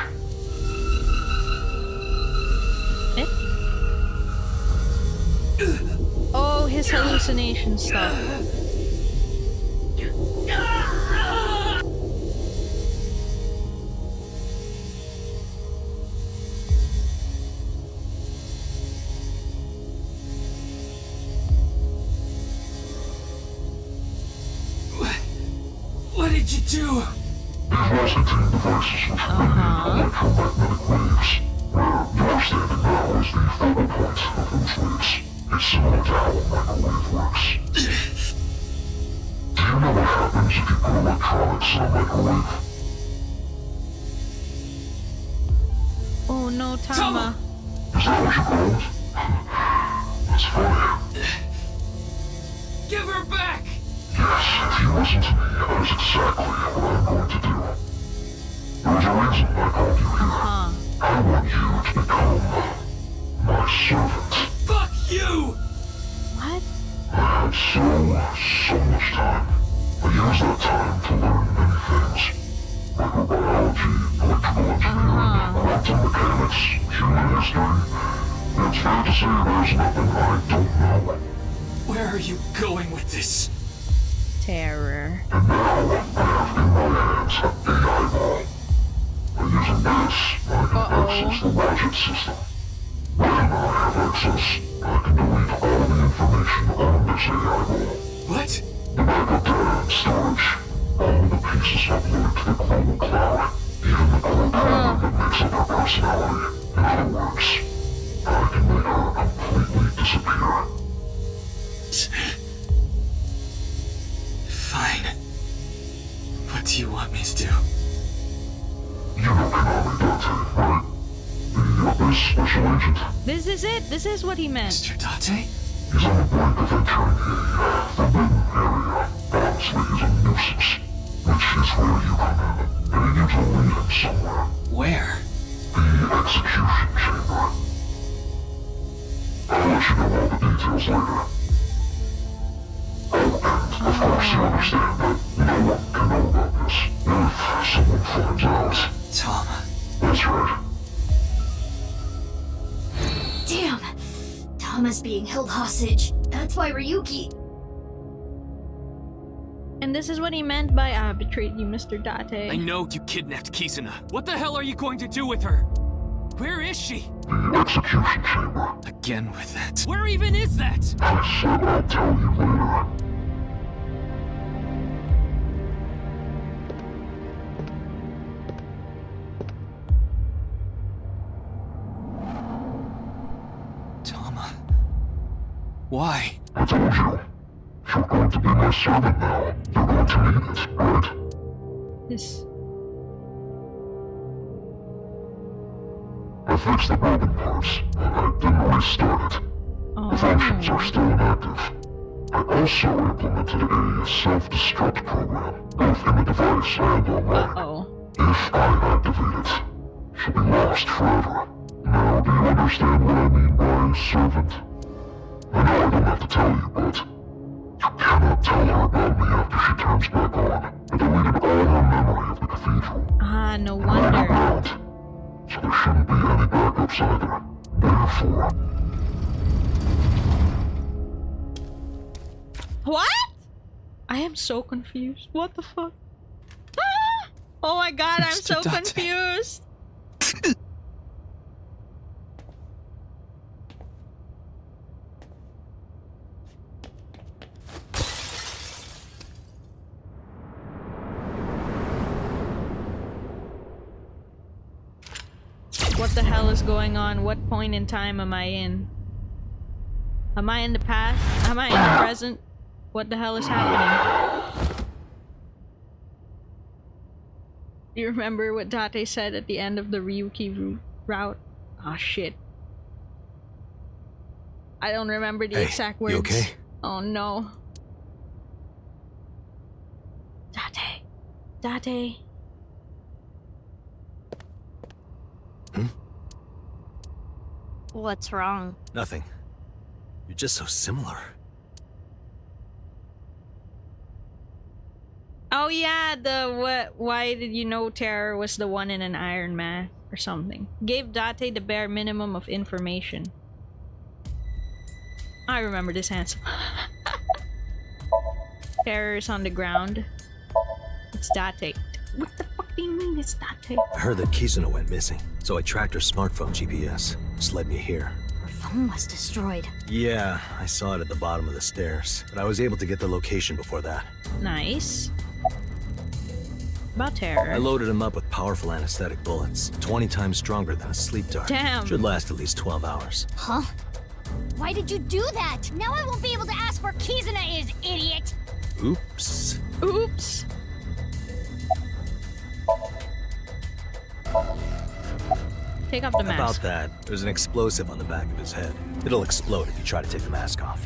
Oh, his hallucination stuff. What did you do? These Byzantine devices were spreading electromagnetic waves. Where you're standing now is the focal point of those waves. It's similar to how a microwave works. Do you know what happens if you put electronics in a microwave? no, Tama. Is that what you called? That's funny. Give her back! Yes, if you listen to me, that is exactly what I'm going to do. There was a reason I called you here. I want you to become my servant. Fuck you! What? I had so much time. I used that time to learn many things. Microbiology, electrical engineering, quantum mechanics, human history. It's fair to say there's nothing I don't know. Where are you going with this? Terror. And now I have in my hands a eyeball. By using this, I can access the logic system. When I have access, I can delete all the information on this eyeball. What? The backup data and storage. All the pieces uploaded to the global cloud. Even the core pattern that makes up her personality. In other words, I can make her completely disappear. Fine. What do you want me to do? You know Konami Date, right? The Abyss Special Agent. This is it. This is what he meant. Mr. Date? He's on the brink of entering a forbidden area. Honestly, he's a nuisance. Which is where you come in. And you need to lead him somewhere. Where? The execution chamber. I'll let you know all the details later. Oh, and of course you understand that no one can know about this. If someone finds out. Tom. That's right. Damn! Tama's being held hostage. That's why Ryuki... And this is what he meant by I betrayed you, Mr. Date. I know you kidnapped Kizuna. What the hell are you going to do with her? Where is she? The execution chamber. Again with that. Where even is that? I said I'll tell you later. Tama. Why? I told you. You're going to be my servant now. You're going to need it, right? This. I fixed the broken parts, but I didn't restart it. The functions are still inactive. I also implemented a self-destruct program, both in the device and online. If I activate it, she'll be lost forever. Now, do you understand what I mean by servant? I know I don't have to tell you, but you cannot tell her about me after she turns back on. I deleted all her memory of the cathedral. Ah, no wonder. Underground. So there shouldn't be any backups either. Therefore... What? I am so confused. What the fuck? Ah! Oh my god, I'm so confused. What the hell is going on? What point in time am I in? Am I in the past? Am I in the present? What the hell is happening? Do you remember what Date said at the end of the Ryuki route? Oh shit. I don't remember the exact words. You okay? Oh no. Date. What's wrong? Nothing. You're just so similar. Oh yeah, why did you know Terror was the one in an iron mask or something? Gave Date the bare minimum of information. I remember this answer. Terror is on the ground. It's Date. What the fuck do you mean it's Date? I heard that Kizuna went missing, so I tracked her smartphone GPS. This led me here. Her phone was destroyed. Yeah, I saw it at the bottom of the stairs, but I was able to get the location before that. Nice. About Terror. I loaded him up with powerful anesthetic bullets, 20 times stronger than a sleep dart. Damn. Should last at least 12 hours. Huh? Why did you do that? Now I won't be able to ask where Kizuna is, idiot! Oops. Take off the mask. About that, there's an explosive on the back of his head. It'll explode if you try to take the mask off.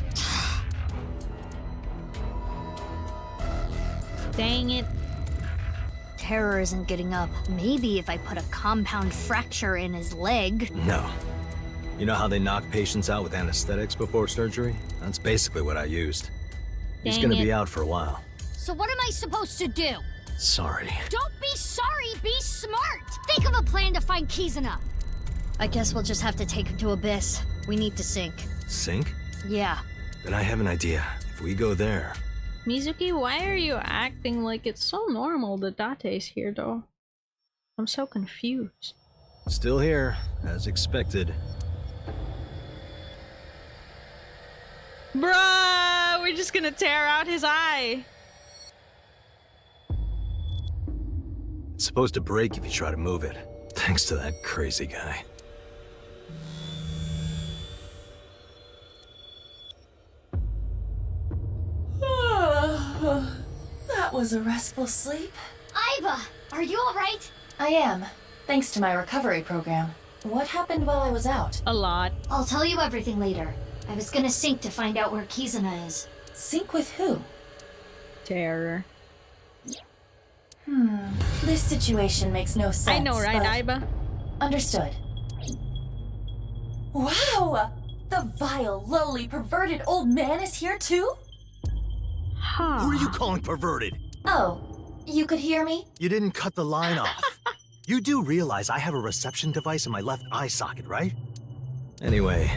Dang it. Terror isn't getting up. Maybe if I put a compound fracture in his leg. No. You know how they knock patients out with anesthetics before surgery? That's basically what I used. He's Dang gonna it. be out for a while. So what am I supposed to do? Sorry. Don't be sorry, be smart! Think of a plan to find Kizuna. I guess we'll just have to take her to Abyss. We need to sink. Sink? Yeah. Then I have an idea. If we go there... Mizuki, why are you acting like it's so normal that Date's here, though? I'm so confused. Still here, as expected. Bruh! We're just gonna tear out his eye! It's supposed to break if you try to move it. Thanks to that crazy guy. That was a restful sleep. Aiba, are you alright? I am, thanks to my recovery program. What happened while I was out? A lot. I'll tell you everything later. I was gonna sink to find out where Kizuna is. Sync with who? Terror. This situation makes no sense. I know, right, but... Aiba? Understood. Wow! The vile, lowly, perverted old man is here too? Huh. Who are you calling perverted? Oh, you could hear me? You didn't cut the line off. You do realize I have a reception device in my left eye socket, right? Anyway,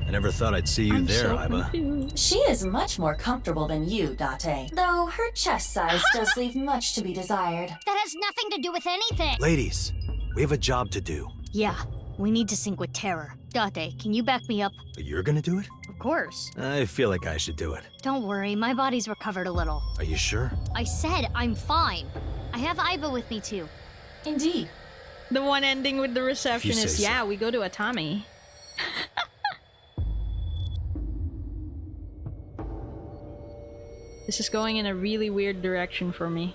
I never thought I'd see you there, Aiba. She is much more comfortable than you, Date. Though her chest size does leave much to be desired. That has nothing to do with anything. Ladies, we have a job to do. Yeah, we need to sink with Terror. Date, can you back me up? You're gonna do it? Of course. I feel like I should do it. Don't worry, my body's recovered a little. Are you sure? I said I'm fine. I have Aiba with me too. Indeed. The one ending with the receptionist. say so. Yeah, we go to Atami. This is going in a really weird direction for me.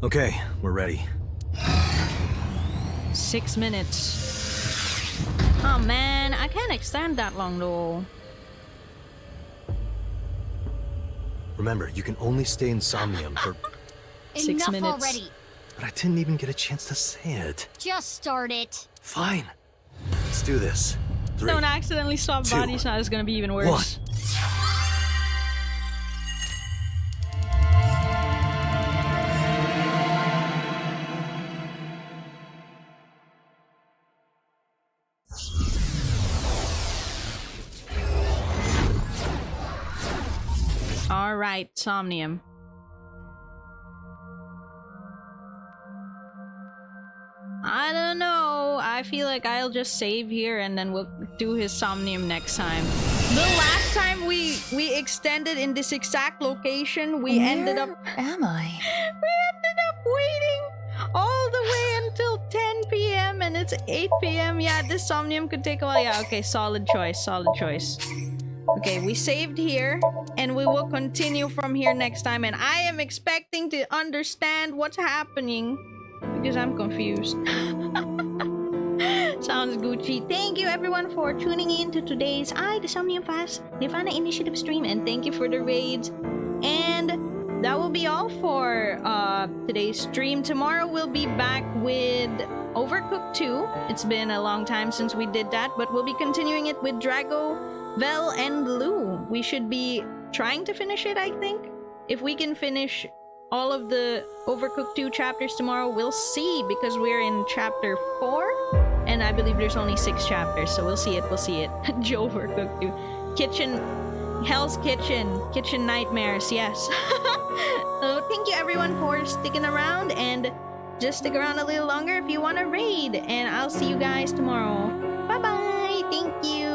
Okay, we're ready. 6 minutes. Oh man, I can't extend that long though. Remember, you can only stay in Somnium for... 6 Enough minutes. already. But I didn't even get a chance to say it. Just start it. Fine. Let's do this. 3, Don't accidentally swap 2, bodies now, it's gonna be even worse. 1. Alright, Somnium. I don't know. I feel like I'll just save here and then we'll do his Somnium next time. The last time we extended in this exact location, we ended up... am I? We ended up waiting all the way until 10 p.m. and it's 8 p.m. Yeah, this Somnium could take a while. Yeah, okay, solid choice, solid choice. Okay, we saved here, and we will continue from here next time, and I am expecting to understand what's happening, because I'm confused. Sounds Gucci. Thank you everyone for tuning in to today's the Somnium Files Nirvana Initiative stream, and thank you for the raids. And that will be all for today's stream. Tomorrow we'll be back with Overcooked 2. It's been a long time since we did that, but we'll be continuing it with Drago, Vel, and Lou. We should be trying to finish it, I think. If we can finish all of the Overcooked 2 chapters tomorrow, we'll see, because we're in chapter 4, and I believe there's only 6 chapters, so we'll see it, we'll see it. Joe Overcooked 2. Kitchen, Hell's Kitchen Nightmares, yes. So thank you everyone for sticking around, and just stick around a little longer if you want to raid, and I'll see you guys tomorrow. Bye-bye, thank you.